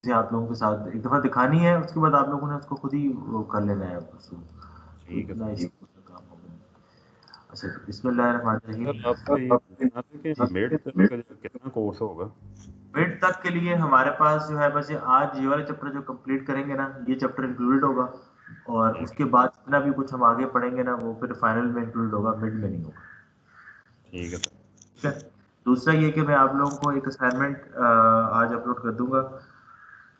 से आप लोगों के साथ एक दफ़ा दिखानी है, उसके बाद आप लोगों ने उसको खुद ही वो कर लेना है उसको। तो ठीक है इतना सर। इसी काम होगा। अच्छा, बिस्मिल्लाहिर्रहमानिर्रहीम। सर आपसे ये पूछना था कि मिड तक का कितना कोर्स होगा? मिड तक के लिए हमारे पास जो है बस आज ये वाला चैप्टर जो कंप्लीट करेंगे ना, ये चैप्टर इंक्लूडेड होगा, और ठीक है। उसके बाद जितना भी कुछ हम आगे पढ़ेंगे ना वो फिर फाइनल में इंक्लूड होगा, मिड में नहीं होगा। ठीक है सर। ठीक है। दूसरा ये कि मैं आप लोगों को एक असाइनमेंट आज अपलोड कर दूंगा,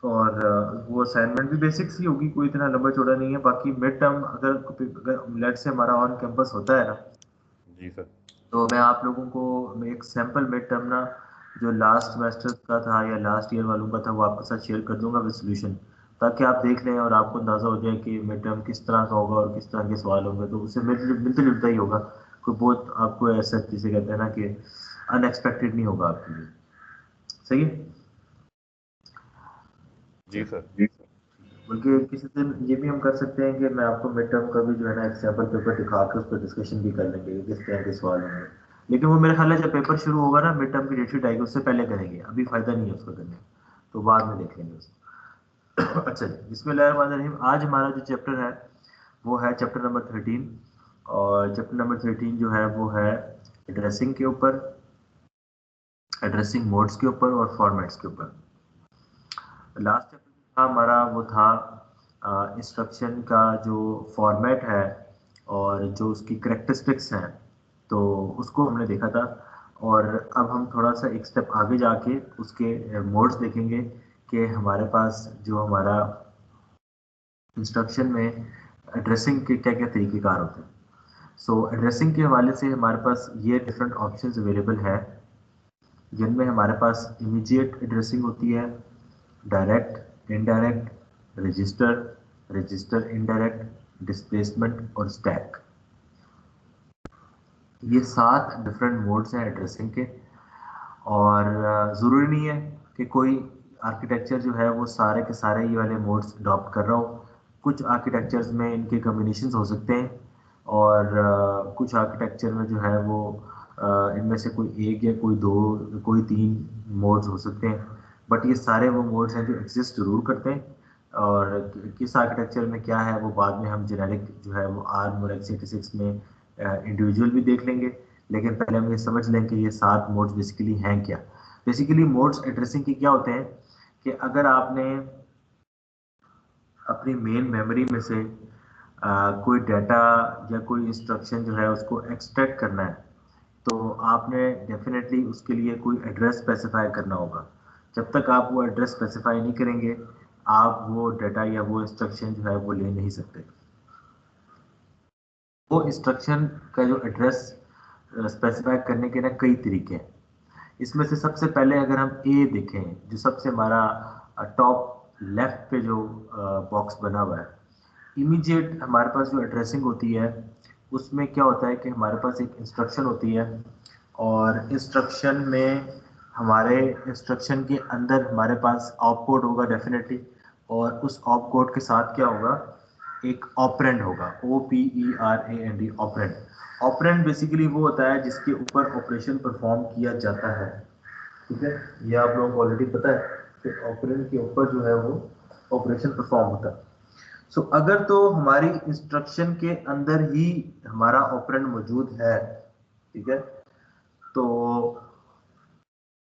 और वो असाइनमेंट भी बेसिक्स ही होगी, कोई इतना लंबा चौड़ा नहीं है। बाकी मिड टर्म अगर लेट से हमारा ऑन कैंपस होता है ना, जी सर। तो मैं आप लोगों को मैं एक सैम्पल मिड टर्म ना, जो लास्ट सेमेस्टर का था या लास्ट ईयर वालों का था, वो आपके साथ शेयर कर दूंगा विद सॉल्यूशन, ताकि आप देख लें और आपको अंदाज़ा हो जाए कि मिड टर्म किस तरह का होगा और किस तरह के सवाल होंगे। तो उससे मिलता जुलता ही होगा, कोई बहुत आपको ऐसा जिसे कहते हैं ना कि अनएक्सपेक्टेड नहीं होगा आपके लिए। सही है। जी सर। चलिए, बल्कि किसी दिन ये भी हम कर सकते हैं कि मैं आपको मिड टर्म का भी जो है ना एक सैम्पल पेपर दिखा के उस पर डिस्कशन भी कर लेंगे कि किस तरह के सवाल होंगे। लेकिन वो मेरे ख्याल है जब पेपर शुरू होगा ना, मिड टर्म की डेट शीट आएगी, उससे पहले करेंगे, अभी फायदा नहीं है उसको करने का, तो बाद में देख लेंगे उसको। अच्छा जी, बिस्मिल्लाहिर्रहमानिर्रहीम। आज हमारा जो चैप्टर है वो है चैप्टर नंबर 13, और चैप्टर नंबर 13 जो है वो है एड्रेसिंग के ऊपर, एड्रेसिंग मोड्स के ऊपर और फॉर्मेट्स के ऊपर। लास्ट चैप्टर था हमारा वो था इंस्ट्रक्शन का जो फॉर्मेट है और जो उसकी करेक्टरिस्टिक्स हैं, तो उसको हमने देखा था। और अब हम थोड़ा सा एक स्टेप आगे जाके उसके मोड्स देखेंगे कि हमारे पास जो हमारा इंस्ट्रक्शन में एड्रेसिंग के क्या क्या तरीक़ेकार होते हैं। सो एड्रेसिंग के हवाले से हमारे पास ये डिफरेंट ऑप्शंस अवेलेबल है, जिनमें हमारे पास इमीडिएट एड्रेसिंग होती है, direct, indirect, register, register indirect, displacement और स्टैक। ये 7 डिफरेंट मोड्स हैं एड्रेसिंग के। और ज़रूरी नहीं है कि कोई आर्किटेक्चर जो है वो सारे के सारे ये वाले मोड्स अडॉप्ट कर रहा हो। कुछ आर्किटेक्चर्स में इनके कम्बिनेशंस हो सकते हैं, और कुछ आर्किटेक्चर में जो है वो इनमें से कोई एक या कोई दो, कोई तीन मोड्स हो सकते हैं। बट ये सारे वो मोड्स हैं जो एग्जिस्ट जरूर करते हैं, और किस आर्किटेक्चर में क्या है वो बाद में हम जेनेरिक जो है वो आर्म और x86 में इंडिविजुअल भी देख लेंगे। लेकिन पहले हम ये समझ लें कि ये 7 मोड्स बेसिकली हैं क्या। बेसिकली मोड्स एड्रेसिंग के क्या होते हैं कि अगर आपने अपनी मेन मेमोरी में से कोई डाटा या कोई इंस्ट्रक्शन जो है उसको एक्सट्रैक्ट करना है, तो आपने डेफिनेटली उसके लिए कोई एड्रेस स्पेसिफाई करना होगा। जब तक आप वो एड्रेस स्पेसिफाई नहीं करेंगे, आप वो डाटा या वो इंस्ट्रक्शन जो है वो ले नहीं सकते। वो इंस्ट्रक्शन का जो एड्रेस स्पेसिफाई करने के ना कई तरीके हैं। इसमें से सबसे पहले अगर हम ए देखें, जो सबसे हमारा टॉप लेफ्ट पे जो बॉक्स बना हुआ है, इमीडिएट हमारे पास जो एड्रेसिंग होती है, उसमें क्या होता है कि हमारे पास एक इंस्ट्रक्शन होती है, और इंस्ट्रक्शन में हमारे इंस्ट्रक्शन के अंदर हमारे पास ऑप कोड होगा डेफिनेटली, और उस ऑप कोड के साथ क्या होगा, एक ऑपरेंड होगा, OPERAND, ऑपरेंड। ऑपरेंड बेसिकली वो होता है जिसके ऊपर ऑपरेशन परफॉर्म किया जाता है। ठीक है, ये आप लोगों को ऑलरेडी पता है कि ऑपरेंड के ऊपर जो है वो ऑपरेशन परफॉर्म होता है। सो अगर तो हमारी इंस्ट्रक्शन के अंदर ही हमारा ऑपरेंड मौजूद है, ठीक है, तो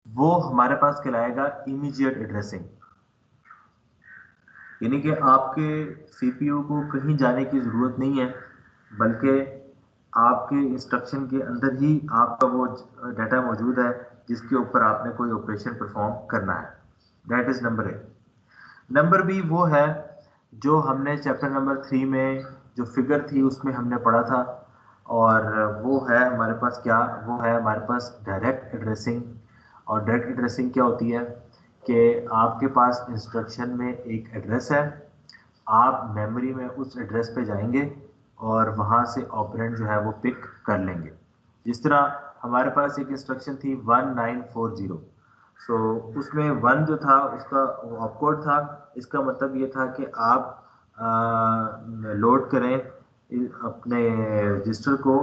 वो हमारे पास कहलाएगा इमीडिएट एड्रेसिंग। यानी कि आपके सीपीयू को कहीं जाने की ज़रूरत नहीं है, बल्कि आपके इंस्ट्रक्शन के अंदर ही आपका वो डाटा मौजूद है जिसके ऊपर आपने कोई ऑपरेशन परफॉर्म करना है। That is number A. Number B वो है जो हमने चैप्टर नंबर 3 में जो फिगर थी उसमें हमने पढ़ा था, और वो है हमारे पास क्या, वो है हमारे पास डायरेक्ट एड्रेसिंग। और डायरेक्ट एड्रेसिंग क्या होती है कि आपके पास इंस्ट्रक्शन में एक एड्रेस है, आप मेमोरी में उस एड्रेस पे जाएंगे और वहाँ से ऑपरेंड जो है वो पिक कर लेंगे। जिस तरह हमारे पास एक इंस्ट्रक्शन थी 1940, सो उसमें वन जो था उसका ऑपकोड था। इसका मतलब ये था कि आप लोड करें अपने रजिस्टर को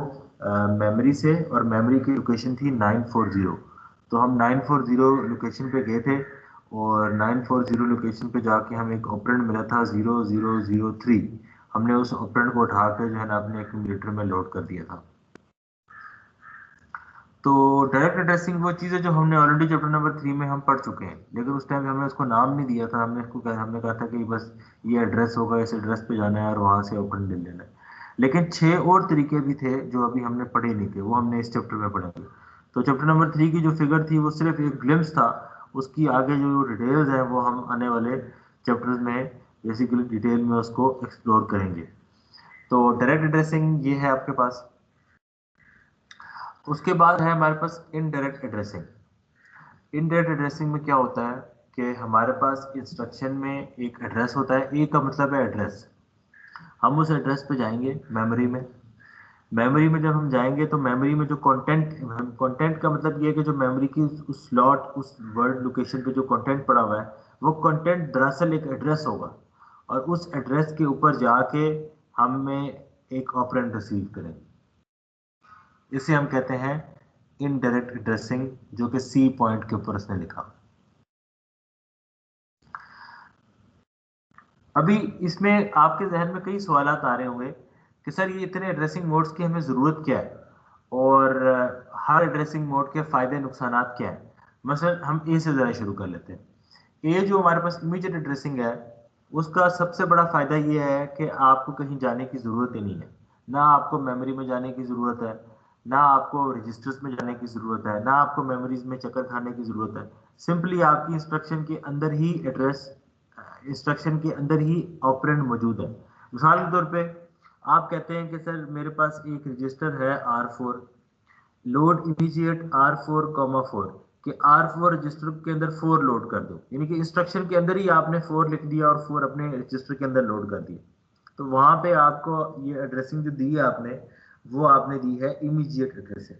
मेमोरी से, और मेमोरी की लोकेशन थी 940। तो हम 940 लोकेशन पे गए थे, और 940 लोकेशन पे जाके हमें एक ऑपरेंड मिला था 0003। हमने उस ऑपरेंड को उठा के जो है ना अपने एक्यूमुलेटर में लोड कर दिया था। तो डायरेक्ट एड्रेसिंग वो चीज़ है जो हमने ऑलरेडी चैप्टर नंबर 3 में हम पढ़ चुके हैं, लेकिन उस टाइम हमने उसको नाम नहीं दिया था। हमने कहा था कि बस ये एड्रेस होगा, इस एड्रेस पे जाना है और वहां से ऑपरेंड ले लेना है। लेकिन 6 और तरीके भी थे जो अभी हमने पढ़े नहीं थे, वो हमने इस चैप्टर में पढ़ेंगे। तो चैप्टर नंबर 3 की जो फिगर थी वो सिर्फ एक ग्लिम्स था, उसकी आगे जो डिटेल्स हैं वो हम आने वाले चैप्टर्स में बेसिकली डिटेल में उसको एक्सप्लोर करेंगे। तो डायरेक्ट एड्रेसिंग ये है आपके पास। उसके बाद है हमारे पास इनडायरेक्ट एड्रेसिंग। इनडायरेक्ट एड्रेसिंग में क्या होता है कि हमारे पास इंस्ट्रक्शन में एक एड्रेस होता है। ए का मतलब है एड्रेस। हम उस एड्रेस पे जाएंगे मेमोरी में। मेमोरी में जब हम जाएंगे तो मेमोरी में जो कंटेंट का मतलब ये है कि जो मेमोरी की उस स्लॉट, उस वर्ड लोकेशन पे जो कंटेंट पड़ा हुआ है, वो कंटेंट दरअसल एक एड्रेस होगा, और उस एड्रेस के ऊपर जाके हमें एक ऑपरेंड रिसीव करेंगे। इसे हम कहते हैं इनडायरेक्ट एड्रेसिंग, जो कि सी पॉइंट के ऊपर उसने लिखा। अभी इसमें आपके जहन में कई सवाल आ रहे होंगे कि सर ये इतने एड्रेसिंग मोड्स की हमें ज़रूरत क्या है, और हर एड्रेसिंग मोड के फ़ायदे नुकसान क्या हैं। मसलन हम ए से ज़रा शुरू कर लेते हैं। ए जो हमारे पास इमीडिएट एड्रेसिंग है, उसका सबसे बड़ा फ़ायदा ये है कि आपको कहीं जाने की ज़रूरत ही नहीं है। ना आपको मेमोरी में जाने की ज़रूरत है, ना आपको रजिस्टर्स में जाने की ज़रूरत है, ना आपको मेमोरीज में चक्कर खाने की ज़रूरत है। सिंपली आपकी इंस्ट्रक्शन के अंदर ही एड्रेस, इंस्ट्रक्शन के अंदर ही ऑपरेंड मौजूद है। मिसाल के तौर पे आप कहते हैं कि सर मेरे पास एक रजिस्टर है R4, load immediate R4 comma 4, कि R4 रजिस्टर के अंदर 4 लोड कर दो, यानी कि इंस्ट्रक्शन के अंदर ही आपने 4 लिख दिया और 4 अपने रजिस्टर के अंदर लोड कर दिया। तो वहां पे आपको ये एड्रेसिंग जो दी है आपने, वो आपने दी है इमीडिएट एड्रेसिंग।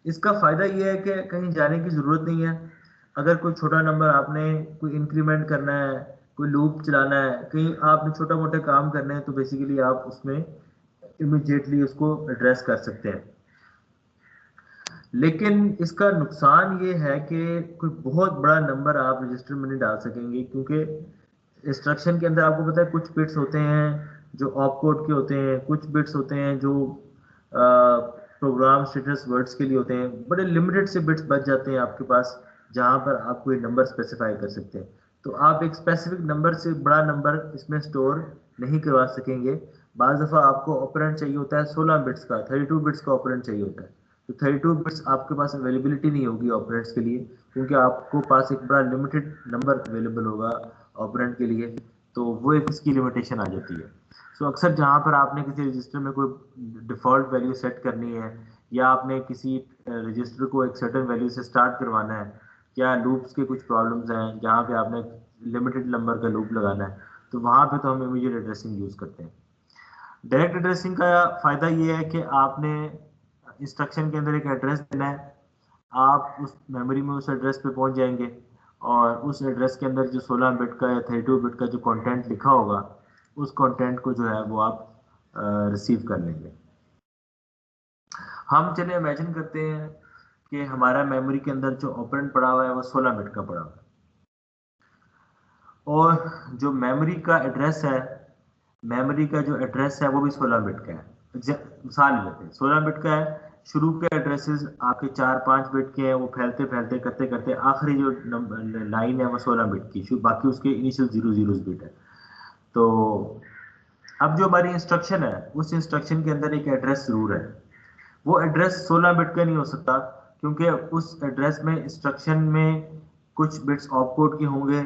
इसका फायदा ये है कि कहीं जाने की जरूरत नहीं है। अगर कोई छोटा नंबर आपने कोई इंक्रीमेंट करना है, कोई लूप चलाना है, कहीं आपने छोटा मोटा काम करना है, तो बेसिकली आप उसमें इमिडिएटली उसको एड्रेस कर सकते हैं। लेकिन इसका नुकसान ये है कि कोई बहुत बड़ा नंबर आप रजिस्टर में नहीं डाल सकेंगे, क्योंकि इंस्ट्रक्शन के अंदर आपको पता है कुछ बिट्स होते हैं जो ऑप कोड के होते हैं, कुछ बिट्स होते हैं जो प्रोग्राम स्टेटस वर्ड्स के लिए होते हैं। बड़े लिमिटेड से बिट्स बच जाते हैं आपके पास, जहां पर आप कोई नंबर स्पेसिफाई कर सकते हैं। तो आप एक स्पेसिफिक नंबर से बड़ा नंबर इसमें स्टोर नहीं करवा सकेंगे। बाज़ दफ़ा आपको ऑपरेंड चाहिए होता है 16 बिट्स का, 32 बिट्स का ऑपरेंड चाहिए होता है। तो 32 बिट्स आपके पास अवेलेबिलिटी नहीं होगी ऑपरेंड्स के लिए, क्योंकि आपको पास एक बड़ा लिमिटेड नंबर अवेलेबल होगा ऑपरेंड के लिए। तो वो एक इसकी लिमिटेशन आ जाती है। सो अक्सर जहाँ पर आपने किसी रजिस्टर में कोई डिफ़ॉल्ट वैल्यू सेट करनी है, या आपने किसी रजिस्टर को एक सर्टेन वैल्यू से स्टार्ट करवाना है, या लूप्स के कुछ प्रॉब्लम्स हैं जहाँ पे आपने लिमिटेड नंबर का लूप लगाना है, तो वहाँ पे तो हम इमीडिएट एड्रेसिंग यूज़ करते हैं। डायरेक्ट एड्रेसिंग का फ़ायदा ये है कि आपने इंस्ट्रक्शन के अंदर एक एड्रेस देना है, आप उस मेमोरी में उस एड्रेस पे पहुंच जाएंगे, और उस एड्रेस के अंदर जो 16 बिट का या 32 बिट का जो कंटेंट लिखा होगा, उस कंटेंट को जो है वो आप रिसीव कर लेंगे। हम चले इमेजिन करते हैं कि हमारा मेमोरी के अंदर जो ऑपरेंड पड़ा हुआ है वो 16 बिट का पड़ा हुआ है, और जो मेमोरी का एड्रेस है, मेमोरी का जो एड्रेस है वो भी 16 बिट का है। मिसाल लेते हैं 16 बिट का है, शुरू के एड्रेसेस आपके 4-5 बिट के हैं, वो फैलते फैलते करते करते आखिरी जो लाइन है वो 16 बिट की, बाकी उसके इनिशियल 00 बिट है। तो अब जो हमारी इंस्ट्रक्शन है, उस इंस्ट्रक्शन के अंदर एक एड्रेस जरूर है। वो एड्रेस 16 बिट का नहीं हो सकता, क्योंकि उस एड्रेस में इंस्ट्रक्शन में कुछ बिट्स ऑप कोड के होंगे,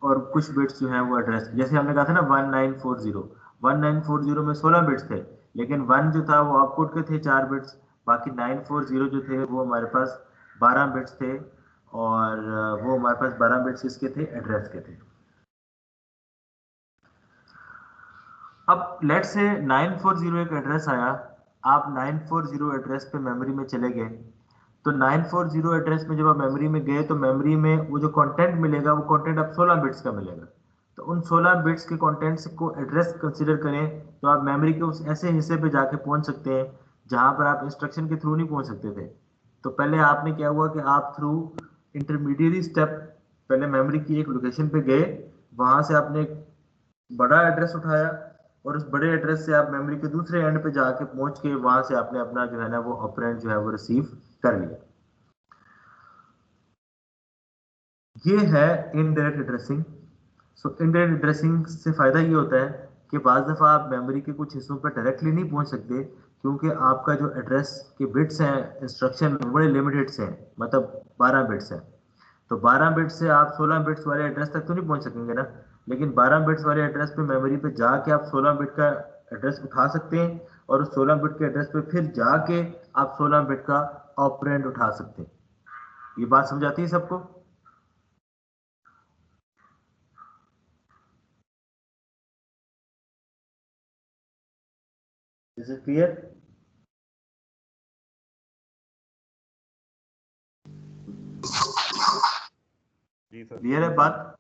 और कुछ बिट्स जो हैं वो एड्रेस, जैसे हमने कहा था ना 1940 में 16 बिट्स थे, लेकिन 1 जो था वो ऑप कोड के थे 4 बिट्स, बाकी 940 जो थे वो हमारे पास 12 बिट्स थे, और वो हमारे पास 12 बिट्स इसके थे, एड्रेस के थे। अब लेट से 940 एक एड्रेस आया, आप 940 एड्रेस पे मेमोरी में चले गए। तो 940 एड्रेस में जब आप मेमोरी में गए, तो मेमोरी में वो जो कंटेंट मिलेगा वो कंटेंट अब 16 बिट्स का मिलेगा। तो उन 16 बिट्स के कंटेंट्स को एड्रेस कंसीडर करें, तो आप मेमोरी के उस ऐसे हिस्से पे जाके पहुंच सकते हैं जहां पर आप इंस्ट्रक्शन के थ्रू नहीं पहुंच सकते थे। तो पहले आपने क्या हुआ कि आप थ्रू इंटरमीडिएरी स्टेप पहले मेमोरी की एक लोकेशन पे गए, वहां से आपने एक बड़ा एड्रेस उठाया और उस बड़े एड्रेस से आप मेमोरी के दूसरे एंड पे जाके पहुंच के वहां से आपने अपना जो है ना वो ऑपरेंड जो है वो रिसीव कर लिया। ये है इनडायरेक्ट एड्रेसिंग। सो इनडायरेक्ट एड्रेसिंग से फायदा ये होता है कि बाज़ दफ़ा आप मेमोरी के कुछ हिस्सों पर डायरेक्टली नहीं पहुंच सकते, क्योंकि आपका जो एड्रेस के बिट्स हैं इंस्ट्रक्शन में बड़े लिमिटेड से हैं, मतलब 12 बिट्स हैं। तो 12 बिट्स से आप 16 बिट्स वाले एड्रेस तक तो नहीं पहुंच सकेंगे ना, लेकिन 12 बिट्स वाले एड्रेस पे मेमोरी पे जाके आप 16 बिट का एड्रेस उठा सकते हैं, और उस 16 बिट के एड्रेस पे फिर जाके आप 16 बिट का ऑपरेंड उठा सकते हैं। ये बात समझ आती है सबको? Is it clear? जी सर। क्लियर है बात?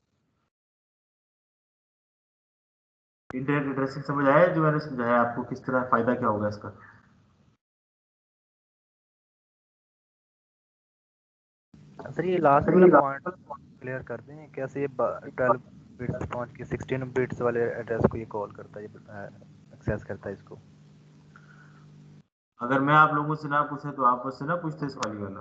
इंटरनेट एड्रेसिंग समझ आया जो मैंने समझाया आपको, किस तरह फायदा क्या होगा इसका? सर ये लास्ट वाला पॉइंट क्लियर कर दें, कैसे ये 12 बिट्स पहुंच के 16 बिट्स वाले एड्रेस को ये कॉल करता है, ये एक्सेस करता है इसको। अगर मैं आप लोगों से ना पूछे तो आप मुझसे ना पूछते इस वाला,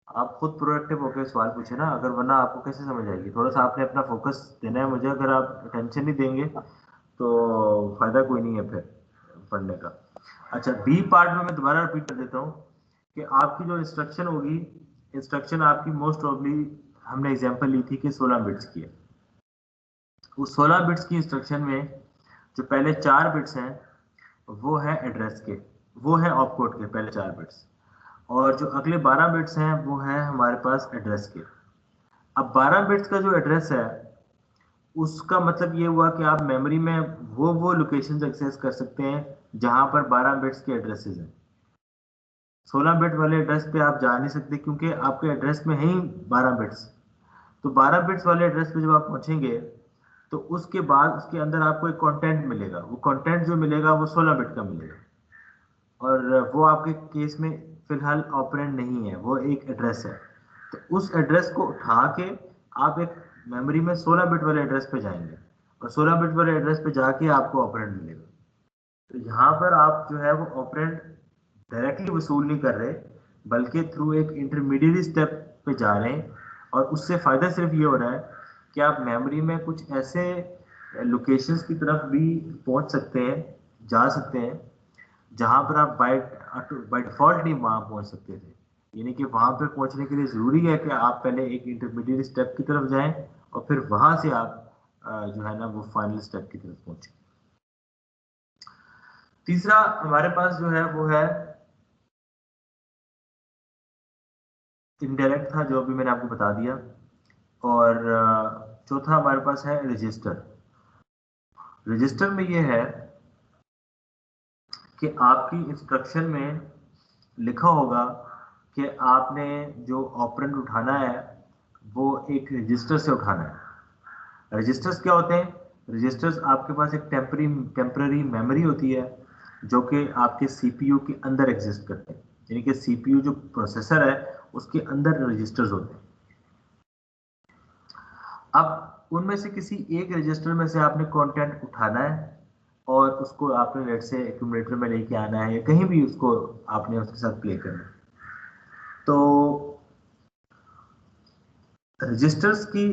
आप खुद प्रोएक्टिव होकर सवाल पूछे ना, अगर वरना आपको कैसे समझ आएगी? थोड़ा सा आपने अपना फोकस देना है मुझे, अगर आप अटेंशन नहीं देंगे तो फायदा कोई नहीं है फिर पढ़ने का। अच्छा, बी पार्ट में मैं दोबारा रिपीट कर देता हूँ कि आपकी जो इंस्ट्रक्शन होगी, इंस्ट्रक्शन आपकी मोस्ट ऑफली हमने एग्जांपल ली थी कि 16 बिट्स की है। उस 16 बिट्स की इंस्ट्रक्शन में जो पहले 4 बिट्स हैं वो है एड्रेस के, वो है ऑपकोड के पहले 4 बिट्स, और जो अगले 12 बिट्स हैं वो है हमारे पास एड्रेस के। अब 12 बिट्स का जो एड्रेस है उसका मतलब ये हुआ कि आप मेमोरी में वो लोकेशंस एक्सेस कर सकते हैं जहां पर 12 बिट्स के एड्रेसेस हैं। 16 बिट वाले एड्रेस पे आप जा नहीं सकते क्योंकि आपके एड्रेस में है ही 12 बिट्स। तो 12 बिट्स वाले एड्रेस पे जब आप पहुंचेंगे तो उसके बाद उसके अंदर आपको एक कंटेंट मिलेगा, वो कंटेंट जो मिलेगा वो 16 बिट का मिलेगा, और वो आपके केस में फिलहाल ऑपरेंड नहीं है, वो एक एड्रेस है। तो उस एड्रेस को उठा के आप एक मेमोरी में 16 बिट वाले एड्रेस पे जाएंगे, और 16 बिट वाले एड्रेस पे जाके आपको ऑपरेंड मिलेगा। तो यहाँ पर आप जो है वो ऑपरेंड डायरेक्टली वसूल नहीं कर रहे, बल्कि थ्रू एक इंटरमीडिएट स्टेप पे जा रहे हैं, और उससे फायदा सिर्फ ये हो रहा है कि आप मेमोरी में कुछ ऐसे लोकेशंस की तरफ भी पहुंच सकते हैं, जा सकते हैं जहां पर आप बाय डिफॉल्ट नहीं वहां पहुंच सकते थे। यानी कि वहां पर पहुंचने के लिए जरूरी है कि आप पहले एक इंटरमीडिएट स्टेप की तरफ जाएं और फिर वहां से आप जो है ना वो फाइनल स्टेप की तरफ पहुंचे। तीसरा हमारे पास जो है वो है इनडायरेक्ट था, जो भी मैंने आपको बता दिया, और चौथा हमारे पास है रजिस्टर। रजिस्टर में ये है कि आपकी इंस्ट्रक्शन में लिखा होगा कि आपने जो ऑपरेंड उठाना है वो एक रजिस्टर से उठाना है। रजिस्टर्स क्या होते हैं? रजिस्टर्स आपके पास एक टेम्पररी मेमोरी होती है जो कि आपके सीपीयू के अंदर एग्जिस्ट करते हैं, यानी कि सीपीयू जो प्रोसेसर है उसके अंदर रजिस्टर्स होते हैं। अब उनमें से किसी एक रजिस्टर में से आपने कंटेंट उठाना है और उसको आपने लेट से एक्यूमुलेटर में लेके आना है या कहीं भी उसको आपने उसके साथ प्ले करना है। तो रजिस्टर्स की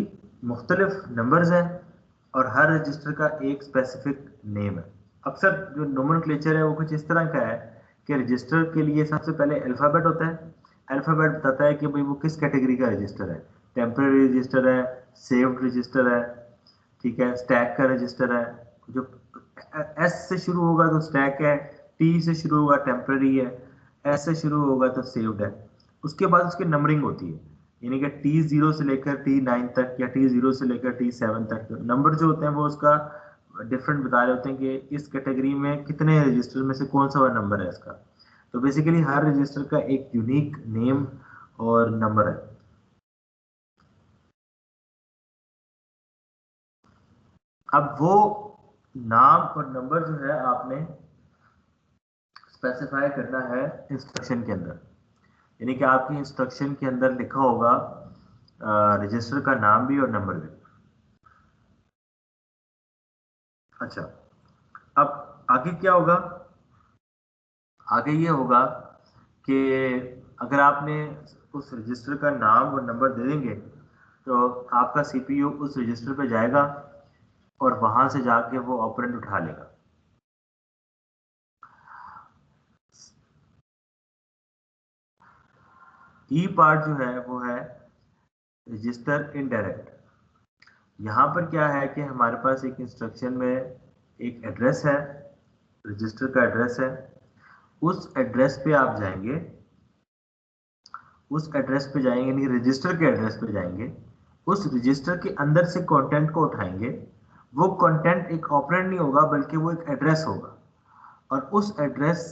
मुख्तलिफ नंबर्स हैं और हर रजिस्टर का एक स्पेसिफिक नेम है। अक्सर जो नोमेनक्लेचर है वो कुछ इस तरह का है कि रजिस्टर के लिए सबसे पहले अल्फ़ाबेट होता है। अल्फ़ाबेट बताता है कि भाई वो किस कैटेगरी का रजिस्टर है, टेम्पररी रजिस्टर है, सेव्ड रजिस्टर है, ठीक है, स्टैक का रजिस्टर है। जो एस से शुरू होगा तो स्टैक है, टी से शुरू होगा टेम्पररी है, एस से शुरू होगा तो सेव्ड है। उसके बाद उसकी नंबरिंग होती है, यानी कि T0 से लेकर T9 तक या T0 से लेकर T7 तक नंबर जो होते हैं वो उसका डिफरेंट बता रहे होते हैं कि इस कैटेगरी में कितने रजिस्टर में से कौन सा नंबर है इसका। तो बेसिकली हर रजिस्टर का एक यूनिक नेम और नंबर है। अब वो नाम और नंबर जो है आपने स्पेसिफाई करना है इंस्ट्रक्शन के अंदर, यानी कि आपकी इंस्ट्रक्शन के अंदर लिखा होगा रजिस्टर का नाम भी और नंबर भी। अच्छा, अब आगे क्या होगा? आगे ये होगा कि अगर आपने उस रजिस्टर का नाम और नंबर दे देंगे तो आपका सीपीयू उस रजिस्टर पे जाएगा और वहां से जाके वो ऑपरेंड उठा लेगा। ई पार्ट जो है वो है रजिस्टर इनडायरेक्ट। यहाँ पर क्या है कि हमारे पास एक इंस्ट्रक्शन में एक एड्रेस है, रजिस्टर का एड्रेस है। उस एड्रेस पे आप जाएंगे, उस एड्रेस पे जाएंगे नहीं, रजिस्टर के एड्रेस पे जाएंगे, उस रजिस्टर के अंदर से कंटेंट को उठाएंगे। वो कंटेंट एक ऑपरेंड नहीं होगा बल्कि वो एक एड्रेस होगा, और उस एड्रेस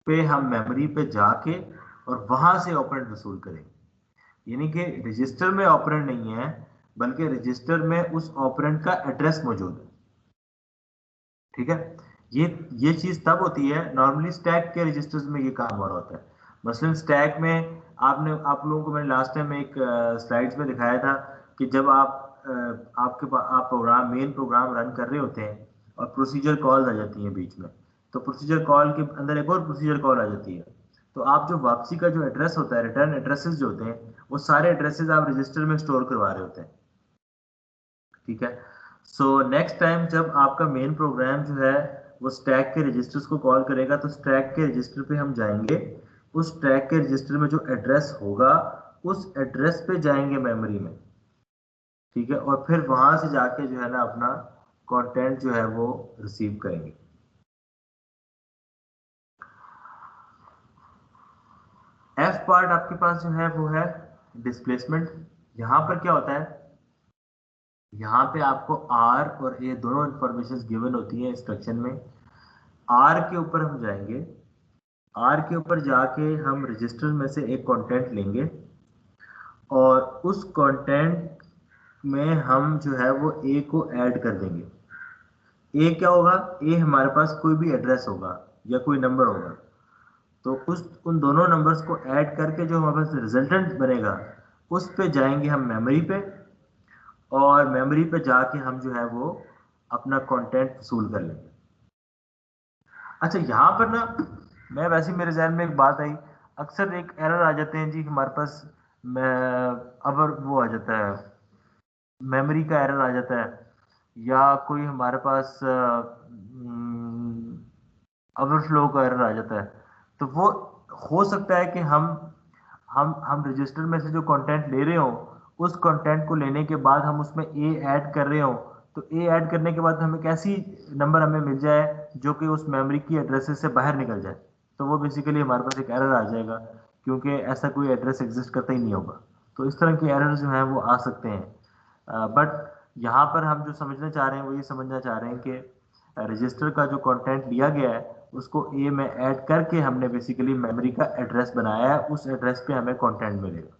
पे हम मेमोरी पे जाके और वहां से ऑपरेंड वसूल करेंगे। यानी कि रजिस्टर में ऑपरेंड नहीं है बल्कि रजिस्टर में उस ऑपरेंड का एड्रेस मौजूद है। ठीक है, ये चीज तब होती है, नॉर्मली स्टैक के रजिस्टर्स में ये काम हो रहा होता है। मसलन स्टैक में आप लोगों को मैंने लास्ट टाइम एक स्लाइड्स में दिखाया था कि जब आप प्रोग्राम मेन प्रोग्राम रन कर रहे होते हैं और प्रोसीजर कॉल आ जाती हैं बीच में, तो प्रोसीजर कॉल के अंदर एक और प्रोसीजर कॉल आ जाती है, तो आप जो वापसी का जो एड्रेस होता है, रिटर्न एड्रेसेस जो होते हैं, वो सारे एड्रेसेस आप रजिस्टर में स्टोर करवा रहे होते हैं। ठीक है, सो नेक्स्ट टाइम जब आपका मेन प्रोग्राम जो है वो स्टैक के रजिस्टर्स को कॉल करेगा तो स्टैक के रजिस्टर पे हम जाएंगे, उस स्टैक के रजिस्टर में जो एड्रेस होगा उस एड्रेस पे जाएंगे मेमोरी में। ठीक है, और फिर वहां से जाके जो है ना अपना कंटेंट जो है वो रिसीव करेंगे। एफ पार्ट आपके पास जो है वो है डिस्प्लेसमेंट। यहां पर क्या होता है, यहाँ पे आपको आर और ए दोनों इंफॉर्मेशन गिवन होती है इंस्ट्रक्शन में। आर के ऊपर हम जाएंगे, आर के ऊपर जाके हम रजिस्टर में से एक कंटेंट लेंगे और उस कंटेंट में हम जो है वो ए को ऐड कर देंगे। ए क्या होगा? ए हमारे पास कोई भी एड्रेस होगा या कोई नंबर होगा, तो उन दोनों नंबर्स को ऐड करके जो हमारे पास रिजल्टेंट बनेगा उस पे जाएंगे हम मेमोरी पे, और मेमोरी पे जाके हम जो है वो अपना कंटेंट वसूल कर लेंगे। अच्छा, यहाँ पर ना मैं वैसे मेरे जहन में एक बात आई, अक्सर एक एरर आ जाते हैं जी हमारे पास, मैं अवर वो आ जाता है, मेमोरी का एरर आ जाता है, या कोई हमारे पास ओवरफ्लो का एरर आ जाता है। तो वो हो सकता है कि हम रजिस्टर में से जो कंटेंट ले रहे हो उस कंटेंट को लेने के बाद हम उसमें ए ऐड कर रहे हो, तो ए ऐड करने के बाद हमें कैसी नंबर हमें मिल जाए जो कि उस मेमोरी की एड्रेसेस से बाहर निकल जाए, तो वो बेसिकली हमारे पास एक एरर आ जाएगा, क्योंकि ऐसा कोई एड्रेस एग्जिस्ट करता ही नहीं होगा। तो इस तरह के एरर जो हैं वो आ सकते हैं, बट यहाँ पर हम जो समझना चाह रहे हैं वो ये समझना चाह रहे हैं कि रजिस्टर का जो कंटेंट लिया गया है उसको ए में ऐड करके हमने बेसिकली मेमोरी का एड्रेस बनाया है, उस एड्रेस पे हमें कंटेंट मिलेगा।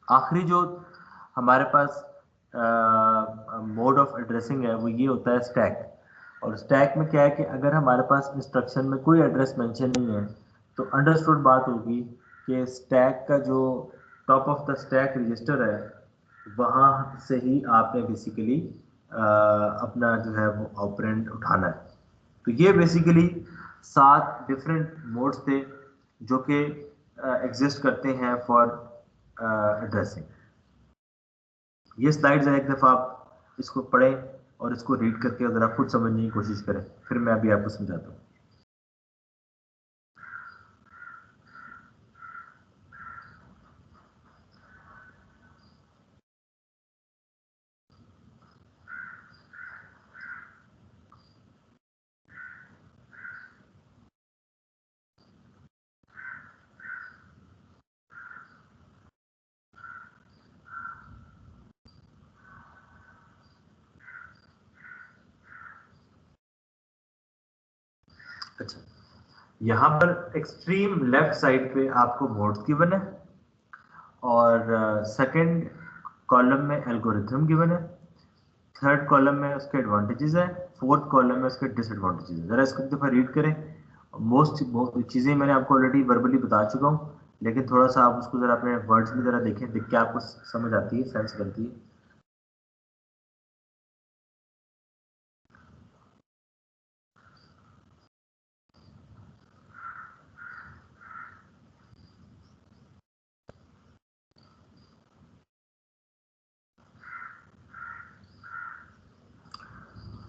आखिरी जो हमारे पास मोड ऑफ एड्रेसिंग है वो ये होता है स्टैक। और स्टैक में क्या है कि अगर हमारे पास इंस्ट्रक्शन में कोई एड्रेस मेंशन नहीं है तो अंडरस्टूड बात होगी कि स्टैक का जो top of the stack register है वहाँ से ही आपने बेसिकली अपना जो है वो ऑपरेंड उठाना है। तो ये बेसिकली 7 डिफरेंट मोड्स थे जो कि एग्जिस्ट करते हैं फॉर एड्रेसिंग। ये स्लाइड्स है, एक दफ़ा आप इसको पढ़ें और इसको रीड करके अगर आप खुद समझने की कोशिश करें, फिर मैं अभी आपको समझाता हूँ। अच्छा, यहाँ पर एक्सट्रीम लेफ्ट साइड पे आपको मोड्स गिवन है और सेकंड कॉलम में एल्गोरिथम गिवन है, थर्ड कॉलम में उसके एडवांटेजेस है, फोर्थ कॉलम में उसके डिसएडवांटेजेस है। जरा इसको एक दफ़ा रीड करें। मोस्ट चीज़ें मैंने आपको ऑलरेडी वर्बली बता चुका हूँ, लेकिन थोड़ा सा आप उसको जरा अपने वर्ड्स में जरा देखें, देख के आपको समझ आती है, सेंस बनती है।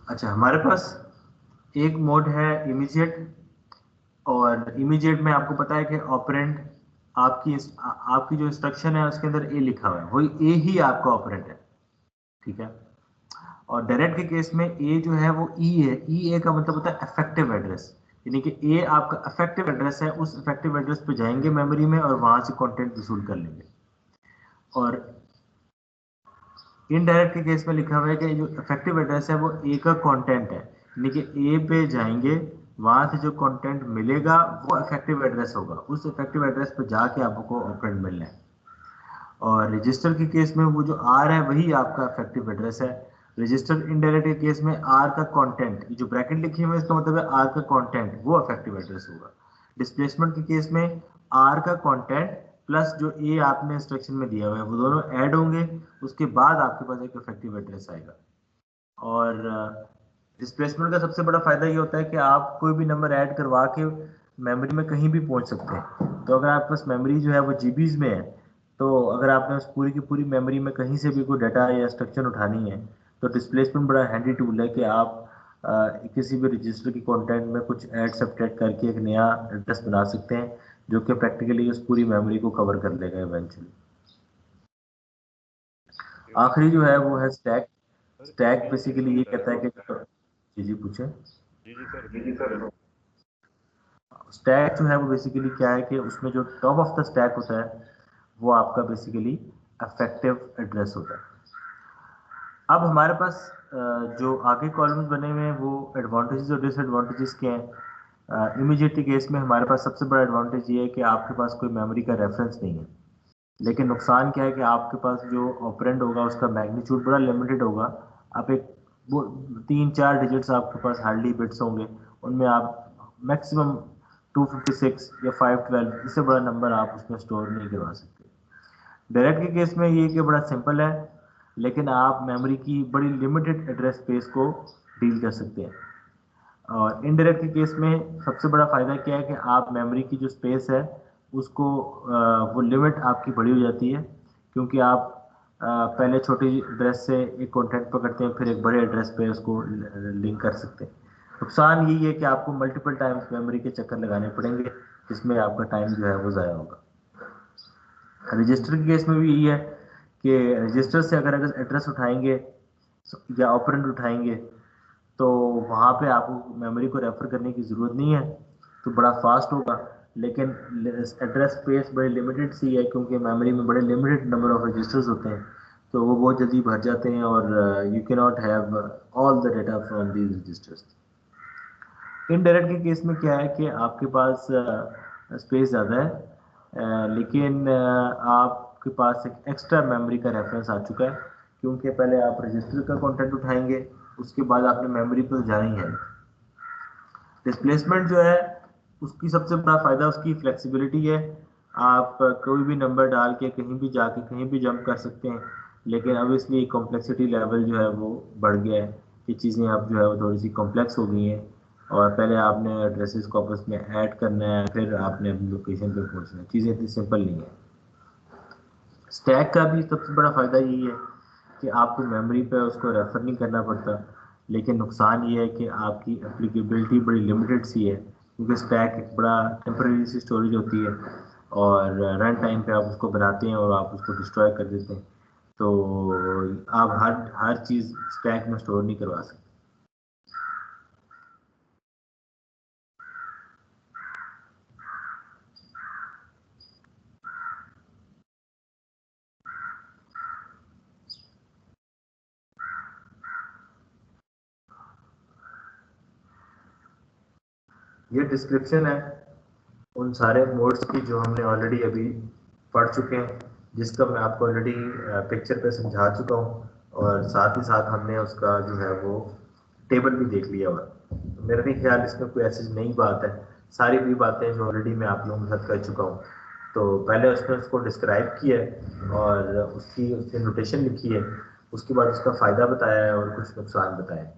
अच्छा, हमारे पास एक मोड है इमीडिएट, और इमीडिएट में आपको पता है कि ऑपरेंड आपकी जो इंस्ट्रक्शन है उसके अंदर ए लिखा हुआ है, वही ए ही आपका ऑपरेंड है, ठीक है। और डायरेक्ट के केस में ए जो है वो ई है, ई ए का मतलब होता है इफेक्टिव एड्रेस, यानी कि ए आपका इफेक्टिव एड्रेस है, उस इफेक्टिव एड्रेस पे जाएंगे मेमोरी में और वहां से कंटेंट वसूल कर लेंगे। और इनडायरेक्ट के केस में लिखा हुआ है कि जो इफेक्टिव एड्रेस है वो ए का कंटेंट है, यानी कि ए पे जाएंगे, वहां से जो कंटेंट मिलेगा वो इफेक्टिव एड्रेस होगा, उस इफेक्टिव एड्रेस पे जाके आपको ऑपरेंड मिलना है। और रजिस्टर के केस में वो जो आर है वही आपका इफेक्टिव एड्रेस है। रजिस्टर इनडायरेक्ट के केस में आर का कंटेंट, जो ब्रैकेट लिखी हुई है इसका मतलब है आर का कंटेंट, वो इफेक्टिव एड्रेस होगा। डिस्प्लेसमेंट के केस में आर का कंटेंट प्लस जो ए आपने इंस्ट्रक्शन में दिया हुआ है वो दोनों ऐड होंगे, उसके बाद आपके पास एक इफेक्टिव एड्रेस आएगा। और डिस्प्लेसमेंट का सबसे बड़ा फायदा ये होता है कि आप कोई भी नंबर ऐड करवा के मेमोरी में कहीं भी पहुंच सकते हैं। तो अगर आपके पास मेमोरी जो है वो जीबीज में है, तो अगर आपने उस पूरी की पूरी मेमोरी में कहीं से भी कोई डाटा या इंस्ट्रक्शन उठानी है, तो डिस्प्लेसमेंट बड़ा हैंडी टूल है कि आप किसी भी रजिस्टर की कंटेंट में कुछ ऐड सब्ट्रैक्ट करके एक नया एड्रेस बना सकते हैं, जो कि प्रैक्टिकली उस पूरी मेमोरी को कवर कर लेगा इवेंचुअली। आखिरी जो है वो है स्टैक। स्टैक बेसिकली ये कहता है कि जी पूछे। जी सर। स्टैक जो है वो बेसिकली क्या है कि उसमें जो टॉप ऑफ द स्टैक होता है वो आपका बेसिकली इफेक्टिव एड्रेस होता है। अब हमारे पास जो आगे कॉलम्स बने हुए हैं वो एडवांटेजेस और डिसएडवांटेजेस के हैं। इमीडिएट केस में हमारे पास सबसे बड़ा एडवांटेज ये है कि आपके पास कोई मेमोरी का रेफरेंस नहीं है, लेकिन नुकसान क्या है कि आपके पास जो ऑपरेंड होगा उसका मैग्नीट्यूड बड़ा लिमिटेड होगा। आप एक वो 3-4 डिजिट्स आपके पास हार्डली बिट्स होंगे, उनमें आप मैक्सिमम 256 या 512, इससे बड़ा नंबर आप उसमें स्टोर नहीं करवा सकते। डायरेक्ट के केस में ये कि बड़ा सिंपल है, लेकिन आप मेमोरी की बड़ी लिमिटेड एड्रेस स्पेस को डील कर सकते हैं। और इनडायरेक्ट के केस में सबसे बड़ा फायदा क्या है कि आप मेमोरी की जो स्पेस है उसको वो लिमिट आपकी बड़ी हो जाती है, क्योंकि आप पहले छोटी एड्रेस से एक कंटेंट पकड़ते हैं, फिर एक बड़े एड्रेस पे उसको लिंक कर सकते हैं। नुकसान यही है कि आपको मल्टीपल टाइम्स मेमोरी के चक्कर लगाने पड़ेंगे, जिसमें आपका टाइम जो है वो ज़ाया होगा। रजिस्टर के केस में भी यही है कि रजिस्टर से अगर एड्रेस उठाएंगे या ऑपरेंड उठाएंगे, तो वहाँ पे आपको मेमोरी को रेफर करने की ज़रूरत नहीं है, तो बड़ा फास्ट होगा। लेकिन एड्रेस स्पेस बड़ी लिमिटेड सी है, क्योंकि मेमोरी में बड़े लिमिटेड नंबर ऑफ रजिस्टर्स होते हैं, तो वो बहुत जल्दी भर जाते हैं और you can not have all the data from these registers. Indirect के केस में क्या है कि आपके पास स्पेस ज़्यादा है, लेकिन आपके पास एक एक्स्ट्रा मेमोरी का रेफरेंस आ चुका है, क्योंकि पहले आप रजिस्टर का कंटेंट उठाएंगे, उसके बाद आपने मेमोरी पर जाना ही है। डिस्प्लेसमेंट जो है उसकी सबसे बड़ा फायदा उसकी फ्लेक्सिबिलिटी है, आप कोई भी नंबर डाल के कहीं भी जाके कहीं भी जंप कर सकते हैं, लेकिन ऑब्वियसली कॉम्प्लेक्सिटी लेवल जो है वो बढ़ गया है, ये चीज़ें अब जो है वो थोड़ी सी कॉम्प्लेक्स हो गई हैं, और पहले आपने एड्रेसेस को आपस में ऐड करना है, फिर आपने अपनी लोकेशन पे पहुंचना है, चीज़ें इतनी सिंपल नहीं है। स्टैक का भी सबसे बड़ा फ़ायदा यही है कि आपको मेमोरी पे उसको रेफ़र नहीं करना पड़ता, लेकिन नुकसान ये है कि आपकी एप्लीकेबिलिटी बड़ी लिमिटेड सी है, क्योंकि स्टैक एक बड़ा टेम्परेरी सी स्टोरेज होती है, और रन टाइम पे आप उसको बनाते हैं और आप उसको डिस्ट्रॉय कर देते हैं, तो आप हर चीज़ स्टैक में स्टोर नहीं करवा सकते। ये डिस्क्रिप्शन है उन सारे मोड्स की जो हमने ऑलरेडी अभी पढ़ चुके हैं, जिसका मैं आपको ऑलरेडी पिक्चर पे समझा चुका हूँ, और साथ ही साथ हमने उसका जो है वो टेबल भी देख लिया हुआ। तो मेरा भी ख्याल इसमें कोई ऐसी नई बात है, सारी भी बातें जो ऑलरेडी मैं आप लोगों के साथ कर चुका हूँ। तो पहले उसने उसको डिस्क्राइब किया है और उसकी नोटेशन लिखी है, उसके बाद उसका फ़ायदा बताया है और कुछ नुकसान बताए।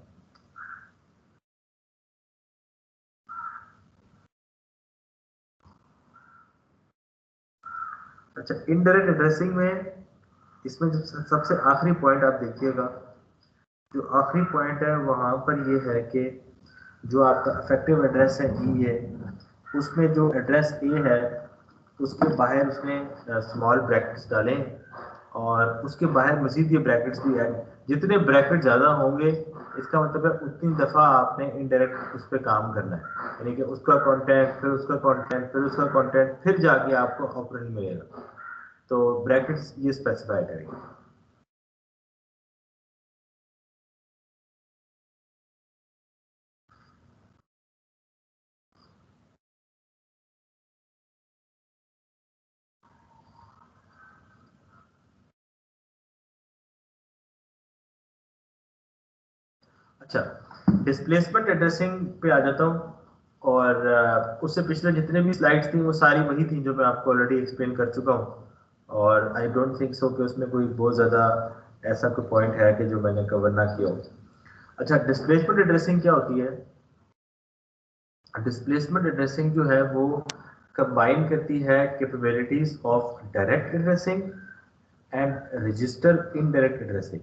अच्छा, इनडायरेक्ट एड्रेसिंग में इसमें जो सबसे आखिरी पॉइंट आप देखिएगा, जो आखिरी पॉइंट है वहाँ पर ये है कि जो आपका इफेक्टिव एड्रेस है ई है, उसमें जो एड्रेस ए है उसके बाहर उसने स्मॉल ब्रैकेट्स डालें और उसके बाहर मजीद ये ब्रैकेट्स भी ऐड, जितने ब्रैकेट ज़्यादा होंगे इसका मतलब है उतनी दफ़ा आपने इनडायरेक्ट उस पर काम करना है, यानी कि उसका कंटेंट फिर उसका कंटेंट फिर उसका कंटेंट फिर जाके आपको ऑपरेंड मिलेगा। तो ब्रैकेट्स ये स्पेसिफाई करेंगे। अच्छा, डिस्प्लेसमेंट एड्रेसिंग पे आ जाता हूँ और उससे पिछले जितने भी स्लाइड्स थी वो सारी वही थी जो मैं आपको ऑलरेडी एक्सप्लेन कर चुका हूँ और आई डोंट थिंक सो कि उसमें कोई बहुत ज़्यादा ऐसा कोई पॉइंट है कि जो मैंने कवर ना किया हो। अच्छा, डिस्प्लेसमेंट एड्रेसिंग क्या होती है? डिस्प्लेसमेंट एड्रेसिंग जो है वो कंबाइन करती है capabilities of direct addressing and register indirect addressing,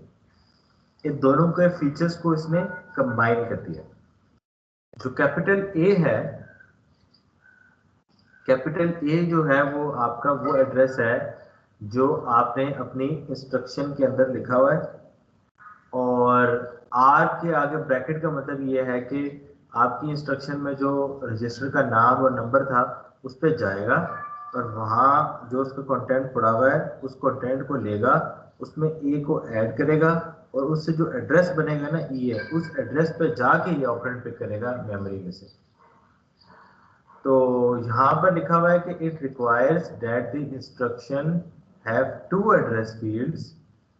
इन दोनों के फीचर्स को इसमें कंबाइन करती है। जो कैपिटल ए है, कैपिटल ए जो है वो आपका वो एड्रेस है जो आपने अपनी इंस्ट्रक्शन के अंदर लिखा हुआ है और आर के आगे ब्रैकेट का मतलब ये है कि आपकी इंस्ट्रक्शन में जो रजिस्टर का नाम और नंबर था उस पर जाएगा और वहाँ जो उसका कंटेंट पड़ा हुआ है उस कंटेंट को लेगा, उसमें ए को ऐड करेगा और उससे जो एड्रेस बनेगा ना ई है, उस एड्रेस पे जाके ये ऑपरेंड पिक करेगा मेमोरी में से। तो यहाँ पर लिखा हुआ है कि it requires that the instruction have to address fields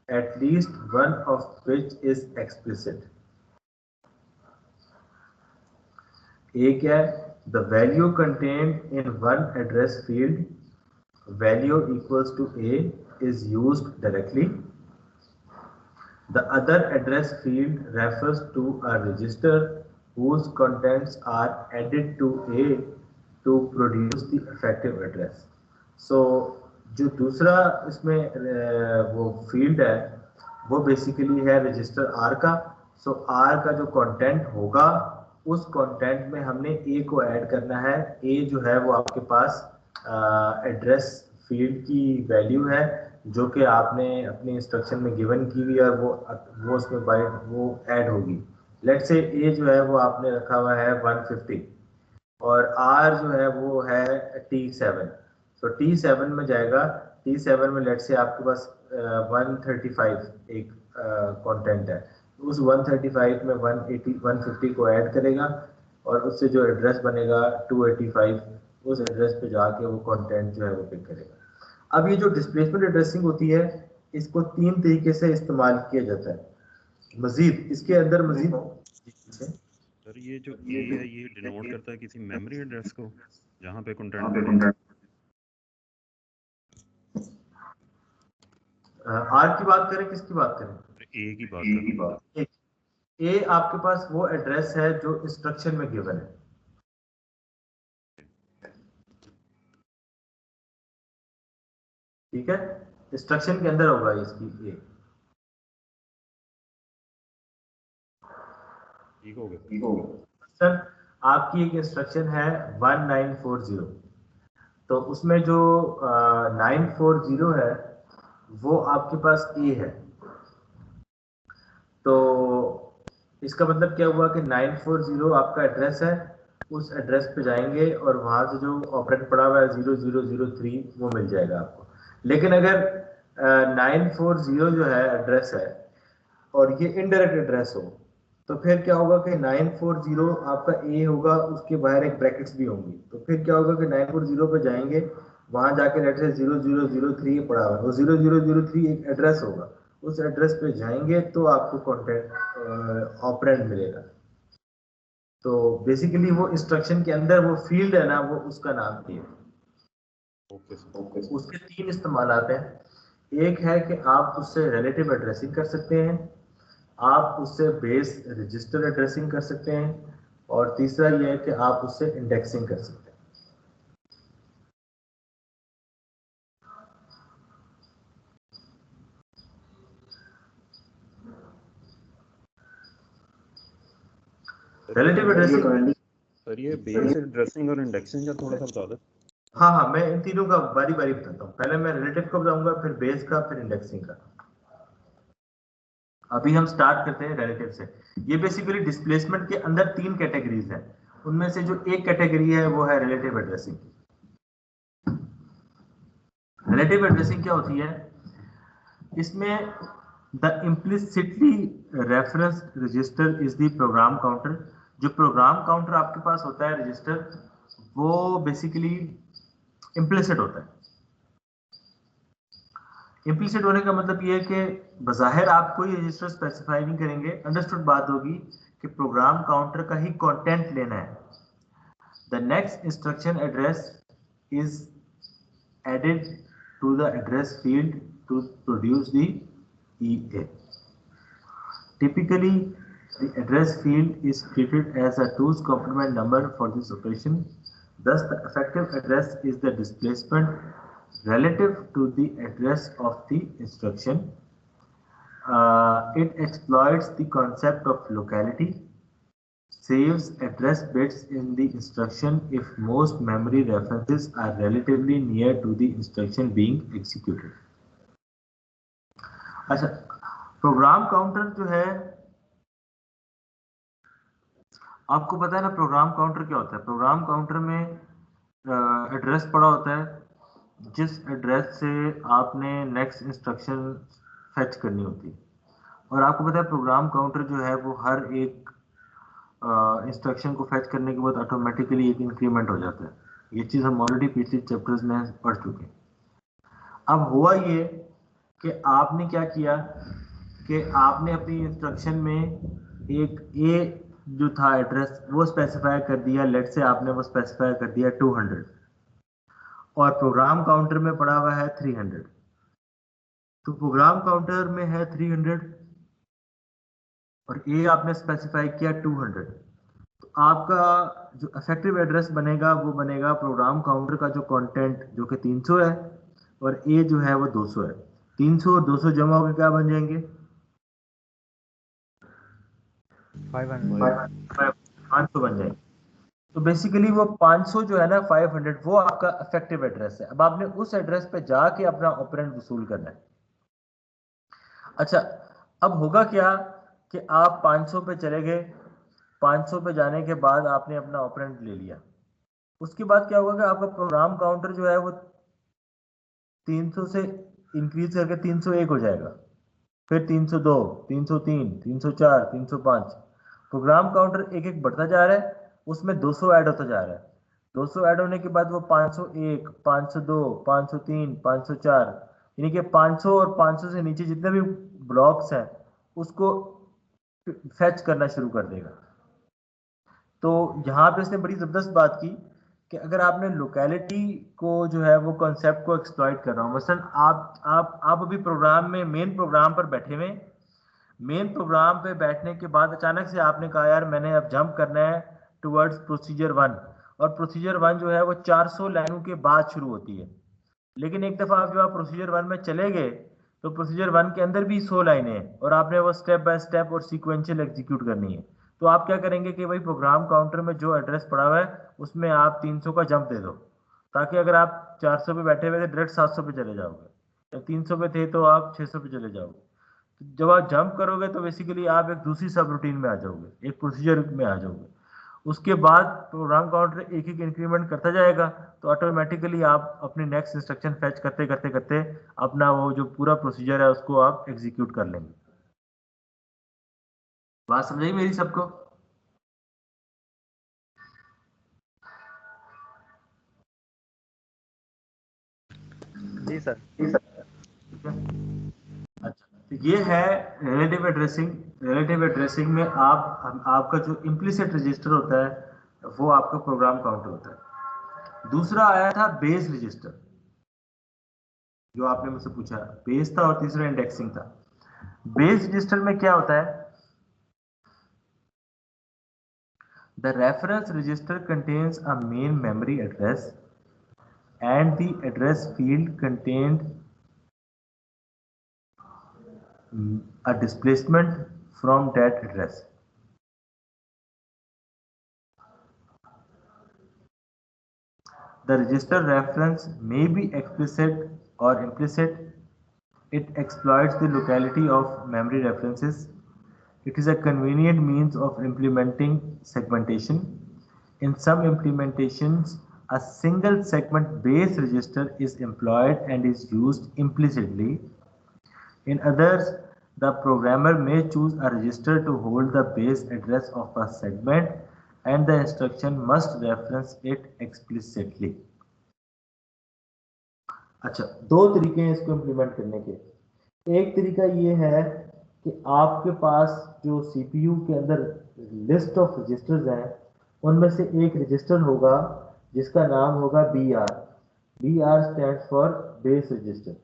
at least one of which is explicit. A क्या है? The value contained in one address field, value equals to A, is used directly. The other address field refers to a register whose contents are added to A to produce the effective address. So जो दूसरा इसमें वो field है वो basically है register are का। सो are का जो कंटेंट होगा उस कंटेंट में हमने ए को ऐड करना है। ए जो है वो आपके पास एड्रेस फील्ड की वैल्यू है जो कि आपने अपनी इंस्ट्रक्शन में गिवन की हुई है और वो उसमें बाइट वो ऐड होगी। लेट्स से ए जो है वो आपने रखा हुआ है 150 और आर जो है वो है T7। तो T7 में जाएगा, T7 में लेट से आपके पास 135 एक कंटेंट है, तो उस 135 में 180 150 को ऐड करेगा और उससे जो एड्रेस बनेगा 285, उस एड्रेस पे जाके वो कंटेंट जो है वो पिक करेगा। अब ये जो डिस्प्लेसमेंट एड्रेसिंग होती है इसको 3 तरीके से इस्तेमाल किया जाता है। मजीद इसके अंदर मजीद सर ये जो ए है ये डिनोट करता है किसी मेमोरी एड्रेस को जहाँ पे कंटेंट पड़ेगा। आर की बात करें किसकी बात करें? ए की बात कर रहा हूँ। ए आपके पास वो एड्रेस है जो इंस्ट्रक्शन में गिवन है। ठीक है, इंस्ट्रक्शन के अंदर होगा इसकी ए। ठीक हो गया सर, आपकी एक इंस्ट्रक्शन है 1940, तो उसमें जो 940 है वो आपके पास ए है। तो इसका मतलब क्या हुआ कि 940 आपका एड्रेस है, उस एड्रेस पे जाएंगे और वहां से जो ऑपरेंड पड़ा हुआ है 0003 वो मिल जाएगा आपको। लेकिन अगर 940 जो है एड्रेस है और ये इनडायरेक्ट एड्रेस हो तो फिर क्या होगा कि 940 आपका ए होगा, उसके बाहर एक ब्रैकेट्स भी होंगी। तो फिर क्या होगा कि 940 पे जाएंगे, वहां जाके लेटर से 0003 पड़ा हुआ है, वो 0003 एक एड्रेस होगा, उस एड्रेस पे जाएंगे तो आपको कॉन्टेंट ऑपरेंड मिलेगा। तो बेसिकली वो इंस्ट्रक्शन के अंदर वो फील्ड है ना, वो उसका नाम है। Okay sir. उसके तीन इस्तेमालात हैं। एक है कि आप उससे रिलेटिव एड्रेसिंग कर सकते हैं, आप उससे बेस रजिस्टर एड्रेसिंग कर सकते हैं, और तीसरा यह है कि आप उससे इंडेक्सिंग कर सकते हैं। रिलेटिव एड्रेसिंग, सर ये बेस एड्रेसिंग और इंडेक्सिंग का थोड़ा सा बता दो। हाँ, मैं इन तीनों का बारी बारी बताता हूँ। पहले मैं रिलेटिव का बताऊंगा, फिर बेस का, फिर इंडेक्सिंग का। अभी हम स्टार्ट करते हैं रिलेटिव से। ये बेसिकली डिस्प्लेसमेंट के अंदर तीन कैटेगरीज हैं, उनमें से जो एक कैटेगरी है वो है रिलेटिव एड्रेसिंग। रिलेटिव एड्रेसिंग क्या होती है? इसमें the implicitly reference register is the program counter. जो प्रोग्राम काउंटर आपके पास होता है रजिस्टर, वो बेसिकली इम्प्लिसिट होता है। इम्प्लिसिट होने का मतलब ये है कि बज़ाहिर आप कोई रजिस्टर स्पेसिफाई नहीं करेंगे, अंडरस्टूड बात होगी कि प्रोग्राम काउंटर का ही कंटेंट लेना है। The next instruction address is added to the address field to produce the EA. Typically, the address field is treated as a 2's complement number for this operation. Thus, the effective address is the displacement relative to the address of the instruction. It exploits the concept of locality, saves address bits in the instruction if most memory references are relatively near to the instruction being executed. अच्छा, program counter जो है, आपको पता है ना program counter क्या होता है? प्रोग्राम काउंटर में एड्रेस पड़ा होता है जिस एड्रेस से आपने नेक्स्ट इंस्ट्रक्शन फेच करनी होती है, और आपको पता है प्रोग्राम काउंटर जो है वो हर एक इंस्ट्रक्शन को फेच करने के बाद ऑटोमेटिकली एक इंक्रीमेंट हो जाता है। ये चीज़ हम ऑलरेडी पिछले चैप्टर्स में पढ़ चुके हैं। अब हुआ ये कि आपने क्या किया कि आपने अपनी इंस्ट्रक्शन में एक ए जो था एड्रेस वो स्पेसिफाई कर दिया। लेट से आपने वो स्पेसिफाई कर दिया 200, और प्रोग्राम काउंटर में पड़ा हुआ है 300। तो प्रोग्राम काउंटर में है 300 और ए आपने स्पेसिफाई किया 200। तो आपका जो इफेक्टिव एड्रेस बनेगा वो बनेगा प्रोग्राम काउंटर का जो कंटेंट जो कि 300 है, और ए जो है वो 200 है। 300 और 200 जमा होकर क्या बन जाएंगे? 500 बन जाएंगे। तो बेसिकली वो 500 जो है ना 500, वो आपका इफेक्टिव एड्रेस है। अब आपने उस एड्रेस पे जाके अपना ऑपरेंड वसूल करना है। अच्छा, अब होगा क्या कि आप 500 पे चले गए, 500 पे जाने के बाद आपने अपना ऑपरेंड ले लिया। उसके बाद क्या होगा कि आपका प्रोग्राम काउंटर जो है वो 300 से इंक्रीज करके 301 हो जाएगा, फिर 302, 303, 304, 305। प्रोग्राम काउंटर एक एक बढ़ता जा रहा है, उसमें 200 ऐड होता जा रहा है। 200 ऐड होने के बाद वो 501, 502, 503, 504, यानी कि 500 और 500 से नीचे जितने भी ब्लॉक्स हैं उसको फेच करना शुरू कर देगा। तो यहाँ पे इसने बड़ी ज़बरदस्त बात की कि अगर आपने लोकेलिटी को जो है वो कॉन्सेप्ट को एक्सप्लॉइट कर रहा हूँ, मसलन आप अभी प्रोग्राम में मेन प्रोग्राम पर बैठे हुए, मेन प्रोग्राम पे बैठने के बाद अचानक से आपने कहा यार मैंने अब जंप करना है टुवर्ड्स प्रोसीजर 1, और प्रोसीजर 1 जो है वो 400 लाइनों के बाद शुरू होती है। लेकिन एक दफ़ा आप जब आप प्रोसीजर 1 में चले गए तो प्रोसीजर 1 के अंदर भी 100 लाइनें हैं और आपने वो स्टेप बाय स्टेप और सीक्वेंशियल एग्जीक्यूट करनी है। तो आप क्या करेंगे कि भाई प्रोग्राम काउंटर में जो एड्रेस पड़ा हुआ है उसमें आप 300 का जंप दे दो, ताकि अगर आप 400 पे बैठे हुए थे डायरेक्ट 700 पे चले जाओगे, या 300 पे थे तो आप 600 पे चले जाओगे। तो जब आप जंप करोगे तो बेसिकली आप एक दूसरी सब रूटीन में आ जाओगे, एक प्रोसीजर में आ जाओगे। उसके बाद प्रोग्राम काउंटर एक एक इंक्रीमेंट करता जाएगा, तो ऑटोमेटिकली आप अपनी नेक्स्ट इंस्ट्रक्शन फैच करते करते करते अपना वो जो पूरा प्रोसीजर है उसको आप एग्जीक्यूट कर लेंगे। बात समझ आई मेरी सबको? जी सर। अच्छा, तो ये है रिलेटिव एड्रेसिंग। रिलेटिव एड्रेसिंग में आपका जो इम्प्लिसिट रजिस्टर होता है वो आपका प्रोग्राम काउंटर होता है। दूसरा आया था बेस रजिस्टर। जो आपने मुझसे पूछा, बेस था और तीसरा इंडेक्सिंग था। बेस रजिस्टर में क्या होता है, the reference register contains a main memory address and the address field contained a displacement from that address. The register reference may be explicit or implicit. It exploits the locality of memory references. It is a convenient means of implementing segmentation. In some implementations, a single segment base register is employed and is used implicitly. In others, the programmer may choose a register to hold the base address of a segment and the instruction must reference it explicitly. अच्छा, दो तरीके हैं इसको implement करने के। एक तरीका ये है कि आपके पास जो सीपीयू के अंदर लिस्ट ऑफ रजिस्टर्स हैं, उनमें से एक रजिस्टर होगा जिसका नाम होगा BR। BR stands for base register.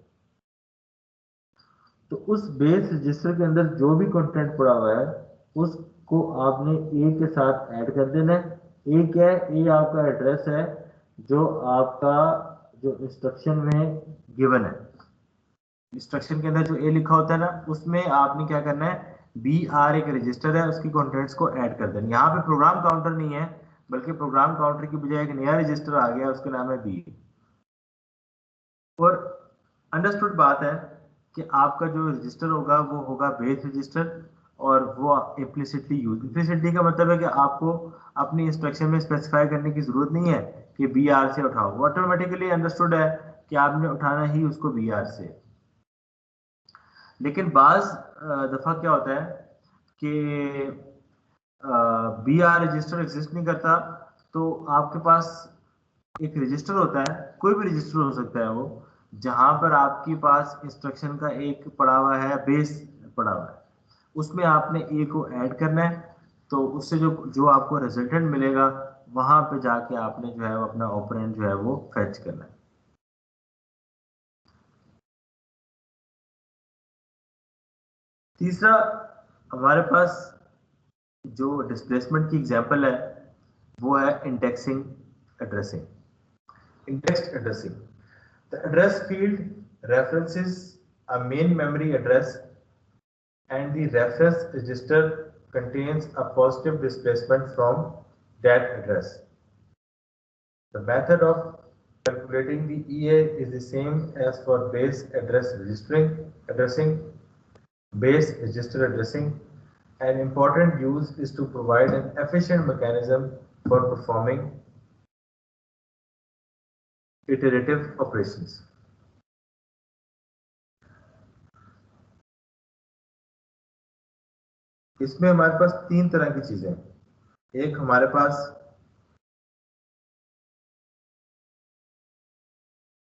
तो उस बेस रजिस्टर के अंदर जो भी कंटेंट पड़ा हुआ है उसको आपने ए के साथ ऐड कर देना है। ए क्या है, ए आपका एड्रेस है जो आपका जो इंस्ट्रक्शन में गिवन है। इंस्ट्रक्शन के अंदर जो ए लिखा होता है ना, उसमें आपने क्या करना है, BR एक रजिस्टर है, उसकी कंटेंट्स को ऐड कर देना। यहाँ पे प्रोग्राम काउंटर नहीं है, बल्कि प्रोग्राम काउंटर की बजाय एक नया रजिस्टर आ गया, उसका नाम है B। और अंडरस्टूड बात है कि आपका जो रजिस्टर होगा वो होगा बेस रजिस्टर और वो इम्प्लिसिटली यूज। इम्प्लिसिटली का मतलब है कि आपको अपनी इंस्ट्रक्शन में स्पेसिफाई करने की जरूरत नहीं है कि BR से उठाओ, वो ऑटोमेटिकली अंडरस्टूड है कि आपने उठाना ही उसको BR से। लेकिन बाज दफा क्या होता है कि BR रजिस्टर एग्जिस्ट नहीं करता, तो आपके पास एक रजिस्टर होता है, कोई भी रजिस्टर हो सकता है वो, जहां पर आपके पास इंस्ट्रक्शन का एक पड़ा हुआ है, बेस पड़ा हुआ है, उसमें आपने ए को ऐड करना है। तो उससे जो जो आपको रिजल्टेंट मिलेगा वहां पे जाके आपने जो है वो अपना ऑपरेंड जो है वो फेच करना है। तीसरा, हमारे पास जो डिस्प्लेसमेंट की एग्जांपल है वो है indexing addressing. Indexed addressing, the address field references a main memory address and the reference register contains a positive displacement from that address. The method of calculating the EA is the same as for base addressing, base register addressing. An important use is to provide an efficient mechanism for performing iterative operations. इसमें हमारे पास तीन तरह की चीजें हैं। एक हमारे पास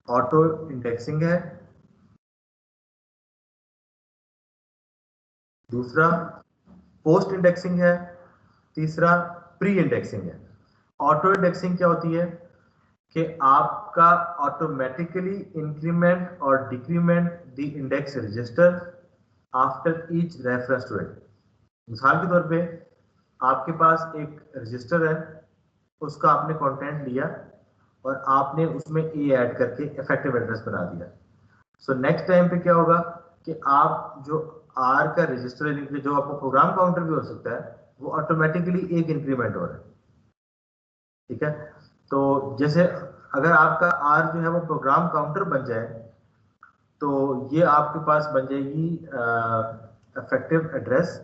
auto indexing है, दूसरा पोस्ट इंडेक्सिंग है, तीसरा प्री इंडेक्सिंग है। ऑटो इंडेक्सिंग क्या होती है कि आपका ऑटोमेटिकली इंक्रीमेंट और decrement the index register after each reference to it. मिसाल के तौर पे आपके पास एक रजिस्टर है, उसका आपने कंटेंट लिया और आपने उसमें ए ऐड करके इफेक्टिव एड्रेस बना दिया। सो नेक्स्ट टाइम पे क्या होगा कि आप जो आर का रजिस्टर, जो आपका प्रोग्राम काउंटर भी हो सकता है, वो ऑटोमेटिकली एक इंक्रीमेंट हो रहा है। ठीक है, तो जैसे अगर आपका आर जो है वो प्रोग्राम काउंटर बन जाए तो ये आपके पास बन जाएगी इफेक्टिव एड्रेस।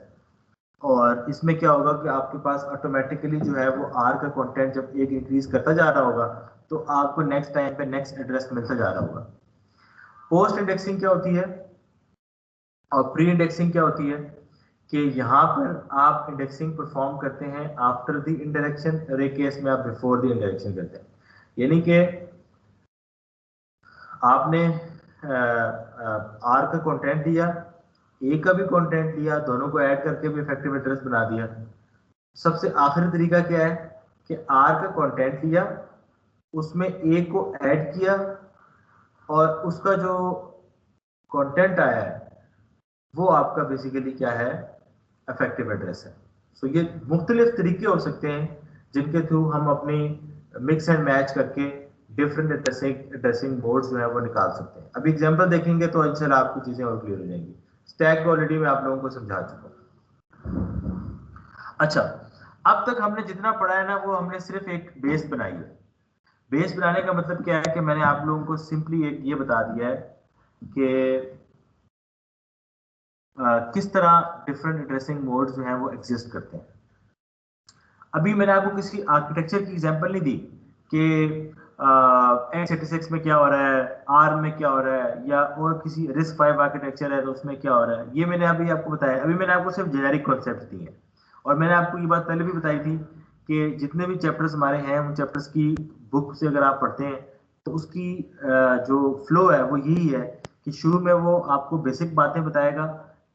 और इसमें क्या होगा कि आपके पास ऑटोमेटिकली जो है वो आर का कंटेंट जब एक इंक्रीज करता जा रहा होगा तो आपको नेक्स्ट टाइम पे नेक्स्ट एड्रेस मिलता जा रहा होगा। पोस्ट इंडेक्सिंग क्या होती है और प्री इंडेक्सिंग क्या होती है कि यहाँ पर आप इंडेक्सिंग परफॉर्म करते हैं आफ्टर द इंडायरेक्शन, और एक केस में आप बिफोर द इंडायरेक्शन करते हैं। यानी कि आपने आर का कंटेंट दिया, ए का भी कंटेंट दिया, दोनों को ऐड करके भी इफेक्टिव एड्रेस बना दिया। सबसे आखिरी तरीका क्या है कि आर का कंटेंट लिया, उसमें ए को ऐड किया और उसका जो कंटेंट आया है वो आपका बेसिकली क्या है, इफेक्टिव एड्रेस है। सो ये मुख्तलिफ तरीके हो सकते हैं जिनके थ्रू हम अपनी मिक्स एंड मैच करके डिफरेंट एड्रेसिंग मोड्स जो है वो निकाल सकते हैं। अभी एग्जांपल देखेंगे तो इंशाल्लाह आपको चीजें और क्लियर हो जाएंगी। स्टैक को ऑलरेडी मैं आप लोगों को समझा चुका हूँ। अच्छा, अब तक हमने जितना पढ़ा है ना वो हमने सिर्फ एक बेस बनाई है। बेस बनाने का मतलब क्या है कि मैंने आप लोगों को सिंपली एक ये बता दिया है कि किस तरह डिफरेंट एड्रेसिंग मोड्स जो हैं वो एग्जिस्ट करते हैं। अभी मैंने आपको किसी आर्किटेक्चर की एग्जांपल नहीं दी कि x86 में क्या हो रहा है, ARM में क्या हो रहा है, या और किसी RISC-V आर्किटेक्चर है तो उसमें क्या हो रहा है। ये मैंने अभी आपको बताया। अभी मैंने आपको सिर्फ जेनेरिक कॉन्सेप्ट दिए हैं। और मैंने आपको ये बात पहले भी बताई थी कि जितने भी चैप्टर्स हमारे हैं उन चैप्टर्स की बुक से अगर आप पढ़ते हैं तो उसकी जो फ्लो है वो यही है कि शुरू में वो आपको बेसिक बातें बताएगा,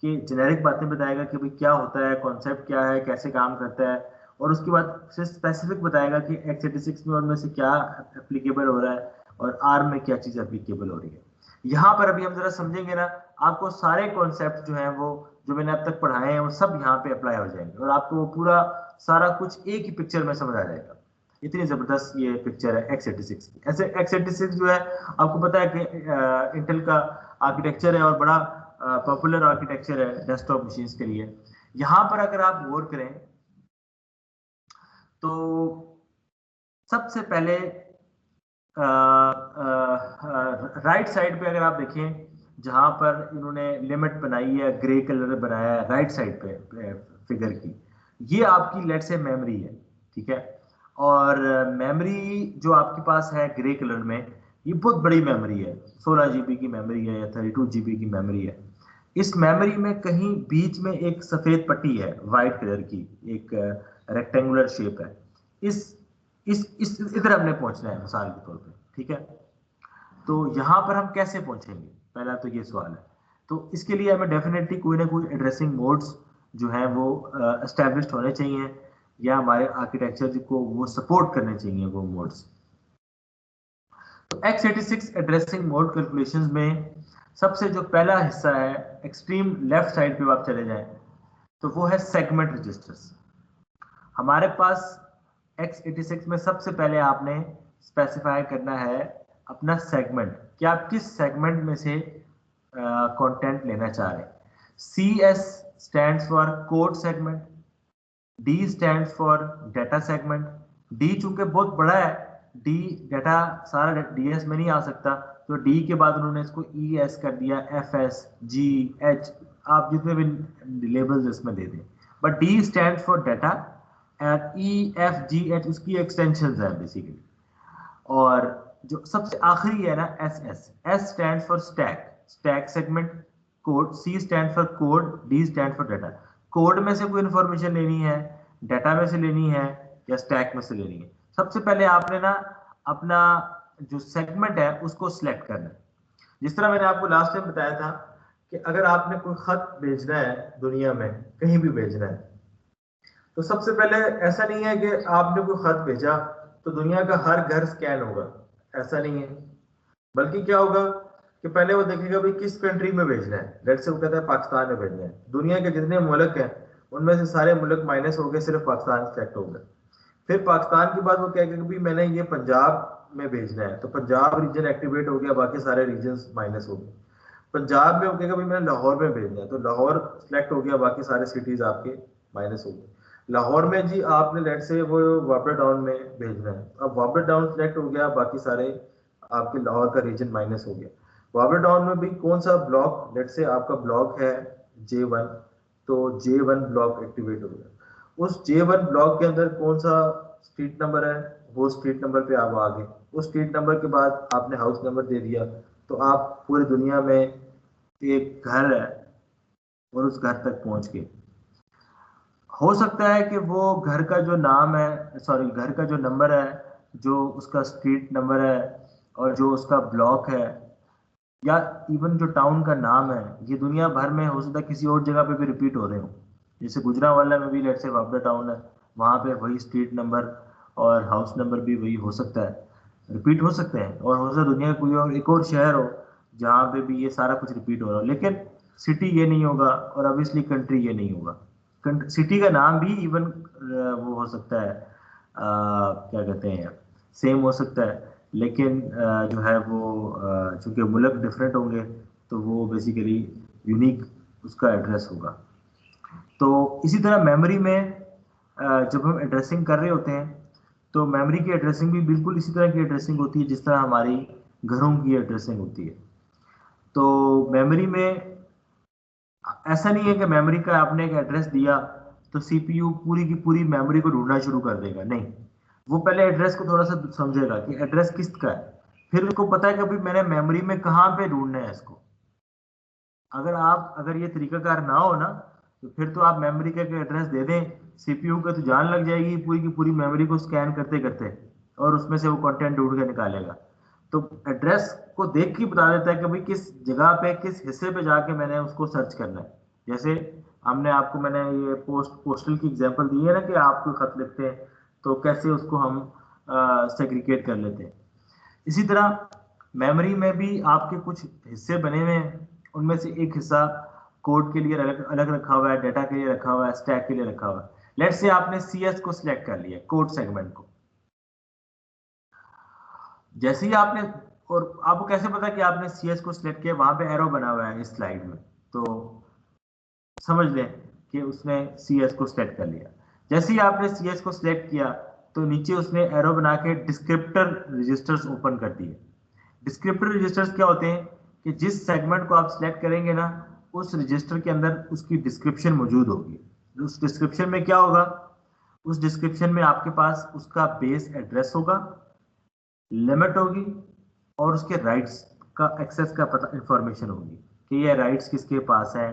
कि जेनेरिक बातें बताएगा कि भाई क्या होता है, कॉन्सेप्ट क्या है, कैसे काम करता है, और उसके बाद से स्पेसिफिक बताएगा कि x86 में उनमें से क्या एप्लीकेबल हो रहा है और ARM में क्या चीज एप्लीकेबल हो रही है। यहाँ पर अभी हम जरा समझेंगे ना, आपको सारे कॉन्सेप्ट जो हैं वो जो मैंने अब तक पढ़ाए हैं वो सब यहाँ पे अप्लाई हो जाएंगे और आपको वो पूरा सारा कुछ एक ही पिक्चर में समझ आ जाएगा। इतनी जबरदस्त ये पिक्चर है x86 की। ऐसे x86 जो है आपको पता है कि इंटेल का आर्किटेक्चर है और बड़ा पॉपुलर आर्किटेक्चर है डेस्कटॉप मशीन्स के लिए। यहाँ पर अगर आप गौर करें तो सबसे पहले राइट साइड पे अगर आप देखें जहां पर इन्होंने लिमिट बनाई है, ग्रे कलर बनाया है राइट साइड पे फिगर की, ये आपकी लेट से मेमोरी है, ठीक है। और मेमोरी जो आपके पास है ग्रे कलर में, ये बहुत बड़ी मेमोरी है, 16 GB की मेमोरी है या 32 GB की मेमोरी है। इस मेमोरी में कहीं बीच में एक सफेद पट्टी है व्हाइट कलर की, एक रेक्टेंगुलर शेप है। इस इधर हमने पहुंचना है मिसाल के तौर पे, ठीक है। तो यहां पर हम कैसे पहुंचेंगे, पहला तो ये सवाल है। तो इसके लिए हमें डेफिनेटली कोई ना कोई एड्रेसिंग मोड्स जो है वो एस्टेब्लिश्ड होने चाहिए, या हमारे आर्किटेक्चर को वो सपोर्ट करने चाहिए वो मोड्स। तो x86 एड्रेसिंग मोड कैलकुलेशंस में सबसे जो पहला हिस्सा है, एक्सट्रीम लेफ्ट साइड पे आप चले जाएं तो वो है सेगमेंट रजिस्टर्स। हमारे पास x86 में सबसे पहले आपने स्पेसिफाई करना है अपना सेगमेंट, कि आप किस सेगमेंट में से कंटेंट लेना चाह रहे हैं। CS stands for code segment, D stands for data segment. D चूंकि बहुत बड़ा है, D डाटा सारा DS में नहीं आ सकता, तो D के बाद उन्होंने इसको ES कर दिया, FS, G, H, आप जितने भी लेबल्स इसमें दे दें, but D stands for data and EFGH उसकी एक्सटेंशंस है बेसिकली। और जो सबसे आखिरी है ना S stands for stack, stack segment code. C stand for code, D stand for data. Code में से कोई इंफॉर्मेशन लेनी है, डाटा में से लेनी है, या स्टैक में से लेनी है। सबसे पहले आपने ना अपना जो सेगमेंट है उसको सिलेक्ट करना है। जिस तरह मैंने आपको लास्ट टाइम बताया था कि अगर आपने कोई खत भेजना है दुनिया में, कहीं भी भेजना है, तो सबसे पहले ऐसा नहीं है कि आपने कोई खत भेजा तो दुनिया का हर घर स्कैन होगा, ऐसा नहीं है। बल्कि क्या होगा कि पहले वो देखेगा भाई किस कंट्री में भेजना है। लेट से वो कहता है पाकिस्तान में भेजना है, दुनिया के जितने मुल्क हैं उनमें से सारे मुल्क माइनस हो गए, सिर्फ पाकिस्तान सेलेक्ट हो गया। फिर पाकिस्तान के बाद वो कहेगा कि भाई मैंने ये पंजाब में भेजना है, तो पंजाब रीजन एक्टिवेट हो गया, बाकी सारे रीजन माइनस हो गए। पंजाब में वो कहेगा भाई मैंने लाहौर में भेजना है, तो लाहौर सेलेक्ट हो गया, बाकी सारे सिटीज आपके माइनस हो गए। लाहौर में जी आपने लेट से वो वापर टाउन में भेजना है, अब वापर टाउन सेलेक्ट हो गया, बाकी सारे आपके लाहौर का रीजन माइनस हो गया। वापर टाउन में भी कौन सा ब्लॉक, लेट से आपका ब्लॉक है J1, तो J1 ब्लॉक एक्टिवेट हो गया। उस J1 ब्लॉक के अंदर कौन सा स्ट्रीट नंबर है, वो स्ट्रीट नंबर पे आप आ गए। उस स्ट्रीट नंबर के बाद आपने हाउस नंबर दे दिया, तो आप पूरी दुनिया में एक घर है और उस घर तक पहुंच गए। हो सकता है कि वो घर का जो नाम है, सॉरी घर का जो नंबर है, जो उसका स्ट्रीट नंबर है और जो उसका ब्लॉक है, या इवन जो टाउन का नाम है, ये दुनिया भर में हो सकता है किसी और जगह पे भी रिपीट हो रहे हो। जैसे गुजरांवाला में भी लेट से वापडा टाउन है, वहां पे वही स्ट्रीट नंबर और हाउस नंबर भी वही हो सकता है। रिपीट हो सकते हैं, और हो सकता है दुनिया का कोई और एक और शहर हो जहाँ पे भी ये सारा कुछ रिपीट हो रहा हो, लेकिन सिटी ये नहीं होगा और ऑब्वियसली कंट्री ये नहीं होगा। सिटी का नाम भी इवन वो हो सकता है, क्या कहते हैं, सेम हो सकता है, लेकिन जो है वो चूंकि मुल्क डिफरेंट होंगे तो वो बेसिकली यूनिक उसका एड्रेस होगा। तो इसी तरह मेमोरी में जब हम एड्रेसिंग कर रहे होते हैं तो मेमोरी की एड्रेसिंग भी बिल्कुल इसी तरह की एड्रेसिंग होती है जिस तरह हमारी घरों की एड्रेसिंग होती है। तो मेमोरी में ऐसा नहीं है कि मेमोरी का आपने एक एड्रेस दिया तो सीपीयू पूरी की पूरी मेमोरी को ढूंढना शुरू कर देगा, नहीं। वो पहले एड्रेस को थोड़ा सा समझेगा कि एड्रेस किसका है, फिर उसको पता है कि अभी मैंने मेमोरी में कहाँ पे ढूंढना है इसको। अगर ये तरीकाकार ना हो ना, तो फिर तो आप मेमोरी का एड्रेस दे दें सीपीयू का, तो जान लग जाएगी पूरी की पूरी मेमोरी को स्कैन करते करते, और उसमें से वो कंटेंट ढूंढ के निकालेगा। तो एड्रेस को देख के बता देता है कि भाई किस जगह पे किस हिस्से पे जाके मैंने उसको सर्च करना है। जैसे मैंने ये पोस्टल की एग्जांपल दी है ना, कि आप कोई खत लिखते हैं तो कैसे उसको हम सेग्रीगेट कर लेते हैं। इसी तरह मेमोरी में भी आपके कुछ हिस्से बने हुए हैं, उनमें से एक हिस्सा कोड के लिए अलग अलग रखा हुआ है, डाटा के लिए रखा हुआ है, स्टैक के लिए रखा हुआ है। लेट्स से आपने सीएस को सिलेक्ट कर लिया, कोड सेगमेंट को। जैसे ही आपने, और आपको कैसे पता कि आपने सीएस को सिलेक्ट किया, वहां पे एरो बना हुआ है इस स्लाइड में, तो समझ लें कि उसने सीएस को सिलेक्ट कर लिया। जैसे ही आपने सीएस को सिलेक्ट किया तो नीचे उसने एरो बना के डिस्क्रिप्टर रजिस्टर्स ओपन कर दिए। डिस्क्रिप्टर रजिस्टर्स क्या होते हैं कि जिस सेगमेंट को आप सिलेक्ट करेंगे ना, उस रजिस्टर के अंदर उसकी डिस्क्रिप्शन मौजूद होगी। उस डिस्क्रिप्शन में क्या होगा, उस डिस्क्रिप्शन में आपके पास उसका बेस एड्रेस होगा, लिमिट होगी, और उसके राइट्स का एक्सेस का पता इंफॉर्मेशन होगी कि ये राइट्स किसके पास है,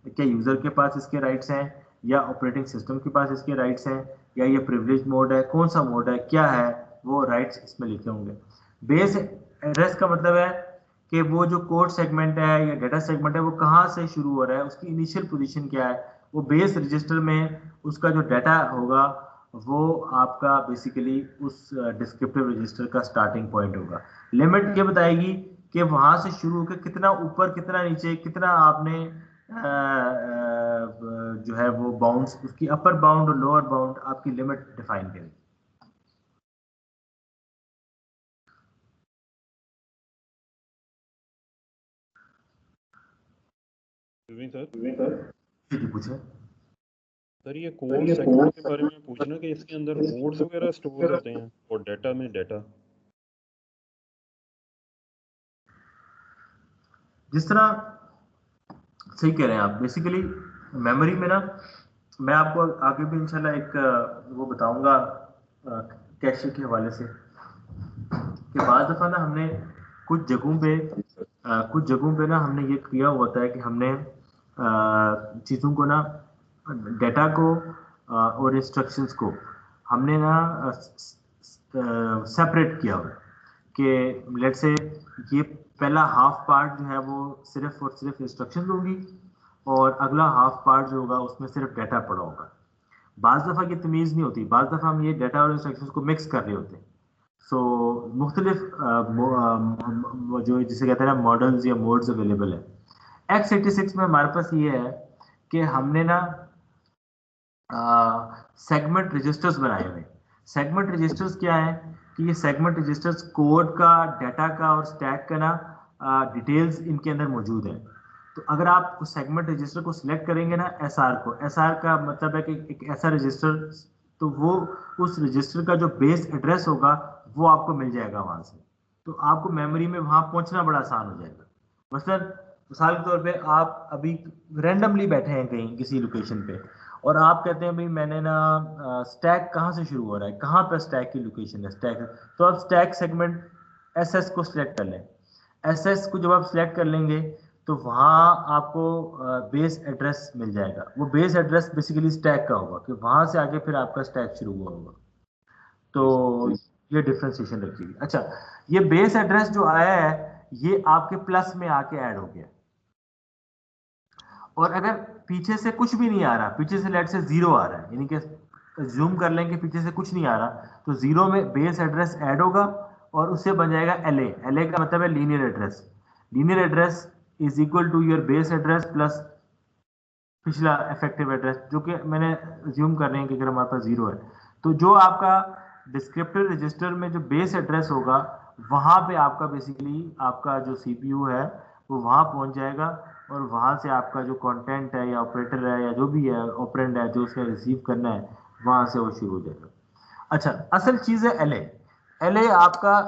क्या यूजर के पास इसके राइट्स हैं, या ऑपरेटिंग सिस्टम के पास इसके राइट्स हैं, या ये प्रिविलेज मोड है, कौन सा मोड है, क्या है, वो राइट्स इसमें लिखे होंगे। बेस एड्रेस का मतलब है कि वो जो कोड सेगमेंट है या डेटा सेगमेंट है वो कहाँ से शुरू हो रहा है, उसकी इनिशियल पोजीशन क्या है। वो बेस रजिस्टर में उसका जो डाटा होगा वो आपका बेसिकली उस डिस्क्रिप्टिव रजिस्टर का स्टार्टिंग पॉइंट होगा। लिमिट ये बताएगी कि वहां से शुरू होकर कितना ऊपर कितना नीचे कितना आपने जो है वो बाउंड्स, उसकी अपर बाउंड और लोअर बाउंड आपकी लिमिट डिफाइन करेगी। सर जी पूछे। सर ये कोड सेगमेंट के बारे में पूछना कि इसके अंदर कोड्स वगैरह स्टोर होते हैं और डाटा में डाटा। जिस तरह सही कह रहे हैं आप, बेसिकली मेमोरी में ना, मैं आपको आगे भी इंशाल्लाह एक वो बताऊंगा कैशे के हवाले से, कि बाद दफा ना हमने कुछ जगहों पे ना हमने ये किया होता है कि हमने चीज़ों को ना, डाटा को और इंस्ट्रक्शंस को हमने ना सेपरेट किया हुआ है कि लेट्स से ये पहला हाफ पार्ट जो है वो सिर्फ और सिर्फ इंस्ट्रक्शंस होगी, और अगला हाफ पार्ट जो होगा उसमें सिर्फ डाटा पड़ा होगा। बाज दफ़ा की तमीज़ नहीं होती, बाज दफ़ा हम ये डाटा और इंस्ट्रक्शंस को मिक्स कर रहे होते हैं। सो मुख्तलिफ जो जिसे कहते हैं ना मॉडल्स या मोड्स अवेलेबल है। x86 में हमारे पास ये है कि हमने ना सेगमेंट रजिस्टर्स बनाए हुए। सेगमेंट रजिस्टर्स क्या है कि ये सेगमेंट रजिस्टर्स कोड का, डाटा का और स्टैक का ना डिटेल्स इनके अंदर मौजूद है। तो अगर आप उस सेगमेंट रजिस्टर को सिलेक्ट करेंगे ना, एसआर को, एसआर का मतलब है कि एक ऐसा रजिस्टर, तो वो उस रजिस्टर का जो बेस एड्रेस होगा वो आपको मिल जाएगा वहां से। तो आपको मेमोरी में वहां पहुंचना बड़ा आसान हो जाएगा। मसलन मिसाल के तौर पे आप अभी रैंडमली बैठे हैं कहीं किसी लोकेशन पे, और आप कहते हैं भाई मैंने ना स्टैक कहाँ से शुरू हो रहा है, कहाँ पर स्टैक की लोकेशन है, स्टैक, तो आप स्टैक सेगमेंट एसएस को सिलेक्ट कर लें। एसएस को जब आप सिलेक्ट कर लेंगे तो वहाँ आपको बेस एड्रेस मिल जाएगा। वो बेस एड्रेस बेसिकली स्टैक का होगा कि वहाँ से आगे फिर आपका स्टैक शुरू हुआ होगा। तो ये डिफ्रेंसिएशन रखिएगी। अच्छा, ये बेस एड्रेस जो आया है ये आपके प्लस में आके ऐड हो गया, और अगर पीछे से कुछ भी नहीं आ रहा, पीछे से लेट से जीरो आ रहा है, यानी कि जूम कर लें कि पीछे से कुछ नहीं आ रहा, तो जीरो में बेस एड्रेस ऐड होगा और उससे बन जाएगा एल ए का मतलब है linear address. Linear address is equal to your base address plus पिछला इफेक्टिव एड्रेस, जो कि मैंने अज्यूम कर रहे हैं कि अगर हमारे पास 0 है तो जो आपका डिस्क्रिप्टिव रजिस्टर में जो बेस एड्रेस होगा वहां पे आपका बेसिकली आपका जो सीपीयू है वो वहां पहुंच जाएगा और वहां से आपका जो कंटेंट है या ऑपरेटर है या जो भी है ऑपरेंड है जो उसने रिसीव करना है वहां से वो शुरू हो जाएगा। अच्छा, असल चीज है एलए आपका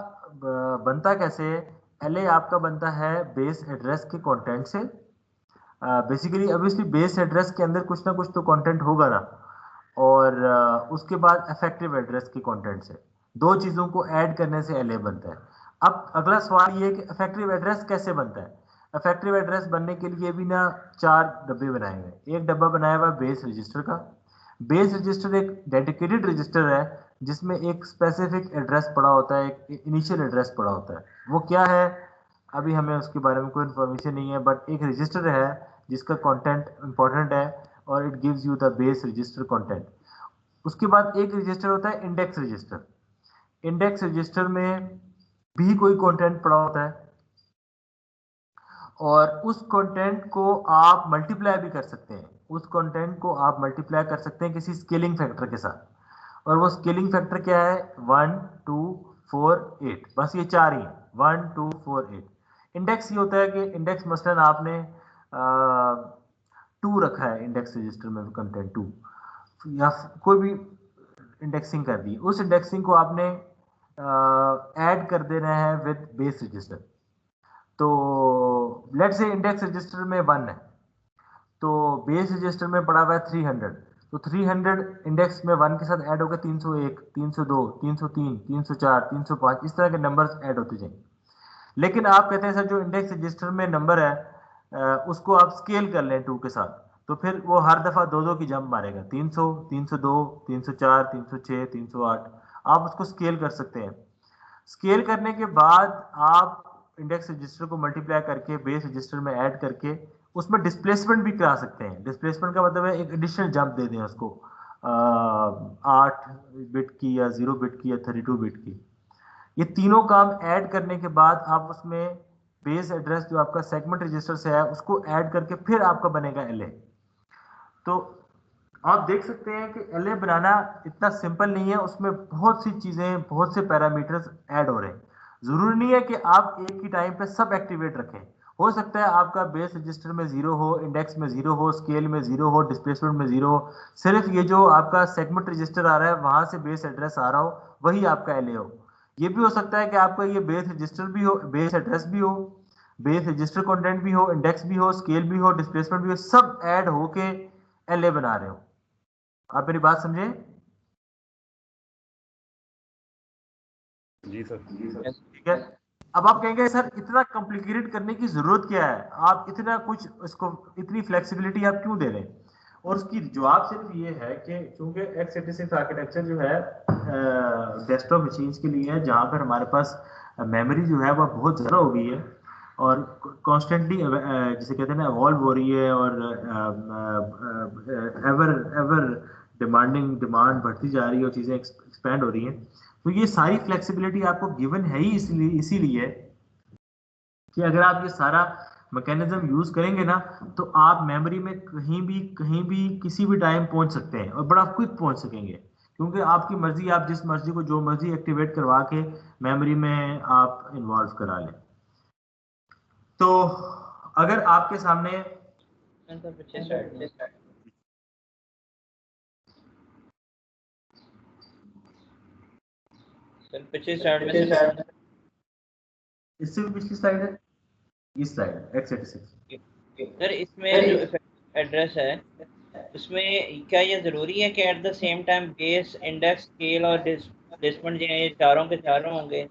बनता कैसे है? एलए आपका बनता है बेस एड्रेस के कंटेंट से। बेसिकली ऑब्वियसली बेस एड्रेस के अंदर कुछ ना कुछ तो कंटेंट होगा ना, और उसके बाद इफेक्टिव एड्रेस के कंटेंट से दो चीजों को ऐड करने से एलए बनता है। अब अगला सवाल ये है कि इफेक्टिव एड्रेस कैसे बनता है? इफेक्टिव एड्रेस बनने के लिए भी ना 4 डब्बे बनाए हुए। एक डब्बा बनाया हुआ बेस रजिस्टर का। बेस रजिस्टर एक डेडिकेटेड रजिस्टर है जिसमें एक स्पेसिफिक एड्रेस पड़ा होता है, एक इनिशियल एड्रेस पड़ा होता है। वो क्या है अभी हमें उसके बारे में कोई इन्फॉर्मेशन नहीं है, बट एक रजिस्टर है जिसका कंटेंट इंपॉर्टेंट है और it gives you the base register content. उसके बाद एक रजिस्टर होता है इंडेक्स रजिस्टर। इंडेक्स रजिस्टर में भी कोई कंटेंट पड़ा होता है और उस कंटेंट को आप मल्टीप्लाई भी कर सकते हैं। उस कंटेंट को आप मल्टीप्लाई कर सकते हैं किसी स्केलिंग फैक्टर के साथ, और वो स्केलिंग फैक्टर क्या है? 1 2 4 8। बस ये 4 ही है, 1 2 4 8। इंडेक्स ये होता है कि इंडेक्स मसलन आपने 2 रखा है इंडेक्स रजिस्टर में, कंटेंट 2 या कोई भी इंडेक्सिंग कर दी, उस इंडेक्सिंग को आपने ऐड कर देना है विद बेस रजिस्टर। तो लेट से इंडेक्स रजिस्टर में 1 है तो बेस रजिस्टर में पड़ा हुआ है 300, तो 300 इंडेक्स में 1 के साथ ऐड होगा 301 302 303 304 305, इस तरह के नंबर्स ऐड होते जाएंगे। लेकिन आप कहते हैं सर जो इंडेक्स रजिस्टर में नंबर है उसको आप स्केल कर लें 2 के साथ, तो फिर वो हर दफा 2 की जंप मारेगा, 300 302 304 306 308। आप उसको स्केल कर सकते हैं। स्केल करने के बाद आप इंडेक्स रजिस्टर को मल्टीप्लाई करके बेस रजिस्टर में ऐड करके उसमें डिस्प्लेसमेंट भी करा सकते हैं। डिस्प्लेसमेंट का मतलब है एक एडिशनल जंप दे दें उसको 8 बिट की या 0 बिट की या 32 बिट की। ये तीनों काम ऐड करने के बाद आप उसमें बेस एड्रेस जो आपका सेगमेंट रजिस्टर से है उसको ऐड करके फिर आपका बनेगा एलए। तो आप देख सकते हैं कि एलए बनाना इतना सिंपल नहीं है, उसमें बहुत सी चीजें बहुत से पैरामीटर्स ऐड हो रहे हैं। जरूरी नहीं है कि आप एक ही टाइम पे सब एक्टिवेट रखें। हो सकता है आपका बेस रजिस्टर में 0 हो, इंडेक्स में 0 हो, स्केल में 0 हो, डिस्प्लेसमेंट में 0 हो, सिर्फ ये जो आपका सेगमेंट रजिस्टर आ रहा है वहां से बेस एड्रेस आ रहा हो, वही आपका एलए हो। ये भी हो सकता है कि आपका ये बेस रजिस्टर भी हो, बेस एड्रेस भी हो, बेस रजिस्टर कंटेंट भी हो, इंडेक्स भी हो, स्केल भी हो, डिस्प्लेसमेंट भी हो, सब ऐड होके एलए बना रहे हो। आप मेरी बात समझे? जी सर। ठीक है। अब आप कहेंगे सर इतना कॉम्प्लिकेटेड करने की जरूरत क्या है, आप इतना कुछ इसको इतनी फ्लेक्सिबिलिटी आप क्यों दे रहे हैं? और उसकी जवाब सिर्फ ये है कि चूंकि x86 आर्किटेक्चर जो है डेस्कटॉप मशीन्स के लिए है जहां पर हमारे पास मेमोरी जो है वह बहुत ज़्यादा हो गई है और कॉन्स्टेंटली जिसे कहते हैं ना इवॉल्व हो रही है और एवर एवर डिमांड बढ़ती जा रही है और चीज़ें एक्सपैंड हो रही हैं। तो ये सारी फ्लेक्सिबिलिटी आपको गिवन है ही इसीलिए कि अगर आप ये सारा मैकेनिज्म यूज करेंगे ना तो आप मेमोरी में कहीं भी किसी भी टाइम पहुंच सकते हैं और बड़ा क्विक पहुंच सकेंगे, क्योंकि आपकी मर्जी, आप जिस मर्जी को जो मर्जी एक्टिवेट करवा के मेमोरी में आप इन्वॉल्व करा लें। तो अगर आपके सामने इससे भी पिछली स्लाइड है, इस स्लाइड x86 सर इसमें जो एड्रेस है उसमें क्या ये जरूरी है कि at the same time base, index, scale और डिस्प्लेसमेंट ये चारों के चारों होंगे?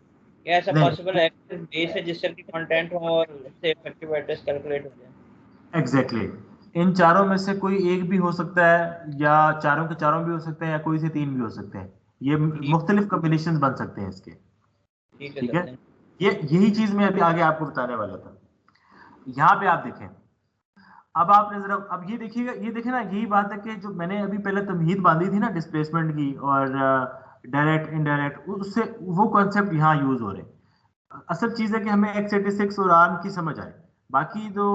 क्या ऐसा पॉसिबल है कि बेस रजिस्टर की कंटेंट हो और उससे इफेक्टिव एड्रेस कैलकुलेट हो जाए? एग्जैक्टली इन चारों में से कोई एक भी हो सकता है या चारों के चारों भी हो सकते हैं या कोई से 3 भी हो सकते हैं। ये मुख्तलिफ कॉम्बिनेशन बन सकते हैं इसके। ठीक है, यही चीज मैं अभी आगे आपको बताने वाला था। यहाँ पे आप देखें, अब आपने जरा अब ये देखिएगा, ये देखें ना, यही बात है कि जो मैंने अभी पहले तमहीद बांधी थी ना डिस्प्लेसमेंट की और डायरेक्ट इनडायरेक्ट, उससे वो कॉन्सेप्ट यहाँ यूज हो रहे हैं। असल चीज है कि हमें x86 और ARM की समझ आए, बाकी तो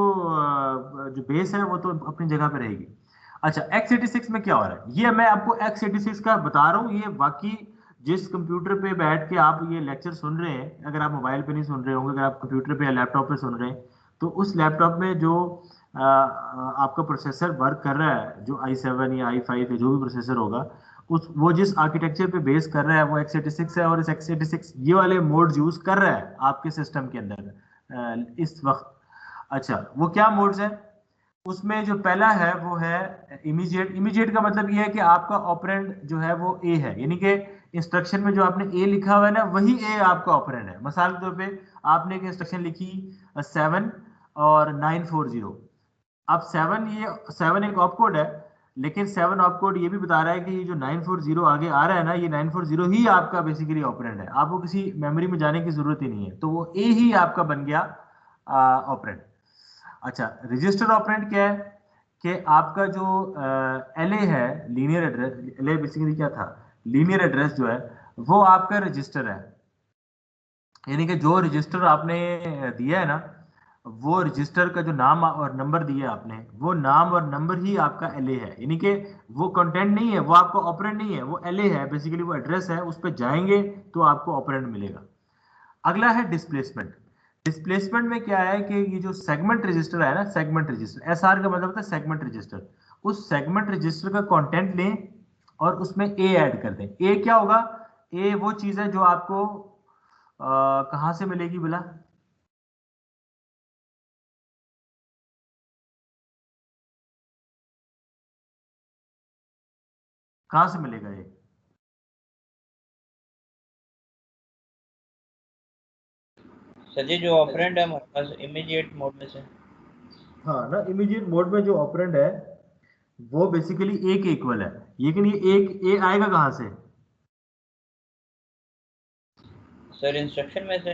जो बेस है वो तो अपनी जगह पे रहेगी। अच्छा, x86 में क्या हो रहा है, ये मैं आपको x86 का बता रहा हूँ। ये बाकी जिस कंप्यूटर पे बैठ के आप ये लेक्चर सुन रहे हैं, अगर आप मोबाइल पे नहीं सुन रहे होंगे, अगर आप कंप्यूटर पे या लैपटॉप पे सुन रहे हैं, तो उस लैपटॉप में जो आपका प्रोसेसर वर्क कर रहा है, जो i7 या i5 या जो भी प्रोसेसर होगा, उस वो जिस आर्किटेक्चर पे बेस कर रहा है वो x86 है, और इस x86 ये वाले मोड यूज कर रहा है आपके सिस्टम के अंदर इस वक्त। अच्छा, वो क्या मोड्स है, उसमें जो पहला है वो है इमीडिएट। इमीडिएट का मतलब ये है कि आपका ऑपरेंड जो है वो ए है, यानी कि इंस्ट्रक्शन में जो आपने ए लिखा हुआ है ना, वही ए आपका ऑपरेंड है। मिसाल के तौर पे आपने एक इंस्ट्रक्शन लिखी 7 और 940। अब 7, ये 7 एक ऑपकोड है, लेकिन 7 ऑपकोड ये भी बता रहा है कि ये जो 940 आगे आ रहा है ना, ये 940 ही आपका बेसिकली ऑपरेंड है, आपको किसी मेमोरी में जाने की जरूरत ही नहीं है, तो वो ए ही आपका बन गया ऑपरेंड। अच्छा, रजिस्टर ऑपरेंड क्या है कि आपका जो एलए है, लीनियर एड्रेस, एलए बेसिकली क्या था, लीनियर एड्रेस जो है वो आपका रजिस्टर है, यानी कि जो रजिस्टर आपने दिया है ना, वो रजिस्टर का जो नाम और नंबर दिया आपने, वो नाम और नंबर ही आपका एलए है, यानी कि वो कंटेंट नहीं है, वो आपका ऑपरेंड नहीं है, वो एलए है बेसिकली, वो एड्रेस है, उस पर जाएंगे तो आपको ऑपरेंड मिलेगा। अगला है डिस्प्लेसमेंट। डिस्प्लेसमेंट में क्या है कि ये जो सेगमेंट रजिस्टर है ना, सेगमेंट रजिस्टर, एसआर का मतलब होता है सेगमेंट रजिस्टर, उस सेगमेंट रजिस्टर का कंटेंट लें और उसमें ए ऐड कर दें। ए क्या होगा, ए वो चीज है जो आपको कहां से मिलेगी बोला, कहां से मिलेगा ये, सर जी जो ऑपरेंड है हमारे पास इमीडिएट मोड में से। हाँ ना, इमीडिएट मोड में जो ऑपरेंड है वो बेसिकली ए के इक्वल है, लेकिन ये एक ए आएगा कहां से, सर इंस्ट्रक्शन में से।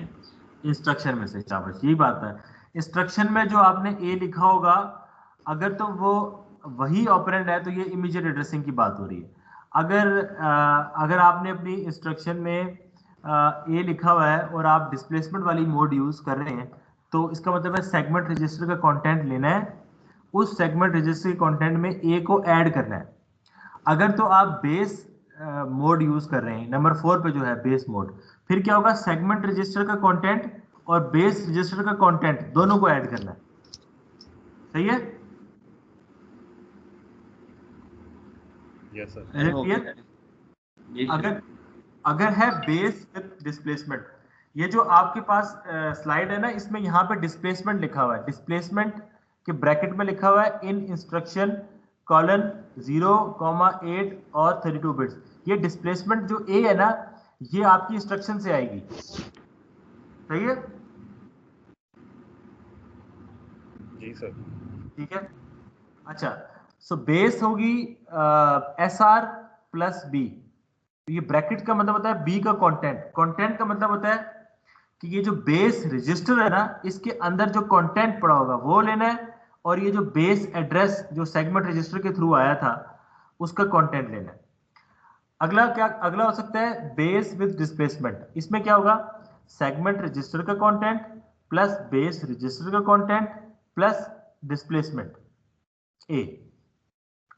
इंस्ट्रक्शन में से। शाबाश, यही बात है। इंस्ट्रक्शन में जो आपने ए लिखा होगा, अगर तो वो वही ऑपरेंड है तो ये इमीडिएट एड्रेसिंग की बात हो रही है। अगर आपने अपनी इंस्ट्रक्शन में ए लिखा हुआ है और आप डिस्प्लेसमेंट वाली मोड यूज कर रहे हैं, तो इसका मतलब है सेगमेंट रजिस्टर का कंटेंट लेना है, उस सेगमेंट रजिस्टर के कंटेंट में ए को ऐड करना है। अगर तो आप बेस मोड यूज कर रहे हैं, नंबर 4 पे जो है बेस मोड, फिर क्या होगा, सेगमेंट रजिस्टर का कंटेंट और बेस रजिस्टर का कंटेंट दोनों को ऐड करना है। सही है? Yes sir. क्लियर? अगर अगर है बेस विद डिस्प्लेसमेंट, ये जो आपके पास स्लाइड है ना, इसमें यहाँ पे डिस्प्लेसमेंट लिखा हुआ है, डिस्प्लेसमेंट के ब्रैकेट में लिखा हुआ है इन इंस्ट्रक्शन कॉलन 0,8 और 32 बिट्स। ये डिस्प्लेसमेंट जो ए है ना, ये आपकी इंस्ट्रक्शन से आएगी। सही है? जी सर। ठीक है। अच्छा, सो बेस होगी एस आर प्लस बी, ये ब्रैकेट का मतलब होता है बी का कंटेंट, कंटेंट का मतलब होता है कि ये जो बेस रजिस्टर है ना, इसके अंदर जो कंटेंट पड़ा होगा वो लेना है, और ये जो बेस एड्रेस जो सेगमेंट रजिस्टर के थ्रू आया था उसका कंटेंट लेना है। अगला क्या, अगला हो सकता है बेस विद डिस्प्लेसमेंट। इसमें क्या होगा, सेगमेंट रजिस्टर का कंटेंट प्लस बेस रजिस्टर का कंटेंट प्लस डिस्प्लेसमेंट ए।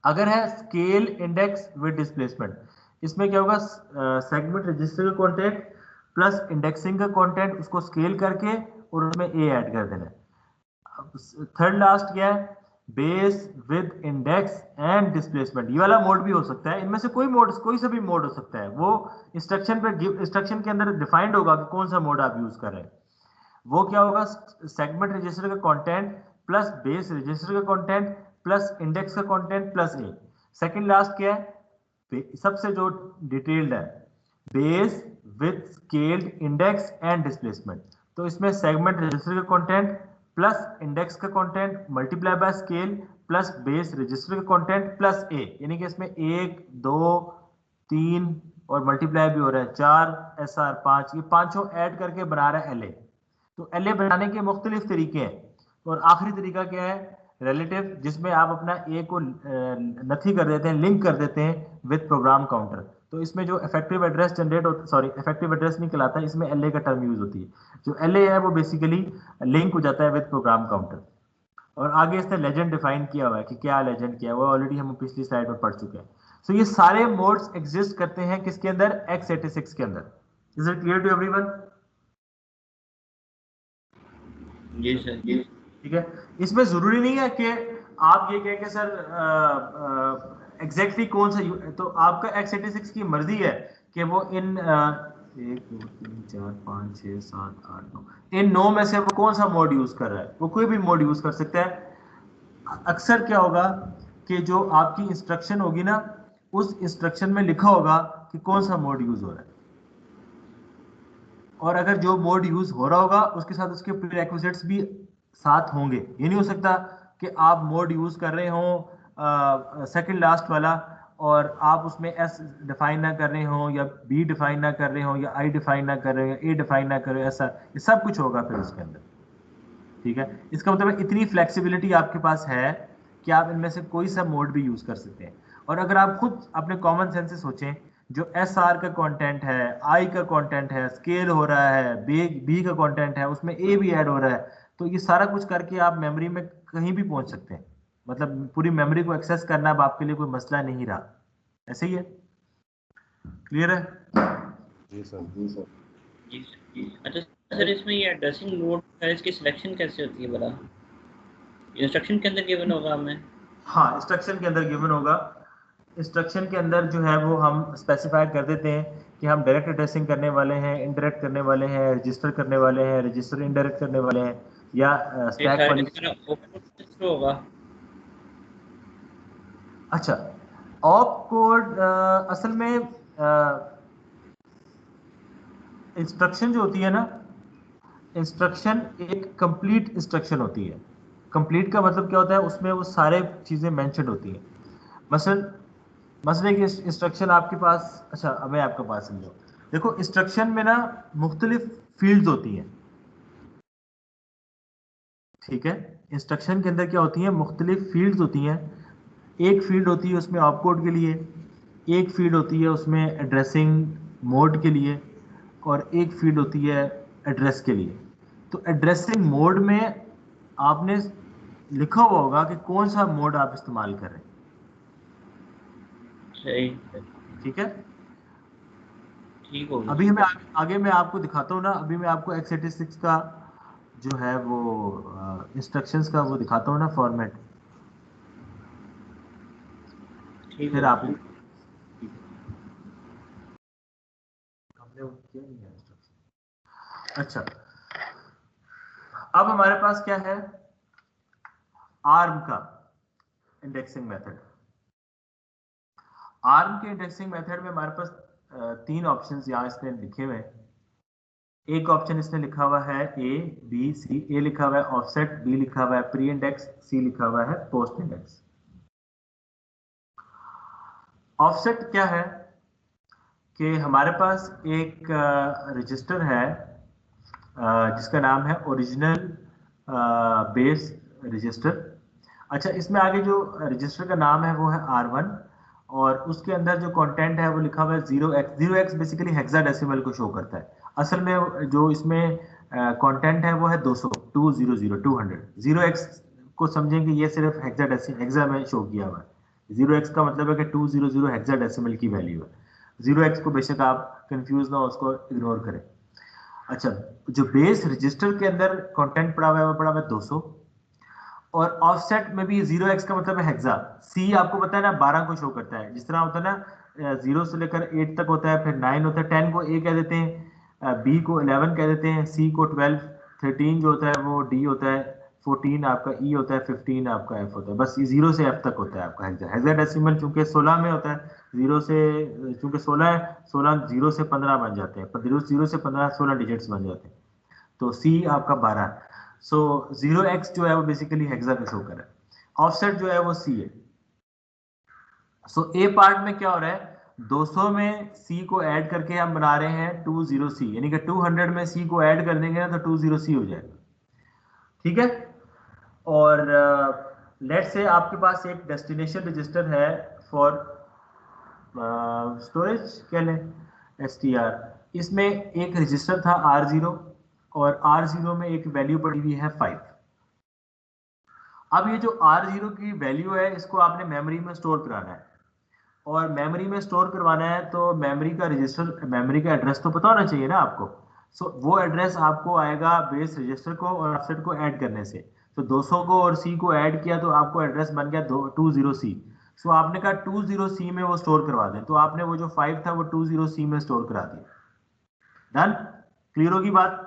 अगर है स्केल इंडेक्स विद डिस्प्लेसमेंट, इसमें क्या होगा, सेगमेंट रजिस्टर का कंटेंट प्लस इंडेक्सिंग का कंटेंट, उसको स्केल करके और उसमें ए ऐड कर देना है। थर्ड लास्ट क्या है, base with index and displacement. ये वाला मोड भी हो सकता है, इनमें से कोई मोड, कोई सा भी मोड हो सकता है, वो इंस्ट्रक्शन पे इंस्ट्रक्शन के अंदर डिफाइंड होगा कि कौन सा मोड आप यूज कर रहे हैं। वो क्या होगा, सेगमेंट रजिस्टर का कंटेंट प्लस बेस रजिस्टर का कंटेंट प्लस इंडेक्स का कंटेंट प्लस ए। सेकंड लास्ट क्या है, सबसे जो डिटेल्ड है, base with scaled index and displacement. तो इसमें सेगमेंट रजिस्टर का कंटेंट प्लस इंडेक्स का content multiply by scale plus base register का कंटेंट प्लस ए, यानी कि इसमें 1 2 3 और मल्टीप्लाई भी हो रहा है 4 एस आर 5, ये पांचों ऐड करके बना रहा है एलए। तो एलए बनाने के मुख्तलिफ तरीके हैं, और आखिरी तरीका क्या है, रिलेटिव, जिसमें आप अपना ए को नथी कर देते हैं, लिंक कर देते हैं विद प्रोग्राम काउंटर। तो इसमें जो इफेक्टिव एड्रेस जनरेट होता, सॉरी इफेक्टिव एड्रेस नहीं कहलाता, इसमें एलए का टर्म यूज होती है। जो एलए है वो बेसिकली लिंक हो जाता है विद प्रोग्राम काउंटर। और आगे इसने लेजेंड डिफाइन किया हुआ है कि क्या लेजेंड किया हुआ है, ऑलरेडी हम पिछली स्लाइड में पढ़ चुके हैं। सो ये सारे मोड्स एग्जिस्ट करते हैं किसके अंदर, x86 के अंदर। Is it clear to everyone? जी सर। ठीक है, इसमें जरूरी नहीं है कि आप ये कहें कि सर एग्जैक्टली कौन सा तो आपका x86 की मर्जी है कि वो इन 1 2 3 4 5 6 7 8 9 इन 9 में से वो कौन सा मोड यूज कर रहा है, वो कोई भी मोड यूज कर सकता है। अक्सर क्या होगा कि जो आपकी इंस्ट्रक्शन होगी ना, उस इंस्ट्रक्शन में लिखा होगा कि कौन सा मोड यूज हो रहा है, और अगर जो मोड यूज हो रहा होगा उसके साथ उसके प्रीरेक्विजिट्स भी साथ होंगे। ये नहीं हो सकता कि आप मोड यूज कर रहे हो सेकंड लास्ट वाला और आप उसमें एस डिफाइन ना कर रहे हो या बी डिफाइन ना कर रहे हो या आई डिफाइन ना कर रहे हो या ए डिफाइन ना कर रहे हो, ऐसा ये सब कुछ होगा फिर उसके अंदर। ठीक है, इसका मतलब इतनी फ्लेक्सिबिलिटी आपके पास है कि आप इनमें से कोई सा मोड भी यूज कर सकते हैं। और अगर आप खुद अपने कॉमन सेंस से सोचें, जो एस आर का कंटेंट है, आई का कंटेंट है, स्केल हो रहा है, बी का कंटेंट है, उसमें ए भी ऐड हो रहा है, तो ये सारा कुछ करके आप मेमोरी में कहीं भी पहुंच सकते हैं। मतलब पूरी मेमोरी को एक्सेस करना अब आपके लिए कोई मसला नहीं रहा। ऐसे ही है, क्लियर है? जी सर। जी अच्छा सर, इसमें ये एड्रेसिंग मोड है, इसकी सिलेक्शन कैसे होती है बड़ा? इंस्ट्रक्शन के अंदर गिवन होगा हमें? हाँ, इंस्ट्रक्शन के अंदर गिवन होगा। इंस्ट्रक्शन के अंदर जो है वो हम स्पेसिफाई कर देते हैं कि हम डायरेक्ट एड्रेसिंग करने वाले हैं, इनडायरेक्ट करने वाले हैं, रजिस्टर करने वाले हैं, रजिस्टर इनडायरेक्ट करने वाले हैं, या स्टैक वाली। होगा। अच्छा, ऑप कोड असल में इंस्ट्रक्शन जो होती है ना, इंस्ट्रक्शन एक कंप्लीट इंस्ट्रक्शन होती है। कंप्लीट का मतलब क्या होता है, उसमें वो सारे चीजें मेंशन होती हैं। मसले की इंस्ट्रक्शन आपके पास, अच्छा अब मैं आपके पास समझाऊं। देखो, इंस्ट्रक्शन में ना मुख्तलिफ फील्ड्स होती हैं। ठीक है, इंस्ट्रक्शन के अंदर क्या होती है, मुख्तलिफ फील्ड्स होती हैं। एक फील्ड होती है उसमें ऑपकोड के लिए, एक फील्ड होती है उसमें एड्रेसिंग मोड के लिए, और एक फील्ड होती है एड्रेस के लिए। तो एड्रेसिंग मोड में आपने लिखा हुआ होगा कि कौन सा मोड आप इस्तेमाल कर रहे हैं। सही, ठीक है, ठीक होगा। अभी मैं आगे मैं आपको दिखाता हूँ ना, अभी मैं आपको x86 का जो है वो इंस्ट्रक्शंस का वो दिखाता हूँ ना फॉर्मेट, ठीक फिर होगा। आप हमने वो किया नहीं है instruction। अच्छा, अब हमारे पास क्या है, आर्म का इंडेक्सिंग मेथड। आर्म के इंडेक्सिंग मेथड में हमारे पास 3 ऑप्शंस यहाँ इसने लिखे हुए हैं। एक ऑप्शन इसने लिखा हुआ है ए बी सी। ए लिखा हुआ है ऑफसेट, बी लिखा हुआ है प्री इंडेक्स, सी लिखा हुआ है पोस्ट इंडेक्स। ऑफसेट क्या है कि हमारे पास एक रजिस्टर है जिसका नाम है ओरिजिनल बेस रजिस्टर। अच्छा, इसमें आगे जो रजिस्टर का नाम है वो है R1, और उसके अंदर जो कंटेंट है वो लिखा हुआ है 0x। 0x बेसिकली हेक्साडेसिमल को शो करता है। असल में जो इसमें कंटेंट है वो है 200, 200, 200। 0x को समझें कि ये सिर्फ हेक्सा में शो किया हुआ है। 0x का मतलब है कि 200 हेक्साडेसिमल की वैल्यू है। 0x को बेशक आप कंफ्यूज ना हो, उसको इग्नोर करें। अच्छा, जो बेस रजिस्टर के अंदर कंटेंट पड़ा हुआ है वो पड़ा हुआ है 200, और ऑफसेट में भी 0x का मतलब है हेक्सा। सी आपको पता है ना 12 को शो करता है, जिस तरह होता है ना 0 से लेकर 8 तक होता है, फिर 9 होता है, 10 को ए कह देते हैं, बी को 11 कह देते हैं, सी को 12, 13 जो होता है वो डी होता है, 14 आपका ई होता है, 15 आपका एफ होता है। बस ये 0 से एफ तक होता है आपका हेक्सा। हेक्साडेसिमल चूंकि 16 में होता है, 0 से चूंकि 16 है, 16 0 से 15 बन जाते हैं, 0 से 15 16 डिजिट्स बन जाते हैं। तो सी आपका 12 है। सो 0x जो है वो बेसिकली हेक्सा को शो कर रहा है। ऑफसेट जो है वो सी है। सो ए पार्ट में क्या हो रहा है, 200 में सी को ऐड करके हम बना रहे हैं 20c, यानी कि 200 में सी को ऐड कर देंगे ना तो 20c हो जाएगा। ठीक है, और लेट से आपके पास एक डेस्टिनेशन रजिस्टर है फॉर स्टोरेज कह लें, str। इसमें एक रजिस्टर था r0 और r0 में एक वैल्यू पड़ी हुई है 5। अब ये जो r0 की वैल्यू है इसको आपने मेमोरी में स्टोर कराना है, और मेमोरी में स्टोर करवाना है तो मेमोरी का रजिस्टर, मेमोरी का एड्रेस तो पता होना चाहिए ना आपको। वो एड्रेस आपको आएगा बेस रजिस्टर को और ऑफसेट को ऐड करने से। तो 200 को और सी को ऐड किया तो आपको एड्रेस बन गया 20C। सो आपने कहा 20C में वो स्टोर करवा दें, तो आपने वो जो 5 था वो 20C में स्टोर करा दिया। डन? क्लियर होगी बात?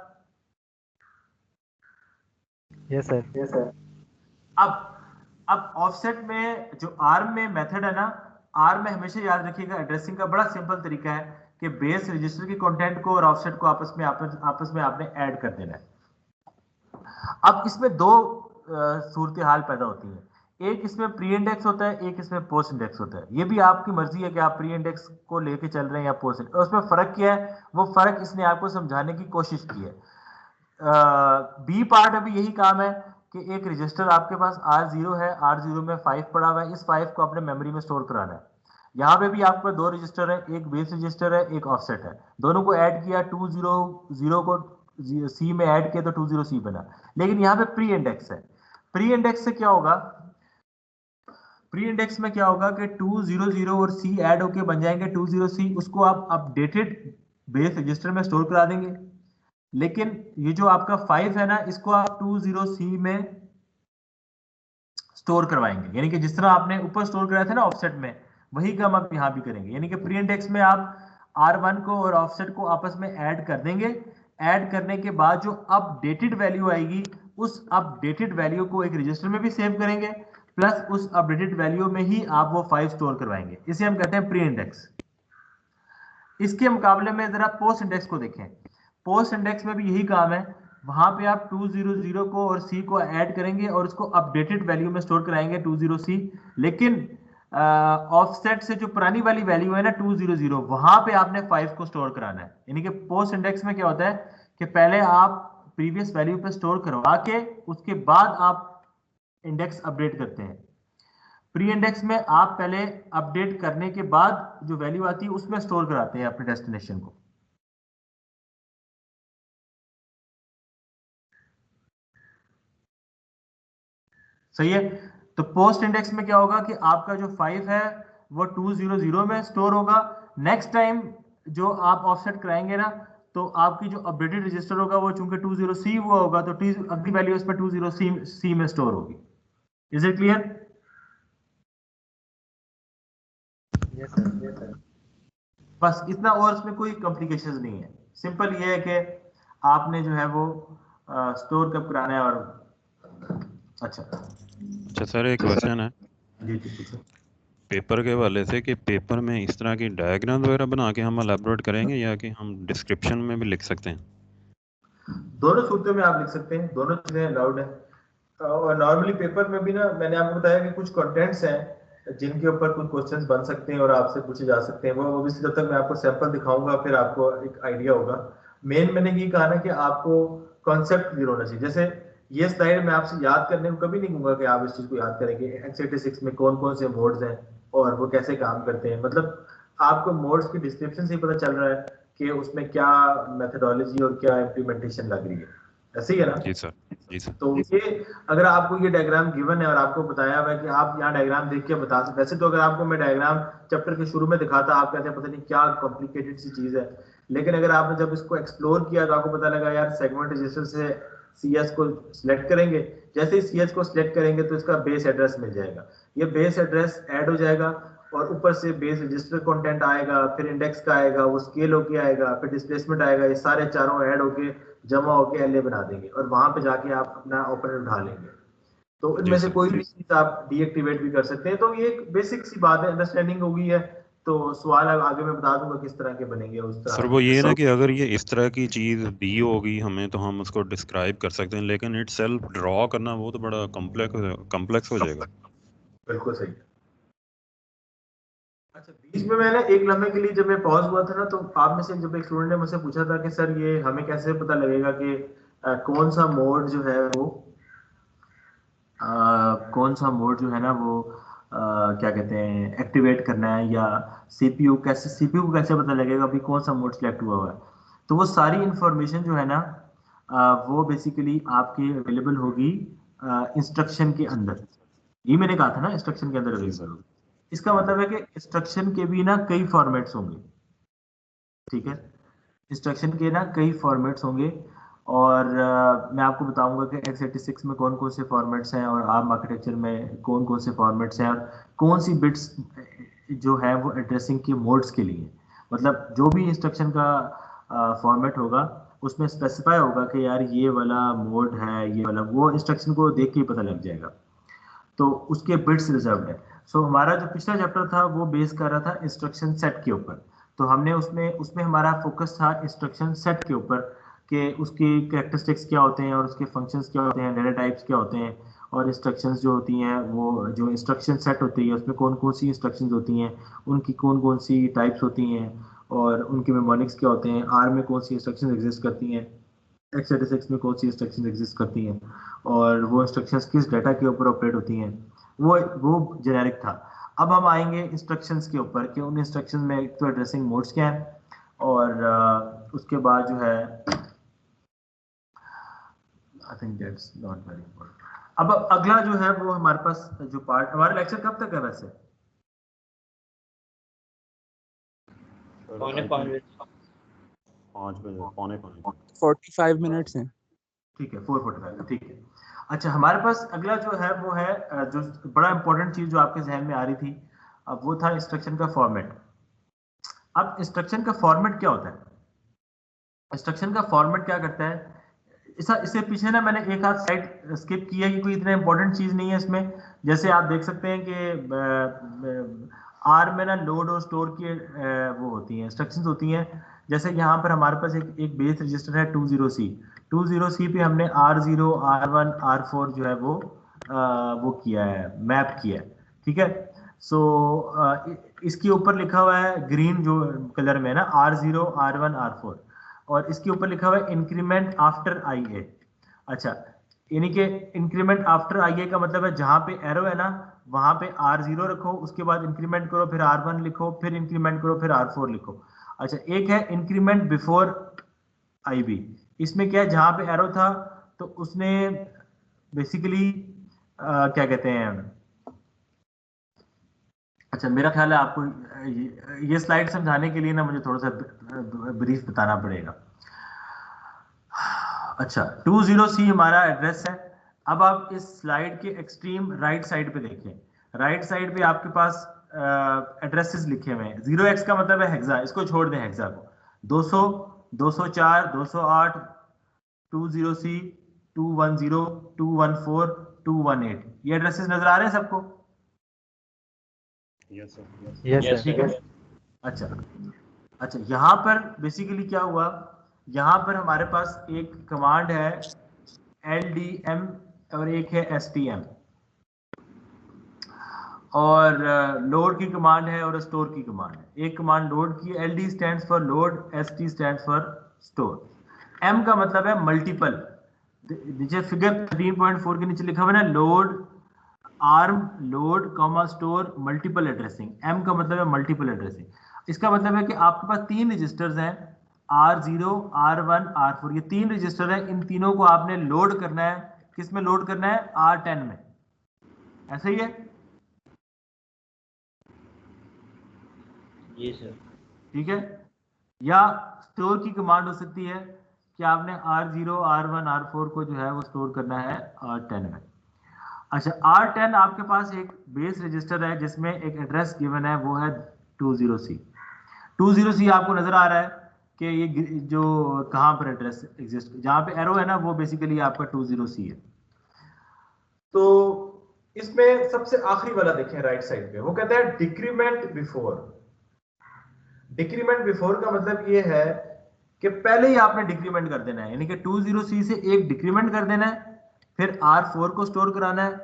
Yes sir. अब ऑफसेट में जो आर्म में मेथड है ना, आर्म में हमेशा याद रखिएगा एड्रेसिंग का बड़ा सिंपल तरीका है कि बेस रजिस्टर की कंटेंट को और ऑफसेट को आपस में आपने ऐड कर देना है। अब इसमें दो सूरत हाल पैदा होती है, एक इसमें प्री इंडेक्स होता है, एक इसमें पोस्ट इंडेक्स होता है। ये भी आपकी मर्जी है कि आप प्री इंडेक्स को लेके चल रहे हैं या पोस्ट इंडेक्स। उसमें फर्क क्या है, वो फर्क इसने आपको समझाने की कोशिश की है। बी पार्ट में भी यही काम है कि एक रजिस्टर आपके पास R0 है, R0 में 5 पड़ा हुआ है, इस 5 को अपने मेमोरी में स्टोर कराना है। यहाँ पे भी आपके पास दो रजिस्टर है, एक बेस रजिस्टर है, एक ऑफसेट है। दोनों को ऐड किया, 200 को सी में ऐड किया तो 20C बना। लेकिन यहाँ पे प्री इंडेक्स है। प्री इंडेक्स से क्या होगा, प्री इंडेक्स में क्या होगा कि 200 और सी ऐड होके बन जाएंगे 20C। उसको आप अपडेटेड बेस रजिस्टर में स्टोर करा देंगे। लेकिन ये जो आपका 5 है ना, इसको आप 20C में स्टोर करवाएंगे, यानी कि जिस तरह आपने ऊपर स्टोर कराया था ना ऑफसेट में, वही काम आप यहां भी करेंगे। यानी कि प्री इंडेक्स में आप R1 को और ऑफसेट को आपस में ऐड कर देंगे। ऐड करने के बाद जो अपडेटेड वैल्यू आएगी, उस अपडेटेड वैल्यू को एक रजिस्टर में भी सेव करेंगे, प्लस उस अपडेटेड वैल्यू में ही आप वो 5 स्टोर करवाएंगे। इसे हम कहते हैं प्री इंडेक्स। इसके मुकाबले में जरा पोस्ट इंडेक्स को देखें। पोस्ट इंडेक्स में भी यही काम है, वहां पे आप 200 को और सी को ऐड करेंगे और उसको अपडेटेड वैल्यू में स्टोर कराएंगे 20C। लेकिन ऑफसेट से जो पुरानी वाली वैल्यू है ना 200, वहां पे आपने 5 को स्टोर कराना है। यानी कि पोस्ट इंडेक्स में क्या होता है कि पहले आप प्रीवियस वैल्यू पे स्टोर करवा के उसके बाद आप इंडेक्स अपडेट करते हैं। प्री इंडेक्स में आप पहले अपडेट करने के बाद जो वैल्यू आती है उसमें स्टोर कराते हैं अपने डेस्टिनेशन को। सही है? तो पोस्ट इंडेक्स में क्या होगा कि आपका जो 5 है वो 200 में स्टोर होगा। नेक्स्ट टाइम जो आप ऑफसेट कराएंगे ना, तो आपकी जो अपडेटेड रजिस्टर होगा वो चूंकि 20C हुआ होगा, तो अगली वैल्यू इस पर 20C में स्टोर होगी। Is it clear? Yes sir. बस इतना, और इसमें कोई कॉम्प्लिकेशंस नहीं है। सिंपल ये है कि आपने जो है वो स्टोर कब कराना है। और अच्छा सर, एक क्वेश्चन है जी पूछो। पेपर के हवाले से कि पेपर में इस तरह की डायग्राम वगैरह बना के हम एलैबोरेट करेंगे या कि हम डिस्क्रिप्शन में भी लिख सकते हैं? दोनों सूरतों में आप लिख सकते हैं, दोनों चीजें अलाउड है। और नॉर्मली पेपर में भी ना, मैंने आपको बताया कि कुछ कंटेंट्स हैं जिनके ऊपर कुछ क्वेश्चंस बन सकते हैं और आपसे पूछे जा सकते हैं। वो ऑब्वियसली जब तक मैं आपको सैंपल दिखाऊंगा फिर आपको एक आइडिया होगा। मेन मैंने ये कहा ना कि आपको कॉन्सेप्ट क्लियर होना चाहिए। जैसे ये स्लाइड मैं आपसे याद करने को कभी नहीं कहूंगा कि आप इस चीज को याद करेंगे x86 में कौन कौन से मोड्स हैं और वो कैसे काम करते हैं। मतलब आपको मोड्स की डिस्क्रिप्शन से ही पता चल रहा है कि उसमें क्या मेथडोलॉजी और क्या इम्प्लीमेंटेशन लग रही है। ऐसे ही है ना? जी सर। जी सर। तो ये अगर आपको ये डायग्राम गिवन है और आपको बताया हुआ है कि आप यहाँ डायग्राम देख के बता सकते। वैसे तो अगर आपको मैं डायग्राम चैप्टर के शुरू में दिखाता, आप कहते हैं पता नहीं क्या कॉम्प्लिकेटेड सी चीज है। लेकिन अगर आपने जब इसको एक्सप्लोर किया तो आपको पता लगा यार सेगमेंट रजिस्टर से CS को सिलेक्ट करेंगे, जैसे ही CS को सिलेक्ट करेंगे तो इसका बेस एड्रेस मिल जाएगा। ये बेस एड्रेस ऐड हो जाएगा और ऊपर से बेस रजिस्टर कंटेंट आएगा, फिर इंडेक्स का आएगा, वो स्केल होके आएगा, फिर डिस्प्लेसमेंट आएगा। ये सारे चारों ऐड होके जमा होके LA बना देंगे और वहां पे जाके आप अपना ओपनर उठा लेंगे। तो इनमें से कोई भी चीज आप डीएक्टिवेट भी कर सकते हैं। तो ये एक बेसिक सी बात है, अंडरस्टैंडिंग होगी है। तो सवाल आगे मैं बता दूंगा किस तरह के बनेंगे उस तरह। सर वो ये ना कि अगर ये इस तरह की चीज दी होगी हमें तो हम उसको डिस्क्राइब कर सकते हैं, लेकिन इट सेल्फ ड्रॉ करना वो तो बड़ा कॉम्प्लेक्स हो जाएगा। बिल्कुल सही। अच्छा, बीच में मैंने एक लम्हे के लिए जब मैं पॉज हुआ था ना, तो आप में से जब एक स्टूडेंट ने मुझसे पूछा था कि सर ये हमें कैसे पता लगेगा कि कौन सा मोड जो है वो कौन सा मोड जो है ना वो क्या कहते हैं एक्टिवेट करना है, या सीपीयू को कैसे पता लगेगा अभी कौन सा मोड सिलेक्ट हुआ है। तो वो सारी इंफॉर्मेशन जो है ना वो बेसिकली आपकी अवेलेबल होगी इंस्ट्रक्शन के अंदर। ये मैंने कहा था ना, इंस्ट्रक्शन के अंदर अवेलेबल होगी। इसका मतलब है कि इंस्ट्रक्शन के भी ना कई फॉर्मेट्स होंगे, ठीक है, इंस्ट्रक्शन के ना कई फॉर्मेट्स होंगे। और मैं आपको बताऊंगा कि x86 में कौन कौन से फॉर्मेट्स हैं और ARM आर्किटेक्चर में कौन कौन से फॉर्मेट्स हैं और कौन सी बिट्स जो है वो एड्रेसिंग के मोड्स के लिए। मतलब जो भी इंस्ट्रक्शन का फॉर्मेट होगा उसमें स्पेसिफाई होगा कि यार ये वाला मोड है, ये वाला, वो इंस्ट्रक्शन को देख के ही पता लग जाएगा। तो उसके बिट्स रिजर्व्ड है। सो हमारा जो पिछला चैप्टर था वो बेस कर रहा था इंस्ट्रक्शन सेट के ऊपर। तो हमने उसमें हमारा फोकस था इंस्ट्रक्शन सेट के ऊपर कि उसकी कैरेक्टरिस्टिक्स क्या होते हैं और उसके फंक्शंस क्या होते हैं, डेटा टाइप्स क्या होते हैं, और इंस्ट्रक्शंस जो होती हैं वो जो इंस्ट्रक्शन सेट होती है उसमें कौन कौन सी इंस्ट्रक्शंस होती हैं, उनकी कौन कौन सी टाइप्स होती हैं, और उनके मेमोनिक्स क्या होते हैं, आर में कौन सी इंस्ट्रक्शंस एग्जिस्ट करती हैं, x86 में कौन सी इंस्ट्रक्शंस एग्जिस्ट करती हैं, और वो इंस्ट्रक्शंस किस डाटा के ऊपर ऑपरेट होती हैं। वो जेनेरिक था। अब हम आएंगे इंस्ट्रक्शंस के ऊपर कि उन इंस्ट्रक्शन में एक तो एड्रेसिंग मोड्स क्या हैं, और उसके बाद जो है I think that's not very important. अब अगला जो है वो हमारे पास जो पार्ट, हमारा लेक्चर कब तक है वैसे? पौने 5 बजे, 5 बजे, पौने 5। 45 मिनट्स हैं। ठीक है, 4:45, ठीक है। अच्छा, हमारे पास अगला जो है वो है जो बड़ा इंपॉर्टेंट चीज जो आपके जहन में आ रही थी, अब वो था इंस्ट्रक्शन का फॉर्मेट। अब इंस्ट्रक्शन का फॉर्मेट क्या होता है? इंस्ट्रक्शन का फॉर्मेट क्या करता है? इससे पीछे ना मैंने एक आध स्लाइड स्किप की है कि कोई इतना इंपॉर्टेंट चीज नहीं है इसमें। जैसे आप देख सकते हैं कि आर में ना लोड और स्टोर की वो होती हैं, इंस्ट्रक्शंस होती हैं। जैसे यहाँ पर हमारे पास एक बेस रजिस्टर है 20C। 20C पे हमने R0, R1, R4 जो है वो किया है, मैप किया है, ठीक है। सो इसके ऊपर लिखा हुआ है ग्रीन जो कलर में है ना, R0, R1, R4, और इसके ऊपर लिखा हुआ है इंक्रीमेंट आफ्टर IA। अच्छा, यानी कि इंक्रीमेंट आफ्टर IA का मतलब है जहां पे एरो है ना वहां पे R0 रखो, उसके बाद इंक्रीमेंट करो, फिर R1 लिखो, फिर इंक्रीमेंट करो, फिर R4 लिखो। अच्छा, एक है इंक्रीमेंट बिफोर IB। इसमें क्या है, जहां पे एरो था तो उसने बेसिकली क्या कहते हैं, अच्छा मेरा ख्याल है आपको ये स्लाइड समझाने के लिए ना मुझे थोड़ा सा ब्रीफ बताना पड़ेगा। अच्छा, 20C हमारा एड्रेस है। अब आप इस स्लाइड के एक्सट्रीम राइट साइड पे देखें, राइट साइड पे आपके पास एड्रेसेस लिखे हुए हैं। 0x का मतलब है हेक्सा, इसको छोड़ दें हेक्सा को। 200, 204, 208, 20C, 210, 214, 218, ये एड्रेसेस नजर आ रहे हैं सबको? Yes sir. यस ठीक है। अच्छा, यहाँ पर बेसिकली क्या हुआ, यहाँ पर हमारे पास एक कमांड है LDM और एक है STM, और लोड की कमांड है और स्टोर की कमांड है। एक कमांड लोड की, LD stands for load, ST stands for store. M का मतलब है मल्टीपल। नीचे फिगर 13.4 के नीचे लिखा हुआ है ना, load arm load comma store multiple addressing. M का मतलब है मल्टीपल एड्रेसिंग। इसका मतलब है कि आपके पास 3 रजिस्टर्स हैं, R0, R1, R4, ये 3 रजिस्टर हैं। इन तीनों को आपने लोड करना है, किस में लोड करना है? R10 में। ऐसा ही है? जी सर। ठीक है। या स्टोर की कमांड हो सकती है कि आपने R0, R1, R4 को जो है वो स्टोर करना है R10 में। अच्छा, R10 आपके पास एक बेस रजिस्टर है जिसमें एक एड्रेस गिवन है, वो है 20C। 20C आपको नजर आ रहा है कि ये जो कहां पर एड्रेस एग्जिस्ट, जहां पे एरो है ना वो बेसिकली आपका 20C है। तो इसमें सबसे आखिरी वाला देखें राइट साइड पे, वो कहता है डिक्रीमेंट बिफोर। डिक्रीमेंट बिफोर का मतलब ये है कि पहले ही आपने डिक्रीमेंट कर देना है, यानी कि 20C से एक डिक्रीमेंट कर देना है, फिर R4 को स्टोर कराना है,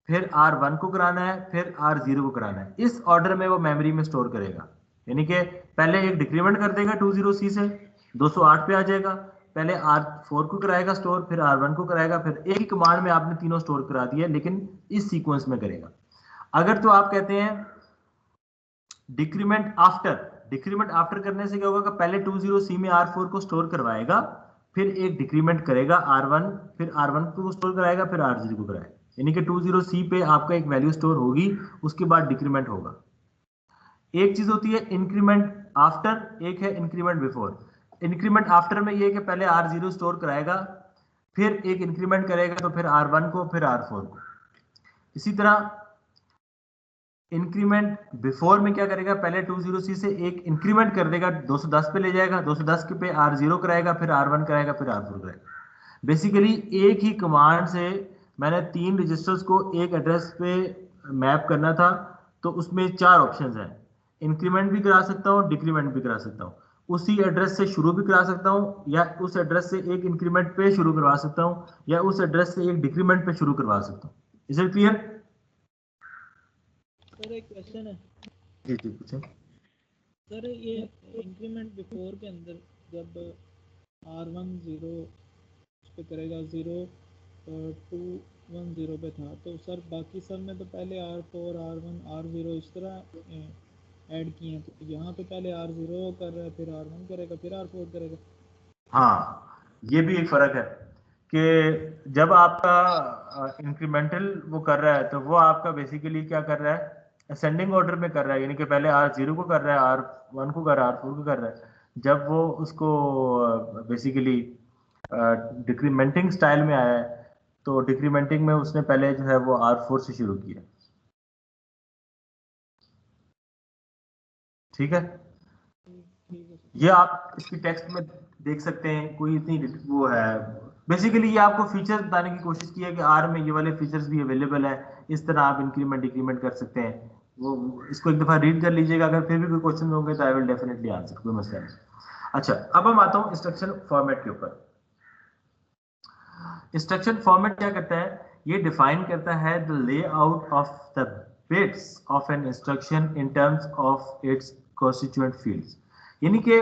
फिर R1 को कराना है, फिर R0 को कराना है। इस ऑर्डर में वो मेमोरी में स्टोर करेगा। यानी कि पहले एक डिक्रीमेंट कर देगा 20C से, 208 पे आ जाएगा, पहले R4 को कराएगा स्टोर, फिर R1 को कराएगा, फिर एक ही कमांड में आपने तीनों स्टोर करा दिया, लेकिन इस सीक्वेंस में करेगा। अगर तो आप कहते हैं डिक्रीमेंट आफ्टर करने से क्या होगा कि पहले 20C में R4 को स्टोर करवाएगा, फिर एक डिक्रीमेंट करेगा R1, फिर R1 को स्टोर कराएगा, फिर R0 को कराएगा, यानी कि 20C पे आपका एक वैल्यू स्टोर होगी, उसके बाद डिक्रीमेंट होगा। एक चीज होती है इंक्रीमेंट आफ्टर, एक है इंक्रीमेंट बिफोर। इंक्रीमेंट आफ्टर में ये है कि पहले R0 स्टोर कराएगा, फिर एक इंक्रीमेंट करेगा, तो फिर R1 को, फिर R4 को। इसी तरह इंक्रीमेंट बिफोर में क्या करेगा, पहले 20C से एक इंक्रीमेंट कर देगा, 210 पे ले जाएगा, 210 के पे R0 कराएगा, फिर R1 कराएगा, फिर R4 कराएगा। बेसिकली एक ही कमांड से मैंने 3 रजिस्टर्स को एक एड्रेस पे मैप करना था, तो उसमें 4 ऑप्शंस हैं। इंक्रीमेंट भी करा सकता हूँ, डिक्रीमेंट भी करा सकता हूँ, उसी एड्रेस से शुरू भी करा सकता हूँ, या उस एड्रेस से एक इंक्रीमेंट पे शुरू करवा सकता हूँ, या उस एड्रेस से एक डिक्रीमेंट पे शुरू करवा सकता हूँ। Is it clear? सर एक क्वेश्चन है। जी जी पूछें। सर ये इंक्रीमेंट बिफोर के अंदर जब R1 0 पे करेगा, 0 2 1 0 पे था, तो सर बाकी सब में तो पहले R4 R1 R0 इस तरह ऐड किए हैं, तो यहाँ पे पहले R0 कर रहा है, फिर R1 करेगा, फिर R4 करेगा। हाँ, ये भी एक फर्क है कि जब आपका इंक्रीमेंटल वो कर रहा है, तो वो आपका बेसिकली क्या कर रहा है, असेंडिंग ऑर्डर में कर रहा है, यानी कि पहले R0 को कर रहा है, R1 को कर रहा है, R4 को कर रहा है। जब वो उसको बेसिकली डिक्रीमेंटिंग स्टाइल में आया है, तो डिक्रीमेंटिंग में उसने पहले जो है वो R4 से शुरू किया। ठीक है, ये आप इसकी टेक्स्ट में देख सकते हैं, कोई इतनी वो है। बेसिकली ये आपको फीचर्स बताने की कोशिश की है कि आर में ये वाले फीचर्स भी अवेलेबल है, इस तरह आप इंक्रीमेंट डिक्रीमेंट कर सकते हैं। वो इसको एक दफा रीड कर लीजिएगा, अगर फिर भी कोई क्वेश्चन होंगे तो आई विल डेफिनेटली आंसर, कोई मसला नहीं। अच्छा, अब हम आता हूँ इंस्ट्रक्शन फॉर्मेट के ऊपर। इंस्ट्रक्शन फॉर्मेट क्या करता है, ये डिफाइन करता है the layout of the bits of an instruction in terms of its constituent fields. यानी कि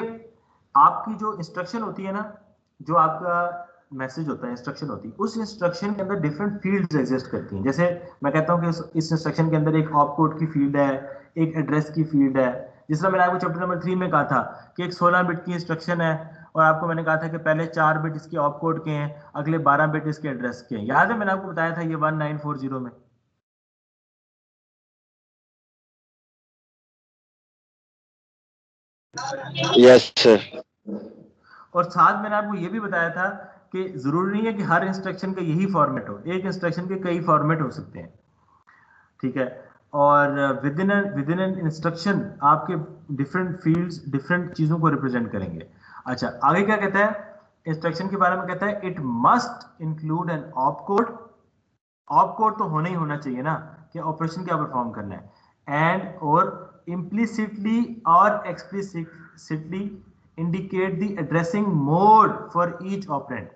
आपकी जो इंस्ट्रक्शन होती है ना, जो आपका मैसेज होता है, इंस्ट्रक्शन होती है, उस इंस्ट्रक्शन के अंदर डिफरेंट फील्ड्स एग्जिस्ट करती हैं। जैसे मैं कहता हूँ कि इस इंस्ट्रक्शन के अंदर एक ऑप कोड की फील्ड है, एक एड्रेस की फील्ड है। जिस तरह मैंने आपको चैप्टर नंबर 3 में कहा था कि एक 16 बिट की इंस्ट्रक्शन है, और आपको मैंने कहा था कि पहले 4 बिट इसके ऑप कोड के हैं, अगले 12 बिट इसके एड्रेस के हैं। याद है मैंने आपको बताया था ये 1940 में। Yes sir. और साथ मैंने आपको ये भी बताया था कि जरूरी नहीं है कि हर इंस्ट्रक्शन का यही फॉर्मेट हो, एक इंस्ट्रक्शन के कई फॉर्मेट हो सकते हैं। ठीक है, और विद इन एन इंस्ट्रक्शन आपके डिफरेंट फील्ड्स डिफरेंट चीजों को रिप्रेजेंट करेंगे। अच्छा, आगे क्या कहता है इंस्ट्रक्शन के बारे में, कहता है it must include an opcode. Opcode तो होना ही होना चाहिए ना, कि ऑपरेशन क्या परफॉर्म करना है, एंड और इम्प्लिसिटली और explicitly indicate the addressing mode for each operand.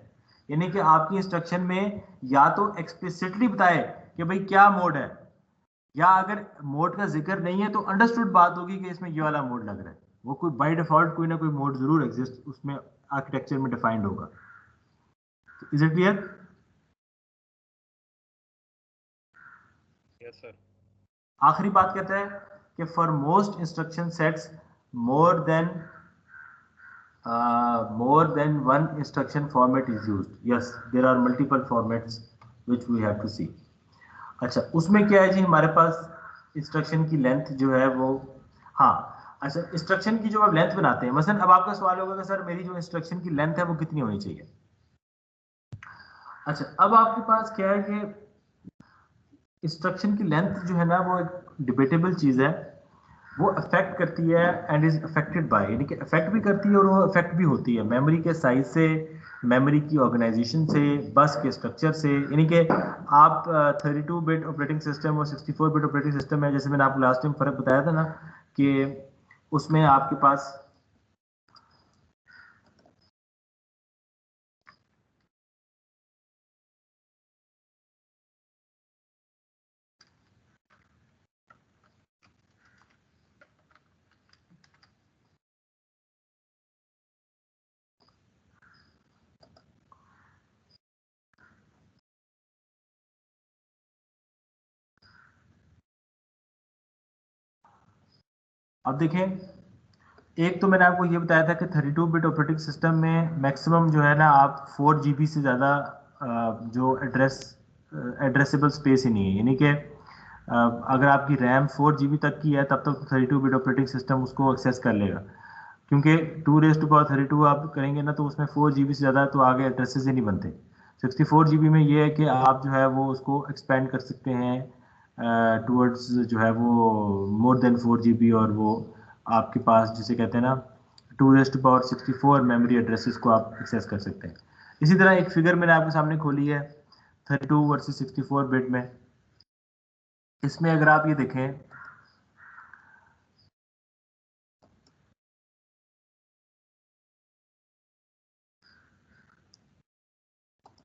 यानी कि आपकी इंस्ट्रक्शन में या तो एक्सप्लिसिटली बताए कि भाई क्या मोड है, या अगर मोड का जिक्र नहीं है तो अंडरस्टूड बात होगी कि इसमें ये वाला मोड लग रहा है। वो कोई बाय डिफॉल्ट कोई ना कोई मोड जरूर एग्जिस्ट उसमें आर्किटेक्चर में डिफाइंड होगा। Is it clear? Yes sir. आखिरी बात कहता है कि for most instruction sets more than one instruction format is used. Yes, there are multiple formats which we have to see. अच्छा, उसमें क्या है जी, हमारे पास इंस्ट्रक्शन की लेंथ जो है वो, हाँ अच्छा, इंस्ट्रक्शन की जो आप लेंथ बनाते हैं, मसलन अब आपका सवाल होगा कि सर मेरी जो इंस्ट्रक्शन की लेंथ है वो कितनी होनी चाहिए। अच्छा, अब आपके पास क्या है कि इंस्ट्रक्शन की लेंथ जो है ना वो एक डिबेटेबल चीज है। वो अफेक्ट करती है एंड इज अफेक्टेड बाय, यानी कि अफेक्ट भी करती है और वो अफेक्ट भी होती है मेमोरी के साइज से, मेमोरी की ऑर्गेनाइजेशन से, बस के स्ट्रक्चर से। यानी कि आप 32 बिट ऑपरेटिंग सिस्टम और 64 बिट ऑपरेटिंग सिस्टम है, जैसे मैंने आपको लास्ट टाइम फर्क बताया था ना कि उसमें आपके पास अब देखें, एक तो मैंने आपको ये बताया था कि 32 बिट ऑपरेटिंग सिस्टम में मैक्सिमम जो है ना, आप 4 GB से ज़्यादा जो एड्रेसेबल स्पेस ही नहीं है, यानी कि अगर आपकी रैम 4 GB तक की है तब तक 32 बिट ऑपरेटिंग सिस्टम उसको एक्सेस कर लेगा, क्योंकि 2⁻32 आप करेंगे ना तो उसमें 4 GB से ज़्यादा तो आगे एड्रेसेस ही नहीं बनते। 64 GB में ये है कि आप जो है वो उसको एक्सपेंड कर सकते हैं टूवर्ड्स जो है वो मोर देन 4 GB, और वो आपके पास जिसे कहते हैं ना 2⁻64 मेमोरी एड्रेसेस को आप एक्सेस कर सकते हैं। इसी तरह एक फिगर मैंने आपके सामने खोली है 32 वर्सेस 64 बिट में। इसमें अगर आप ये देखें,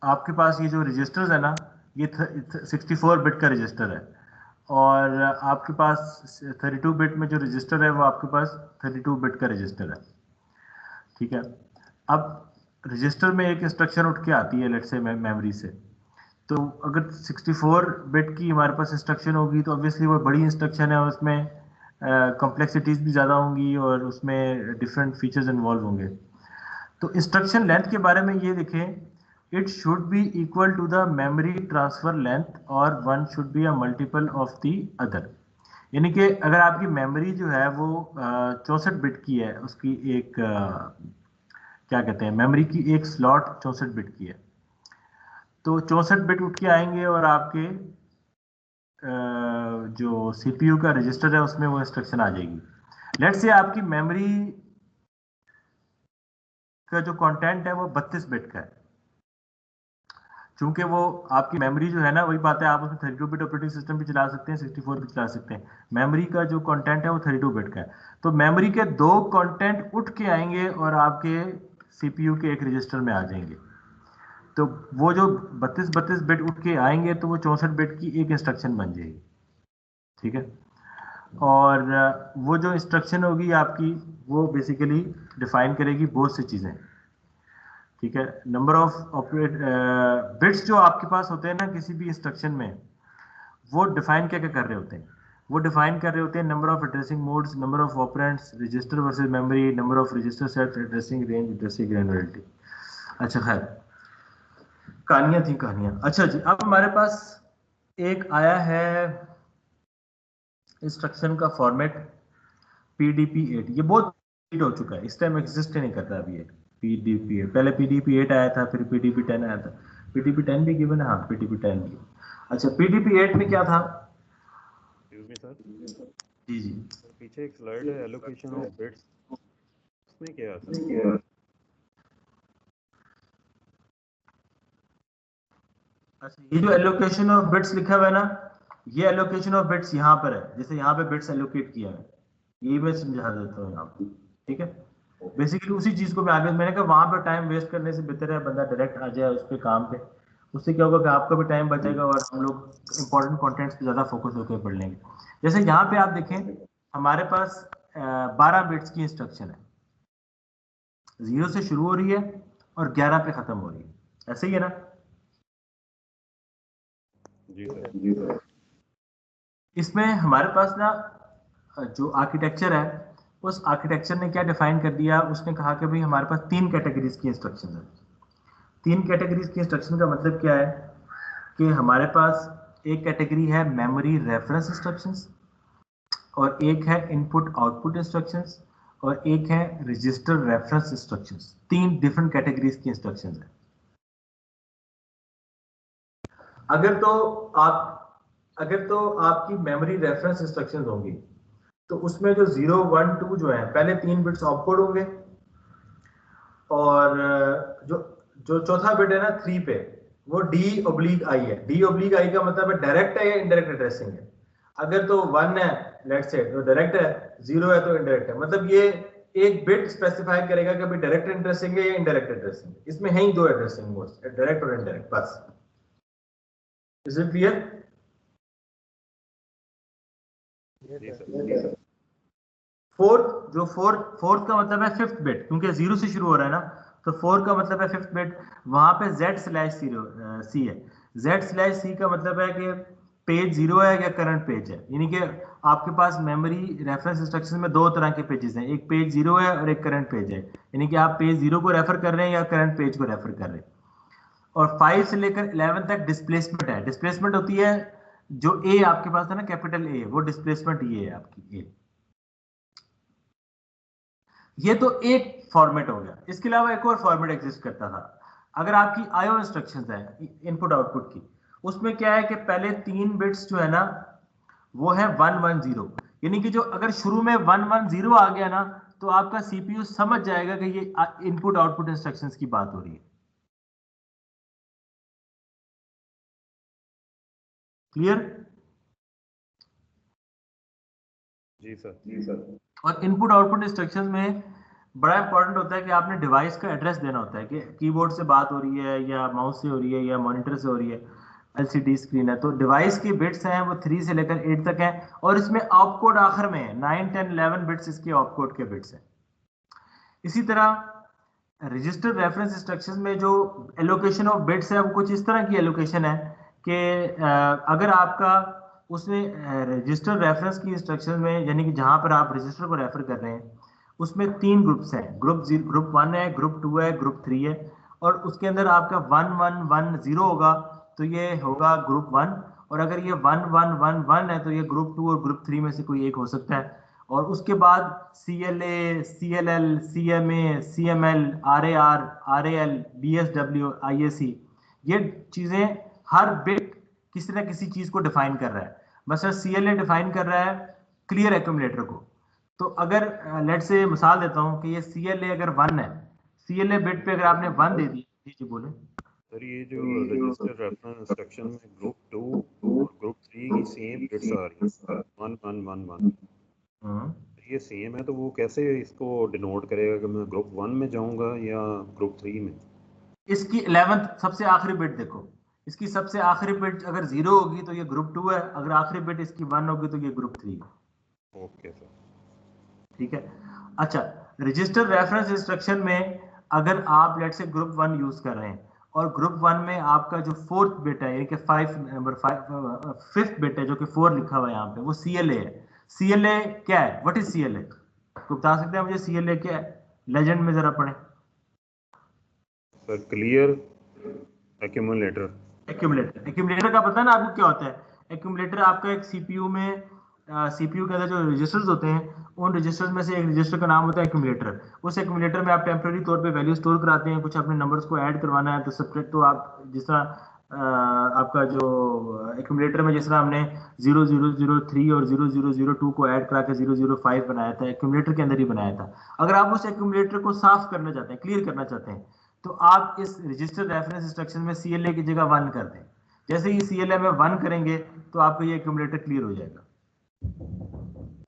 आपके पास ये जो रजिस्टर्स है ना, ये 64 बिट का रजिस्टर है, और आपके पास 32 बिट में जो रजिस्टर है वो आपके पास 32 बिट का रजिस्टर है। ठीक है, अब रजिस्टर में एक इंस्ट्रक्शन उठ के आती है लेट्स से मेमोरी से, तो अगर 64 बिट की हमारे पास इंस्ट्रक्शन होगी तो ऑब्वियसली वो बड़ी इंस्ट्रक्शन है, उसमें कॉम्प्लेक्सिटीज भी ज़्यादा होंगी और उसमें डिफरेंट फीचर्स इन्वॉल्व होंगे। तो इंस्ट्रक्शन लेंथ के बारे में ये देखें, it should be equal to the memory transfer length और one should be a multiple of the other. यानी कि अगर आपकी मेमोरी जो है वो 64 बिट की है, उसकी एक क्या कहते हैं, मेमोरी की एक स्लॉट 64 बिट की है, तो 64 बिट उठ के आएंगे और आपके जो सीपीयू का रजिस्टर है उसमें वो इंस्ट्रक्शन आ जाएगी। लेट्स से आपकी मेमोरी का जो कंटेंट है वो 32 बिट का है, चूंकि वो आपकी मेमोरी जो है ना, वही बात है, आप उसमें 32 बिट ऑपरेटिंग सिस्टम भी चला सकते हैं, 64 भी चला सकते हैं। मेमोरी का जो कंटेंट है वो 32 बिट का है, तो मेमोरी के दो कंटेंट उठ के आएंगे और आपके सीपीयू के एक रजिस्टर में आ जाएंगे। तो वो जो 32 बिट उठ के आएंगे तो वो 64 बिट की एक इंस्ट्रक्शन बन जाएगी। ठीक है, और वो जो इंस्ट्रक्शन होगी आपकी वो बेसिकली डिफाइन करेगी बहुत सी चीज़ें। ठीक है, नंबर ऑफ बिट्स जो आपके पास होते हैं ना किसी भी इंस्ट्रक्शन में, वो डिफाइन क्या क्या कर रहे होते हैं, वो डिफाइन कर रहे होते हैं number of addressing modes, number of operands, register versus memory, number of register sets, addressing range, addressing granularity. अच्छा खैर, कहानियां थी कहानियां। अच्छा जी, अब हमारे पास एक आया है इंस्ट्रक्शन का फॉर्मेट PDP-8। ये बहुत हो चुका है, इस टाइम एग्जिस्ट ही नहीं करता अभी ये PDP-8। पहले PDP-8 आया था, फिर PDP-10 आया था। PDP-10 भी गिवन है, हाँ PDP-10 भी। अच्छा, PDP-8 में क्या था? एक्सक्यूज मी सर, जी जी, पीछे एक स्लाइड है एलोकेशन ऑफ बिट्स, उसमें क्या है सर? अच्छा, ये जो एलोकेशन ऑफ बिट्स लिखा हुआ है ना, ये एलोकेशन ऑफ बिट्स यहाँ पर है, जैसे यहाँ पे बिट्स एलोकेट किया है, ये मैं समझा देता हूँ आपको। ठीक है, बेसिकली उसी चीज को मैं आगे, मैंने कहा वहां पर टाइम वेस्ट करने से बेहतर है बंदा डायरेक्ट आ जाए उस पर काम पे, उससे क्या होगा कि आपका भी टाइम बचेगा और हम लोग इंपॉर्टेंट कंटेंट्स पे ज्यादा फोकस होकर पढ़ लेंगे। जैसे यहाँ पे आप देखें, हमारे पास 12 बिट्स की इंस्ट्रक्शन है, 0 से शुरू हो रही है और 11 पे खत्म हो रही है, ऐसे ही है ना? जी सर। इसमें हमारे पास ना जो आर्किटेक्चर है, उस आर्किटेक्चर ने क्या डिफाइन कर दिया, उसने कहा कि भाई हमारे पास 3 कैटेगरीज की इंस्ट्रक्शन है। 3 कैटेगरीज की इंस्ट्रक्शन का मतलब क्या है कि हमारे पास एक कैटेगरी है मेमोरी रेफरेंस इंस्ट्रक्शंस, और एक है इनपुट आउटपुट इंस्ट्रक्शंस, और एक है register reference instructions. 3 different categories की इंस्ट्रक्शंस है। अगर तो आपकी मेमोरी रेफरेंस इंस्ट्रक्शंस होंगी तो उसमें जो 0, 1, 2 जो है, पहले 3 बिट्स ऑपकोड होंगे, और जो जो चौथा बिट है ना 3 पे, वो D/I है। D/I का मतलब है डायरेक्ट है या इनडायरेक्ट एड्रेसिंग है। अगर तो 1 है लेट्स से तो डायरेक्ट है, 0 है तो इनडायरेक्ट है। मतलब ये एक बिट स्पेसिफाई करेगा कि भाई डायरेक्ट एड्रेसिंग है या इनडायरेक्ट एड्रेसिंग। इसमें है ही 2 एड्रेसिंग मोड्स, डायरेक्ट और इनडायरेक्ट, बस। Is it clear? फोर्थ का मतलब है 5th बिट, क्योंकि 0 से शुरू हो रहा है ना, तो 4 का मतलब है 5th बिट। वहां पे Z/C है। Z/C का मतलब है कि पेज 0 है या करंट पेज है, यानी कि आपके पास मेमोरी रेफरेंस इंस्ट्रक्शन में दो तरह के पेजेस हैं, एक पेज 0 है और एक करंट पेज है, यानी कि आप पेज 0 को रेफर कर रहे हैं या करंट पेज को रेफर कर रहे हैं। और 5 से लेकर 11 तक डिस्प्लेसमेंट है। डिस्प्लेसमेंट होती है जो ए आपके पास है ना, कैपिटल ए, वो डिस्प्लेसमेंट ये है आपकी ए। ये तो एक फॉर्मेट हो गया। इसके अलावा एक और फॉर्मेट एग्जिस्ट करता था। अगर आपकी आईओ इंस्ट्रक्शंस है इनपुट आउटपुट की, उसमें क्या है कि पहले 3 बिट्स जो है ना वो है 110, यानी कि जो अगर शुरू में 110 आ गया ना तो आपका सीपीयू समझ जाएगा कि ये इनपुट आउटपुट इंस्ट्रक्शंस की बात हो रही है। क्लियर? जी सर, जी सर। और इनपुट आउटपुट इंस्ट्रक्शंस में बड़ा इंपॉर्टेंट होता है कि आपने डिवाइस का एड्रेस देना होता है कि कीबोर्ड से बात हो रही है या माउस से हो रही है या मॉनिटर से हो रही है, एलसीडी स्क्रीन है, तो डिवाइस की बिट्स हैं वो 3 से लेकर 8 तक हैं, और इसमें ऑपकोड आखिर में है 9, 10, 11 बिट्स इसके ऑपकोड के बिट्स हैं। इसी तरह रजिस्टर रेफरेंस इंस्ट्रक्शंस में जो एलोकेशन ऑफ बिट्स है वो कुछ इस तरह की एलोकेशन है कि अगर आपका उसमें रजिस्टर रेफरेंस की इंस्ट्रक्शन में, यानी कि जहां पर आप रजिस्टर को रेफर कर रहे हैं, उसमें 3 ग्रुप्स हैं, ग्रुप 1 है, ग्रुप 2 है, ग्रुप 3 है, और उसके अंदर आपका 1110 होगा तो ये होगा ग्रुप 1, और अगर ये 1111 है तो ये ग्रुप 2 और ग्रुप 3 में से कोई एक हो सकता है। और उसके बाद CLA, CLL, CMA, CML, RAR, RAL, BSW, IAC, ये चीजें हर बिट किसी ना किसी चीज को डिफाइन कर रहा है। बस CLA डिफाइन कर रहा है क्लियर एक्यूमुलेटर को। तो अगर लेट से मिसाल देता हूं कि ये CLA अगर 1 है, CLA बिट पे अगर आपने 1 दे दी, जी बोले सर ये जो रजिस्टर रेफरेंस इंस्ट्रक्शन में ग्रुप 2 और ग्रुप 3 की सेम बिट्स आ रही हैं 1111, ये सेम है तो वो कैसे इसको डिनोट करेगा कि मैं ग्रुप 1 में जाऊंगा या ग्रुप 3 में? इसकी 11th सबसे आखिरी बिट देखो, इसकी सबसे आखिरी बिट अगर 0 होगी तो ये ग्रुप 2 है, अगर आखिरी बिट इसकी 1 होगी तो ये ग्रुप 3 है। ओके सर, ठीक है। अच्छा, रजिस्टर रेफरेंस इंस्ट्रक्शन में अगर आप लेट से ग्रुप 1 यूज कर रहे हैं और ग्रुप 1 में आपका जो 4th बिट है, यानी कि 5th बिट है जो कि 4 लिखा हुआ है यहाँ पे, वो CLA है। CLA क्या है? What is CLA? तो बता सकते हैं मुझे CLA क्या है? लेजेंड में जरा पढ़े। Sir clear accumulator. एक्यूमुलेटर का पता है ना आपको क्या होता है? एक्यूमुलेटर आपका एक सीपीयू में, सीपीयू के अंदर जो रजिस्टर्स होते हैं, उन रजिस्टर्स में से एक रजिस्टर का नाम होता है एक्यूमुलेटर। उस एक्यूमुलेटर में आप टेम्परेरी तौर पे वैल्यू स्टोर कराते हैं, कुछ अपने नंबर्स को ऐड करवाना है तो सब्ट्रैक्ट, तो आप जिस तरह आपका जो एक्यूमुलेटर में जिस तरह हमने 0003 और 0002 को ऐड करा के 005 बनाया था, एक्यूमुलेटर के अंदर ही बनाया था। अगर आप उस एक्यूमुलेटर को साफ करना चाहते हैं, क्लियर करना चाहते हैं, तो आप इस रजिस्टर रेफरेंस इंस्ट्रक्शन में CLA की जगह 1 कर दें। जैसे ही CLA में 1 करेंगे तो आपका ये एक्यूमुलेटर क्लियर हो जाएगा।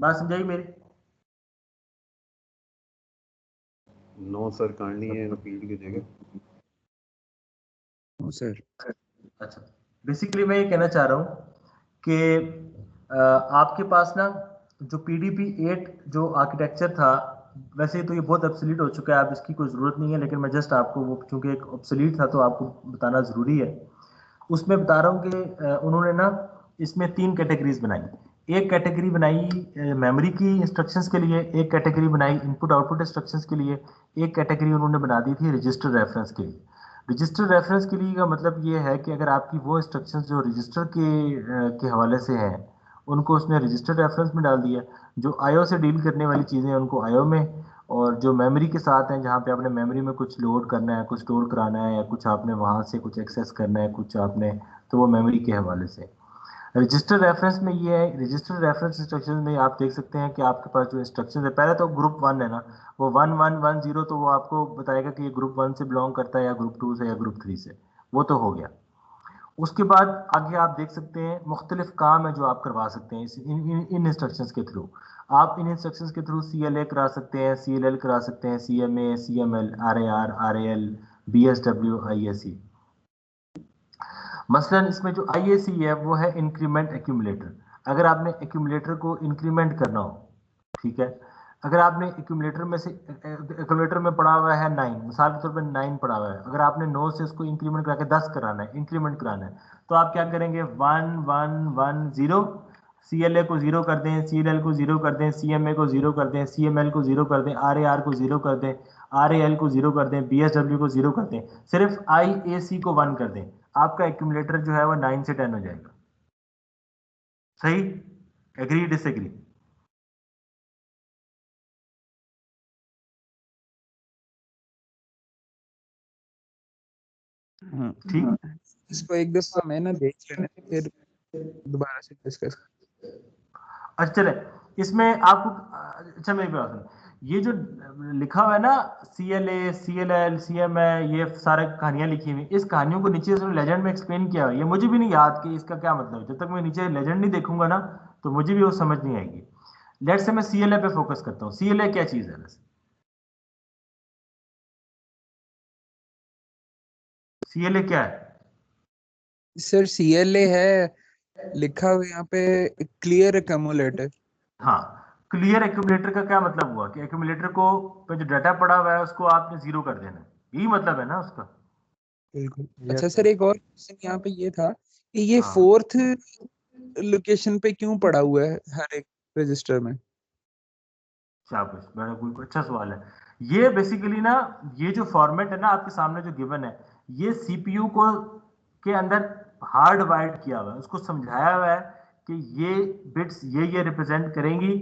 बात समझाई मेरी? नो सर, काइंडली ये रिपीट कीजिएगा। सर अच्छा, बेसिकली मैं ये कहना चाह रहा हूँ कि आपके पास ना जो PDP-8 जो आर्किटेक्चर था, वैसे तो ये बहुत ऑब्सोलीट हो चुका है, आप इसकी कोई ज़रूरत नहीं है, लेकिन मैं जस्ट आपको वो चूंकि एक ऑब्सोलीट था तो आपको बताना ज़रूरी है। उसमें बता रहा हूँ कि उन्होंने ना इसमें 3 कैटेगरीज बनाई। एक कैटेगरी बनाई मेमोरी की इंस्ट्रक्शंस के लिए, एक कैटेगरी बनाई इनपुट आउटपुट इंस्ट्रक्शंस के लिए, एक कैटेगरी उन्होंने बना दी थी रजिस्टर रेफरेंस के लिए। रजिस्टर रेफरेंस के लिए का मतलब ये है कि अगर आपकी वो इंस्ट्रक्शंस जो रजिस्टर के हवाले से हैं, उनको उसने रजिस्टर रेफरेंस में डाल दिया। जो आईओ से डील करने वाली चीज़ें हैं उनको आईओ में, और जो मेमोरी के साथ हैं जहाँ पे आपने मेमोरी में कुछ लोड करना है, कुछ स्टोर कराना है, या कुछ आपने वहाँ से कुछ एक्सेस करना है, कुछ आपने, तो वो मेमोरी के हवाले से। रजिस्टर रेफरेंस में ये है, रजिस्टर रेफरेंस इंस्ट्रक्शन में आप देख सकते हैं कि आपके पास जो इंस्ट्रक्शन है, पहले तो ग्रुप 1 है ना, वो 1110, तो वो आपको बताएगा कि ये ग्रुप 1 से बिलोंग करता है या ग्रुप 2 से या ग्रुप 3 से, वो तो हो गया। उसके बाद आगे आप देख सकते हैं मुख्तलिफ काम है जो आप करवा सकते हैं इन इंस्ट्रक्शंस के थ्रू। आप इन इंस्ट्रक्शंस के थ्रू CLA करा सकते हैं, CLL करा सकते हैं, CMA, CML, RAR, RAL, BSW, IAC। मसलन इसमें जो IAC है वो है इंक्रीमेंट एक्यूमुलेटर। अगर आपने एक्यूमुलेटर को इंक्रीमेंट करना हो, ठीक है, अगर आपने एक्यूमुलेटर में से एक्यूमुलेटर में पड़ा हुआ है 9, मिसाल के तौर पर 9 पड़ा हुआ है, अगर आपने 9 से उसको इंक्रीमेंट करा के 10 कराना है, इंक्रीमेंट कराना है, तो आप क्या करेंगे 1 1 1 0, CLA को 0 कर दें, CLL को 0 कर दें, CMA को 0 कर दें, CML को 0 कर दें, RAR को 0 कर दें, RAL को 0 कर दें, BSW को 0 कर दें, सिर्फ IAC को 1 कर दें, आपका एक्यूमुलेटर जो है वो 9 से 10 हो जाएगा। सही? Agree disagree? ठीक। इसको एक दफा मैं ना देख लेना फिर दोबारा से डिस्कस। अच्छा चले, इसमें आपको अच्छा मेरी बात सुनो, ये जो लिखा हुआ है ना CLA CLL CMA, ये सारे कहानियां लिखी हुई, इस कहानियों को नीचे लेजेंड में एक्सप्लेन किया है, ये मुझे भी नहीं याद कि इसका क्या मतलब है, जब तक मैं नीचे लेजेंड नहीं देखूंगा ना तो मुझे भी वो समझ नहीं आएगी। लेट्स से मैं CLA पे फोकस करता हूँ। CLA क्या चीज है वैसे? CLA क्या है? सर CLA है लिखा हुआ यहाँ पे, क्लियर एक्यूमुलेटर। हाँ, क्लियर एक्यूमुलेटर का क्या मतलब हुआ कि एक्यूमुलेटर को पे जो डाटा पड़ा हुआ है उसको आपने 0 कर देना है, यही मतलब है ना उसका? बिल्कुल। अच्छा सर, एक और क्वेश्चन यहाँ पे ये था कि ये हाँ, 4th लोकेशन पे क्यों पड़ा हुआ है हर एक रजिस्टर में? शाबाश, बड़ा कोई अच्छा सवाल है। ये बेसिकली ना, ये जो फॉर्मेट है ना आपके सामने जो गिवन है, ये सीपीयू को के अंदर हार्ड वायर्ड किया हुआ है, उसको समझाया हुआ है कि ये बिट्स ये रिप्रेजेंट करेंगी,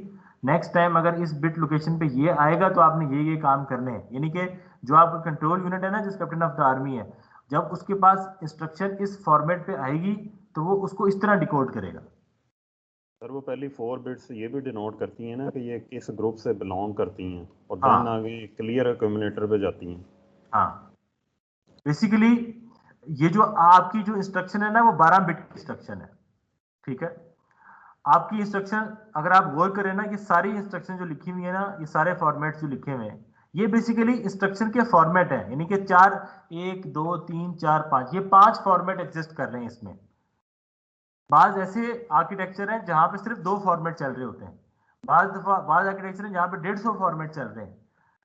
नेक्स्ट टाइम अगर इस बिट लोकेशन पे ये आएगा तो आपने ये काम करने हैं, यानी कि जो आपका कंट्रोल यूनिट है ना, जिस कैप्टन ऑफ द आर्मी है, जब उसके पास इंस्ट्रक्शन इस फॉर्मेट पे आएगी तो वो उसको इस तरह डिकोड करेगा। सर वो पहली 4 बिट्स ये भी डिनोट करती हैं ना कि ये किस ग्रुप से बिलोंग करती हैं, और देन हाँ आगे क्लियर एक्यूमुलेटर पे जाती हैं। हाँ, बेसिकली ये जो आपकी जो इंस्ट्रक्शन है ना वो 12 बिट की इंस्ट्रक्शन है, ठीक है? आपकी इंस्ट्रक्शन अगर आप गौर करें ना, ये सारी इंस्ट्रक्शन जो लिखी हुई है ना, ये सारे फॉर्मेट जो लिखे हुए हैं, ये बेसिकली इंस्ट्रक्शन के फॉर्मेट है, यानी कि 4 1 2 3 4 5, ये 5 फॉर्मेट एग्जिस्ट कर रहे हैं इसमें। बाज ऐसे आर्किटेक्चर हैं जहां पे सिर्फ 2 फॉर्मेट चल रहे होते हैं, बाज आर्किटेक्चर है जहां पे 150 फॉर्मेट चल रहे हैं।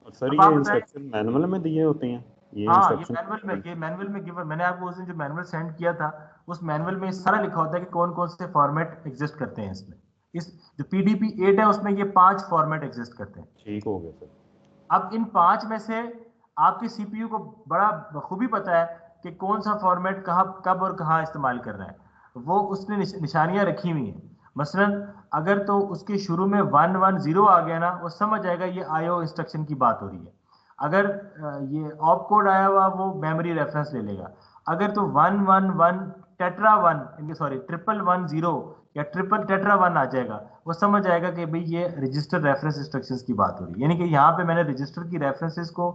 और सर अब ये आप बताएं। इंस्ट्रक्शन मैनुअल में दिए होते हैं, ये हाँ, इंस्ट्रक्शन? ये मैनुअल में गिवन, मैंने आपको उस दिन जो मैनुअल सेंड किया था, उस मैनुअल में सारा लिखा होता है कि कौन कौन से फॉर्मेट एग्जिस्ट करते हैं इसमें। इस जो PDP 8 है उसमें ये 5 फॉर्मेट एग्जिस्ट करते हैं। ठीक हो गया सर। अब इन 5 में से आपके सीपीयू को बड़ा बखूबी पता है कि कौन सा फॉर्मेट कहाँ कब और कहाँ इस्तेमाल कर रहा है, वो उसने निशानियां रखी हुई हैं। मसलन अगर तो उसके शुरू में 1 1 0 आ गया ना, वो समझ जाएगा ये IO इंस्ट्रक्शन की बात हो रही है। अगर ये ऑप कोड आया हुआ वो मेमोरी रेफरेंस ले लेगा। अगर तो 1 1 1 टेट्रा 1 सॉरी ट्रिपल 1 0 या ट्रिपल टेट्रा 1 आ जाएगा, वो समझ आएगा कि भाई ये रजिस्टर रेफरेंस इंस्ट्रक्शंस की बात हो रही है, यानी कि यहाँ पे मैंने रजिस्टर की रेफरेंसेस को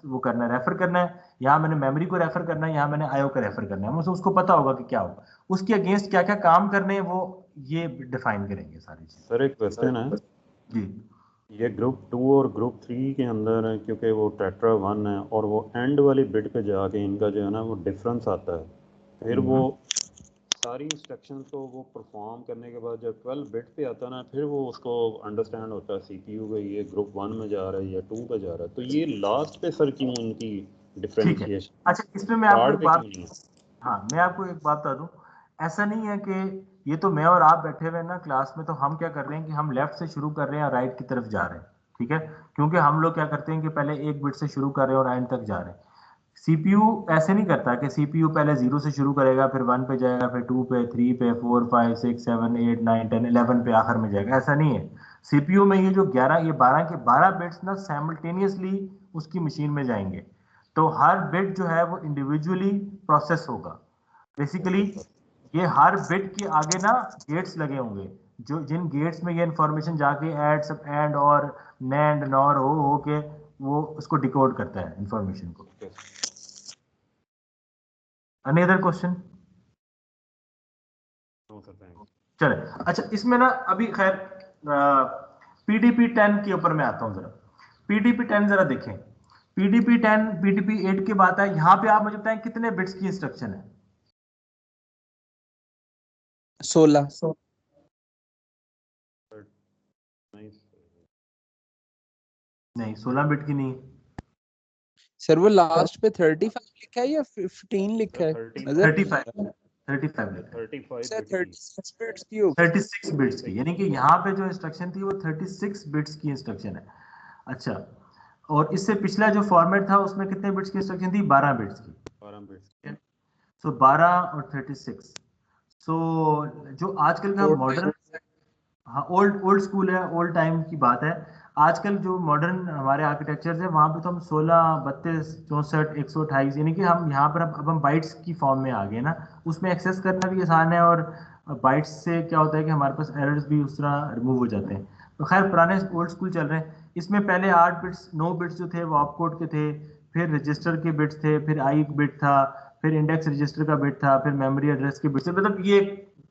वो करना है, रेफर करना है, यहाँ मैंने मेमोरी को रेफर करना है, यहाँ मैंने IO को रेफर करना है, मुझे उसको पता होगा कि क्या होगा, उसके अगेंस्ट क्या क्या काम करने हैं वो ये डिफाइन करेंगे सारी चीजें। सर एक क्वेश्चन है जी, ये ग्रुप 2 और ग्रुप 3 के अंदर है, क्योंकि वो टेट्रा 1 है और वो एंड वाली बिट पे जाके इनका जो है ना वो डिफरेंस आता है, फिर वो सारी इंस्ट्रक्शंस को वो परफॉर्म करने के बाद जब 12 बिट पे आता है ना, फिर वो उसको अंडरस्टैंड होता है सीपीयू का ये ग्रुप 1 में जा रहा है या 2 पे जा रहा है, तो ये लास्ट पे सर क्यों इनकी ठीक है। डिफरेंशिएशन अच्छा, इसमें मैं आपको कार्ड एक पे बात, क्यों नहीं है? हाँ मैं आपको एक बात बता दूं, ऐसा नहीं है कि ये तो मैं और आप बैठे हुए हैं ना क्लास में, तो हम क्या कर रहे हैं कि हम लेफ्ट से शुरू कर रहे हैं राइट की तरफ जा रहे हैं, ठीक है? क्योंकि हम लोग क्या करते हैं कि पहले एक बिट से शुरू कर रहे हैं और एंड तक जा रहे हैं। सीपीयू ऐसे नहीं करता कि सीपीयू पहले 0 से शुरू करेगा, फिर 1 पे जाएगा, फिर 2 पे, 3 पे, 4 5 6 7 8 9 10 11 पे आखिर में जाएगा, ऐसा नहीं है। सीपीयू में ये जो 11 ये 12 के 12 बिट्स ना साइमल्टेनियसली उसकी मशीन में जाएंगे, तो हर बिट जो है वो इंडिविजुअली प्रोसेस होगा। Basically okay sir. ये हर बिट के आगे ना गेट्स लगे होंगे, जो जिन गेट्स में ये इंफॉर्मेशन जाके ऐड सब एंड और नैंड नॉर हो के वो उसको डिकोड करता है इंफॉर्मेशन को। Any other question? No sir, thanks. चले, अच्छा इसमें ना अभी खैर PDP 10 के ऊपर मैं आता हूं जरा। PDP 10 जरा देखें। PDP 10 PDP 8 की बात है, यहां पे आप मुझे बताएं कितने बिट्स की इंस्ट्रक्शन है? 16। नाइस। नहीं 16 बिट की नहीं, सर वो लास्ट पे 35 लिखा है या 15 लिखा है? 35 35 लिखा है। 35 सर बिट की 36 बिट्स की होगी। 36 बिट्स की, यानी कि यहाँ पे जो इंस्ट्रक्शन थी वो 36 बिट्स की इंस्ट्रक्शन है। अच्छा, और इससे पिछला जो फॉर्मेट था उसमें कितने बिट्स की इंस्ट्रक्शन थी? 12 बिट्स की। 12 बिट्स। सो 12 और 36। सो जो आजकल का मॉडर्न, हाँ ओल्ड ओल्ड स्कूल है, ओल्ड टाइम की बात है। आजकल जो मॉडर्न हमारे आर्किटेक्चर है वहाँ पे तो हम 16, 32, 64, 128, यानी कि हम यहाँ पर अब हम बाइट्स की फॉर्म में आ गए ना, उसमें एक्सेस करना भी आसान है, और बाइट्स से क्या होता है कि हमारे पास एरर्स भी उस तरह रिमूव हो जाते हैं। तो खैर पुराने ओल्ड स्कूल चल रहे हैं। इसमें पहले 8 बिट्स 9 बिट्स जो थे वो ऑपकोड के थे, फिर रजिस्टर के बिट्स थे, फिर आई बिट था, फिर इंडेक्स रजिस्टर का बिट था, फिर मेमोरी एड्रेस के बिट्स, मतलब ये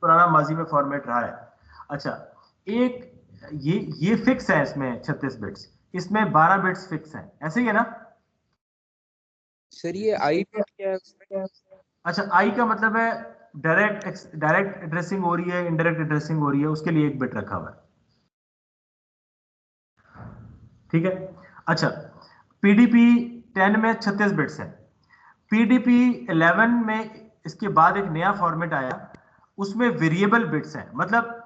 पुराना माजी में फॉर्मेट रहा है। अच्छा, एक ये फिक्स है इसमें 36 बिट्स, इसमें 12 बिट्स फिक्स है, ऐसे ही है ना? सर ये आई बिट क्या है उसमें? अच्छा, आई का मतलब है डायरेक्ट एड्रेसिंग हो रही है, इनडायरेक्ट एड्रेसिंग हो रही है, उसके लिए एक बिट रखा हुआ है। ठीक है। अच्छा, पीडीपी 10 में 36 बिट्स है। पीडीपी 11 में इसके बाद एक नया फॉर्मेट आया, उसमें वेरिएबल बिट्स हैं, मतलब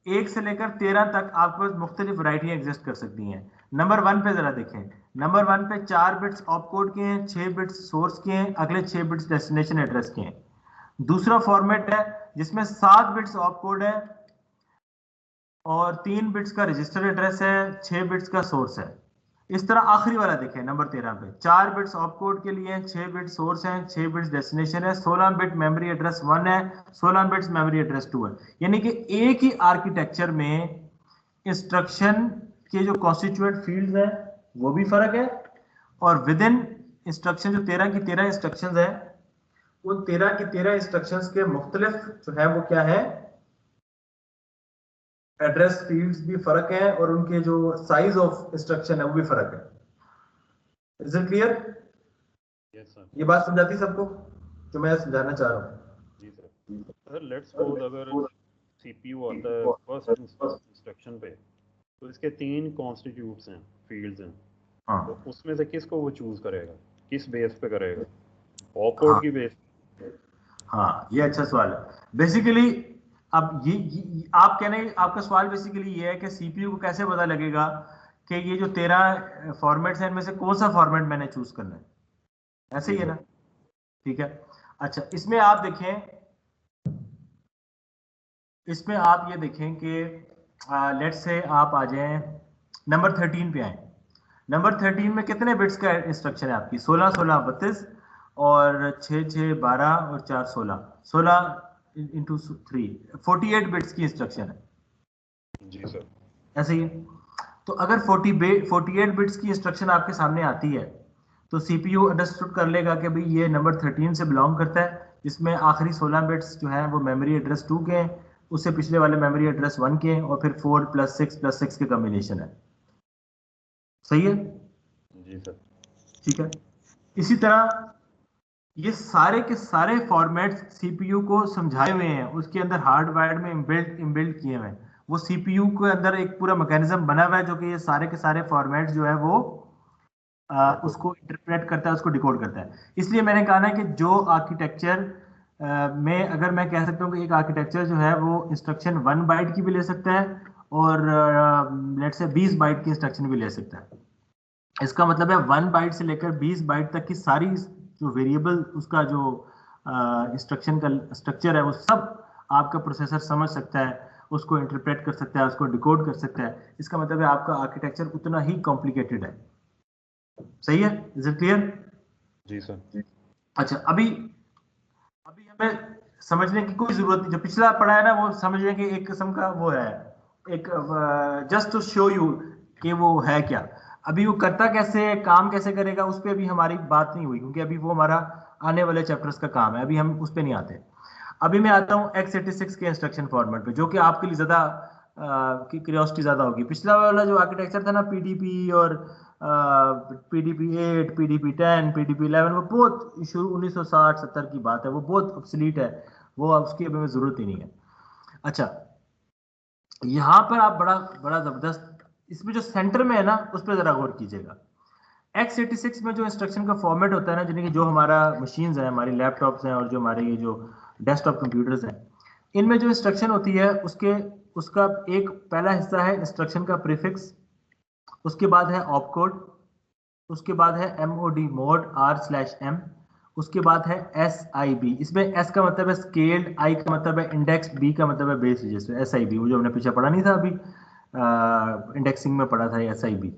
1 से लेकर 13 तक आपके पास मुख्तलिफ वैरायटियां एग्जिस्ट कर सकती हैं। नंबर 1 पे जरा देखें, नंबर 1 पे 4 बिट्स ऑपकोड के हैं, 6 बिट्स सोर्स के हैं, अगले 6 बिट्स डेस्टिनेशन एड्रेस के हैं। दूसरा फॉर्मेट है जिसमें 7 बिट्स ऑपकोड है और 3 बिट्स का रजिस्टर एड्रेस है, 6 बिट्स का सोर्स है। इस तरह आखिरी वाला देखें नंबर 13 पे 4 बिट्स ऑपकोड के लिए, 6 बिट्स सोर्स हैं, 6 बिट्स डेस्टिनेशन है, 16 बिट मेमोरी एड्रेस 1 है, 16 बिट्स मेमोरी एड्रेस 2 है। यानी कि एक ही आर्किटेक्चर में इंस्ट्रक्शन के जो कॉन्स्टिट्यूएंट फील्ड्स हैं वो भी फर्क है, और विद इन इंस्ट्रक्शन जो 13 की 13 इंस्ट्रक्शंस है, उन 13 की 13 इंस्ट्रक्शंस के मुख्तलिफ जो है वो क्या है, एड्रेस फील्ड्स भी फर्क है, और उनके जो साइज ऑफ इंस्ट्रक्शन है वो भी फर्क है। Is it clear? Yes sir. ये बात समझाती सबको जो मैं समझाना चाह रहा हूँ? जी सर। सर लेट्स सपोज अगर सीपीयू आता है फर्स्ट इंस्ट्रक्शन पे, तो इसके 3 कॉन्स्टिट्यूट्स हैं, फील्ड्स हैं, हाँ तो उसमें से किसको वो चूज करेगा, किस बेस पे करेगा? ऑपकोड हाँ की बेस? हाँ, ये अच्छा सवाल है। बेसिकली अब ये आप कहने, आपका सवाल बेसिकली ये है कि सीपीयू को कैसे पता लगेगा कि ये जो 13 फॉर्मेट्स हैं इनमें से कौन सा फॉर्मेट मैंने चूज करना है, ऐसे ही है ना? ठीक है। अच्छा, इसमें आप देखें, इसमें आप ये देखें कि लेट्स से आप आ जाएं नंबर 13 पे आए। नंबर 13 में कितने बिट्स का इंस्ट्रक्शन है आपकी? 16 16 32 और 6 6 12 और 4 16, 16 इंटू 3 48 बिट्स की इंस्ट्रक्शन है। जी सर। ऐसे ही है। तो अगर 48 बिट्स की इंस्ट्रक्शन आपके सामने आती है तो सीपीयू अंडरस्टूड कर लेगा कि भाई ये नंबर 13 से बिलोंग करता है, इसमें आखिरी 16 बिट्स जो है वो मेमोरी एड्रेस 2 के हैं, उससे पिछले वाले मेमोरी एड्रेस 1 के हैं, और फिर 4 + 6 के कॉम्बिनेशन है। सही है? जी सर। ठीक है। इसी तरह ये सारे के सारे फॉर्मेट्स सीपीयू को समझाए हुए हैं, उसके अंदर हार्डवायर्ड में इनबिल्ट किए हुए हैं। वो सीपीयू के अंदर एक पूरा मैकेनिज्म बना हुआ है जो कि ये सारे के सारे फॉर्मेट्स जो है वो उसको इंटरप्रेट करता है, उसको डिकोड करता है। इसलिए मैंने कहा ना कि जो आर्किटेक्चर में अगर मैं कह सकता हूँ कि एक आर्किटेक्चर जो है वो इंस्ट्रक्शन 1 बाइट की भी ले सकता है और लेट्स से 20 बाइट की इंस्ट्रक्शन भी ले सकता है। इसका मतलब है 1 बाइट से लेकर 20 बाइट तक की सारी जो वेरिएबल उसका जो इंस्ट्रक्शन का स्ट्रक्चर है वो सब आपका प्रोसेसर समझ सकता है, उसको इंटरप्रेट कर सकता है, उसको डिकोड कर सकता है। इसका मतलब है आपका आर्किटेक्चर उतना ही कॉम्प्लिकेटेड है। सही है? Is it clear? जी सर। अच्छा, अभी हमें समझने की कोई जरूरत नहीं, जो पिछला पढ़ा है ना वो समझने की एक किस्म का वो है, एक जस्ट टू शो यू कि वो है क्या। अभी वो करता कैसे है, काम कैसे करेगा, उस पर अभी हमारी बात नहीं हुई, क्योंकि अभी वो हमारा आने वाले चैप्टर्स का काम है, अभी हम उस पर नहीं आते। अभी मैं आता हूँ x86 के इंस्ट्रक्शन फॉर्मेट पे, जो कि आपके लिए ज्यादा की क्यूरियोसिटी ज्यादा होगी। पिछला वाला जो आर्किटेक्चर था ना, पीडीपी और पीडीपी 8, पीडीपी 10, पीडीपी 11, वो बहुत शुरू 1960-70 की बात है, वो बहुत ऑब्सोलीट है, वो उसकी अभी जरूरत ही नहीं है। अच्छा, यहाँ पर आप बड़ा बड़ा जबरदस्त इसमें जो सेंटर में है ना उस पर जरा गौर कीजिएगा। x86 में जो इंस्ट्रक्शन का फॉर्मेट होता है ना, यानी कि जो हमारा मशीन्स है, हमारी लैपटॉप्स हैं और जो हमारे ये जो डेस्कटॉप कंप्यूटर्स हैं, इनमें जो इंस्ट्रक्शन होती है उसका एक पहला हिस्सा है इंस्ट्रक्शन का प्रीफिक्स, उसके बाद है ऑपकोड, उसके बाद है MOD मोड R/M, उसके बाद है SIB। इसमें S का मतलब है स्केल्ड, I का मतलब है इंडेक्स, B का मतलब है बेस रजिस्टर, SIB वो जो हमने पीछे पढ़ा नहीं था अभी इंडेक्सिंग में पढ़ा था SIB।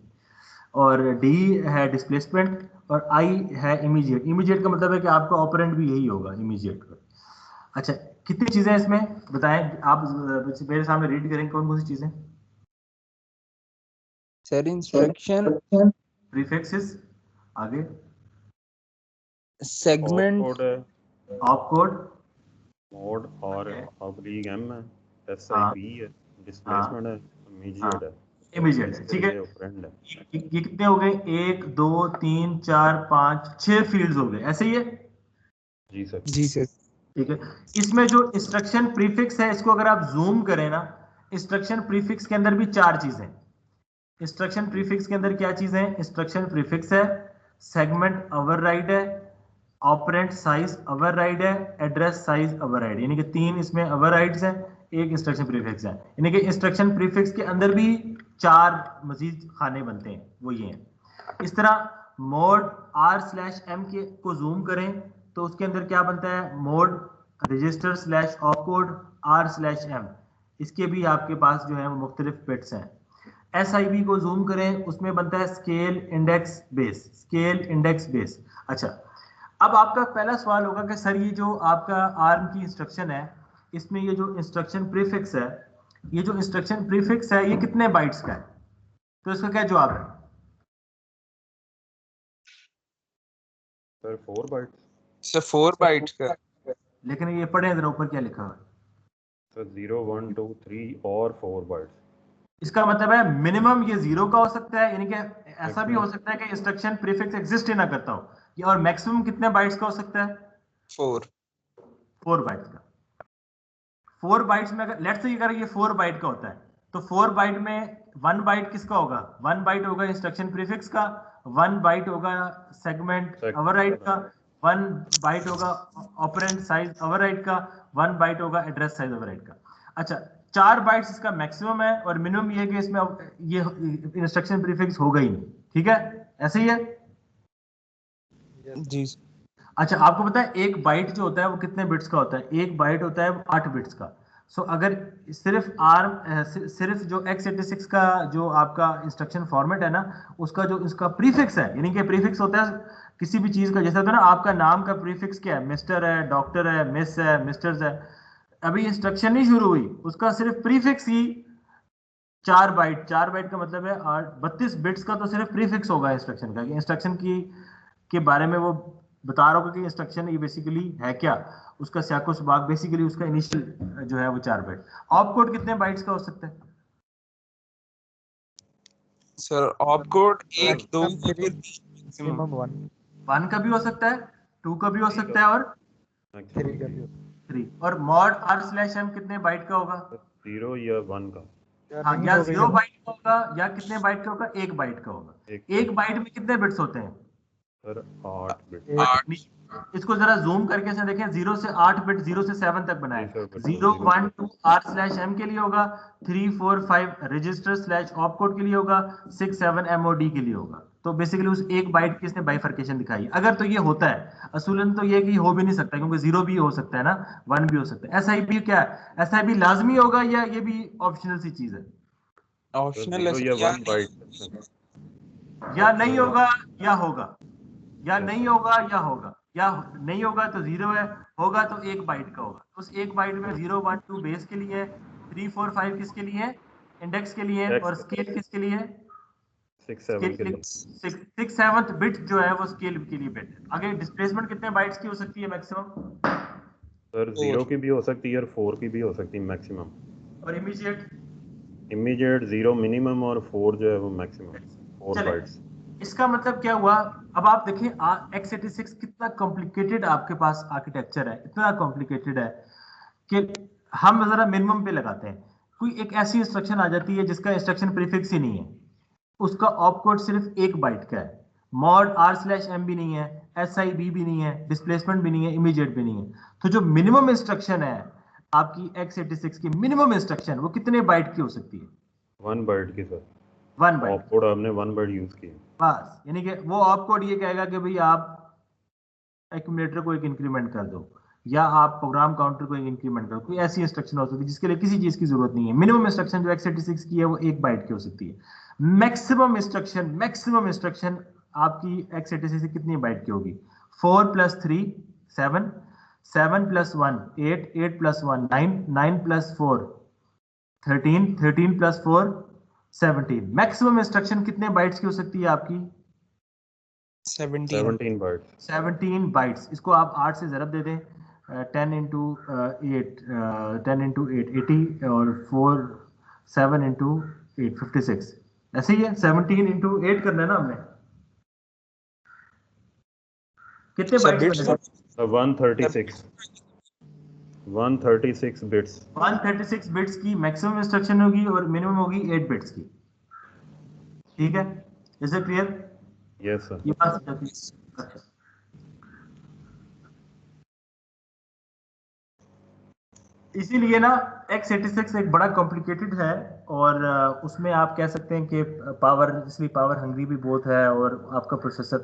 और D है डिस्प्लेसमेंट और I है इमीडिएट। इमीडिएट का मतलब है कि आपका ऑपरेंड भी यही होगा, इमीडिएट। अच्छा, कितनी चीजें इसमें बताएं आप, मेरे सामने रीड करें कौन कौन सी चीजें। सर इंस्ट्रक्शन, प्रीफिक्सेस, आगे सेगमेंट, ऑपकोड, मोड और ऑब्लिक M है, हाँ, SIB है, डिस्प्लेसमेंट है, इमीडिएट है, इमीडिएट। ठीक है, ऑपरेंड है। ये कितने हो गए? 1 2 3 4 5 6 फील्ड्स हो गए, ऐसे ही है? जी सर। जी सर। ठीक है, इसमें जो इंस्ट्रक्शन प्रीफिक्स है इसको अगर आप जूम करें ना, इंस्ट्रक्शन प्रीफिक्स के अंदर भी 4 चीजें। इंस्ट्रक्शन प्रीफिक्स के अंदर क्या चीजें हैं? इंस्ट्रक्शन प्रीफिक्स है, सेगमेंट ओवरराइड है, ऑपरेंड साइज ओवरराइड है, एड्रेस साइज ओवरराइड, यानी कि 3 इसमें ओवरराइड्स हैं, एक इंस्ट्रक्शन प्रीफिक्स है। यानी कि इंस्ट्रक्शन प्रीफिक्स के अंदर भी 4 मजीद खाने बनते हैं, वो ये हैं। इस तरह मोड R/M के को जूम करें तो उसके अंदर क्या बनता है? Mode register slash opcode R/M, इसके भी आपके पास जो है वो मुख्तलिफ बिट्स हैं। SIB को जूम करें, उसमें बनता है scale index base, scale index base. अच्छा, अब आपका पहला सवाल होगा कि सर ये जो आपका ARM की इंस्ट्रक्शन है, इसमें ये जो इंस्ट्रक्शन प्रीफिक्स है, ये जो इंस्ट्रक्शन प्रीफिक्स है ये कितने बाइट्स का है? तो इसका क्या जवाब है? Sir 4 bytes. सर 4 बाइट का। लेकिन ये पढ़े जरा ऊपर क्या लिखा हुआ है। सर 0 1 2 3 और 4 बाइट्स। इसका मतलब है मिनिमम ये 0 का हो सकता है, यानी कि ऐसा भी हो सकता है कि इंस्ट्रक्शन प्रीफिक्स एग्जिस्ट ही ना करता हो, ये, और मैक्सिमम कितने बाइट्स का हो सकता है? 4 बाइट्स का। 4 बाइट्स में अगर लेट्स से अगर ये 4 बाइट का होता है तो 4 बाइट में 1 बाइट किसका होगा? 1 बाइट होगा इंस्ट्रक्शन प्रीफिक्स का, 1 बाइट होगा सेगमेंट ओवरराइड का, 1 बाइट होगा ऑपरेंड साइज ओवरराइड का, 1 बाइट होगा एड्रेस साइज ओवरराइड का। अच्छा, 4 बाइट्स इसका मैक्सिमम है और मिनिमम ये है कि इसमें ये इंस्ट्रक्शन प्रीफिक्स होगा ही नहीं। ठीक है, ऐसे ही है? जी। अच्छा, आपको पता है एक बाइट जो होता है वो कितने बिट्स का होता है? एक बाइट होता है वो 8 बिट्स का। सो अगर सिर्फ जो x86 का जो आपका इंस्ट्रक्शन फॉर्मेट है ना, उसका जो इसका प्रीफिक्स है, यानी कि प्रीफिक्स होता है किसी भी चीज का, जैसे होता है ना आपका नाम का प्रीफिक्स क्या है? मिस्टर है, डॉक्टर है, मिस है, मिस्टर्स है। अभी इंस्ट्रक्शन नहीं शुरू हुई, उसका सिर्फ प्रीफिक्स ही 4 बाइट। 4 बाइट का मतलब है 32 बिट्स का तो सिर्फ प्रीफिक्स होगा इंस्ट्रक्शन का, कि इंस्ट्रक्शन की के बारे में वो बता रहा होगा कि इंस्ट्रक्शन ये बेसिकली है क्या, उसका स्याको सबाक, बेसिकली उसका इनिशियल जो है वो 4 बाइट। ऑपकोड कितने बाइट्स का हो सकता है? सर ऑपकोड 1 2 मैक्सिमम 1 1 का भी हो सकता है, 2 का भी हो सकता है और 3 का भी 3। और मॉड R/M कितने बाइट का होगा? 0 या 1 का। हाँ, या 0 बाइट का होगा या कितने बाइट का होगा? 1 बाइट का होगा। 1 बाइट में कितने बिट्स होते हैं? Sir 8 bit. इसको जरा जूम करके से देखें, 0 से 8 बिट, 0 से 7 तक बनाए। 0 1 2 R/M के लिए होगा, 3 4 5 रजिस्टर स्लैश ऑपकोड के लिए होगा, 6 7 MOD के लिए होगा। तो बेसिकली उस एक बाइट की इसने बाइफर्केशन दिखाई। अगर तो ये होता है, असूलन तो ये कि हो भी नहीं सकता, क्योंकि 0 भी हो सकता है ना, 1 भी हो सकता है। SIB क्या है? SIB लाजमी होगा या ये भी ऑप्शनल सी चीज है? ऑप्शनल है या 1 बाइट, या नहीं होगा या होगा, या नहीं होगा या होगा, या नहीं होगा तो 0 है, होगा तो 1 बाइट का होगा। उस 1 बाइट में 0 1 2 बेस के लिए, 3 4 5 किसके लिए? इंडेक्स के लिए, और स्केल किसके लिए? 6 7 के लिए। 6 7th बिट जो है वो स्केल के लिए बिट है। आगे डिस्प्लेसमेंट कितने बाइट्स की हो सकती है मैक्सिमम? सर 0 की भी हो सकती है और 4 की भी हो सकती है मैक्सिमम। और इमीडिएट? इमीडिएट 0 मिनिमम और 4 जो है वो मैक्सिमम, 4 बाइट्स। इसका मतलब क्या हुआ? अब आप देखें x86 कितना कॉम्प्लिकेटेड आपके पास आर्किटेक्चर है, इतना कॉम्प्लिकेटेड है कि हम जरा मिनिमम पे लगाते हैं। कोई एक ऐसी इंस्ट्रक्शन आ जाती है जिसका इंस्ट्रक्शन प्रीफिक्स ही नहीं है, उसका ऑप कोड सिर्फ 1 बाइट का है, मॉड r/m भी नहीं है, SIB भी नहीं है, डिस्प्लेसमेंट भी नहीं है, इमीडिएट भी नहीं है। तो जो मिनिमम इंस्ट्रक्शन है आपकी x86 की मिनिमम इंस्ट्रक्शन वो कितने बाइट की हो सकती है? 1 बाइट की सर, 1 बाइट। ऑप कोड आपने 1 बाइट यूज किया बस, यानी कि वो ऑप कोड ये कहेगा कि भाई आप एक्यूमुलेटर को एक इंक्रीमेंट कर दो या आप प्रोग्राम काउंटर को एक इंक्रीमेंट कर दो। कोई ऐसी इंस्ट्रक्शन हो सकती है जिसके लिए किसी चीज की जरूरत नहीं है। मिनिमम इंस्ट्रक्शन जो x86 की है वो 1 बाइट की हो सकती है। मैक्सिमम इंस्ट्रक्शन आपकी x86 से कितनी बाइट की होगी? 4 + 3 7, 7 + 1 8, 8 + 1 9, 9 + 4 13, 13 + 4 17। मैक्सिमम इंस्ट्रक्शन कितने बाइट्स की हो सकती है आपकी? 17 बाइट्स। 17 बाइट्स। इसको आप 8 से ज़रब दे दें, 10 × 8 10 × 8 80 और 4 7 × 8 56। ऐसे ही है, 17 × 8 करना है ना हमने। कितने बाइट्स बनेंगे? 136 बिट्स। 136 बिट्स की मैक्सिमम इंस्ट्रक्शन होगी और मिनिमम होगी 8 बिट्स की। ठीक है, is it clear? Yes sir. ये बात समझ आती है? इसीलिए ना x86 एक बड़ा कॉम्प्लिकेटेड है और उसमें आप कह सकते हैं कि पावर, इसलिए पावर हंग्री भी बहुत है और आपका प्रोसेसर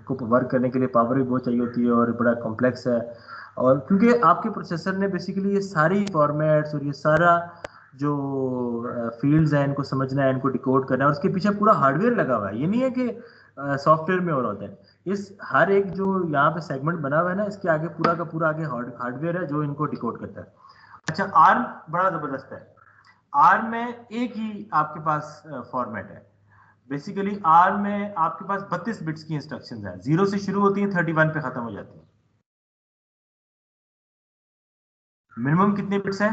को वर्क करने के लिए पावर भी बहुत चाहिए होती है और बड़ा कॉम्प्लेक्स है। और क्योंकि आपके प्रोसेसर ने बेसिकली ये सारी फॉर्मेट्स और ये सारा जो फील्ड्स हैं इनको समझना है, इनको डिकोड करना है और उसके पीछे पूरा हार्डवेयर लगा हुआ है। ये नहीं है कि सॉफ्टवेयर में हो रहा होता है। इस हर एक जो यहाँ पे सेगमेंट बना हुआ है ना, इसके आगे पूरा का पूरा आगे हार्डवेयर है जो इनको डिकोड करता है। अच्छा, आर्म बड़ा जबरदस्त है। आर्म में एक ही आपके पास फॉर्मेट है। बेसिकली आर्म में आपके पास 32 बिट्स की इंस्ट्रक्शंस हैं, 0 से शुरू होती हैं, 31 पे खत्म हो जाती हैं। मिनिमम कितने बिट्स हैं?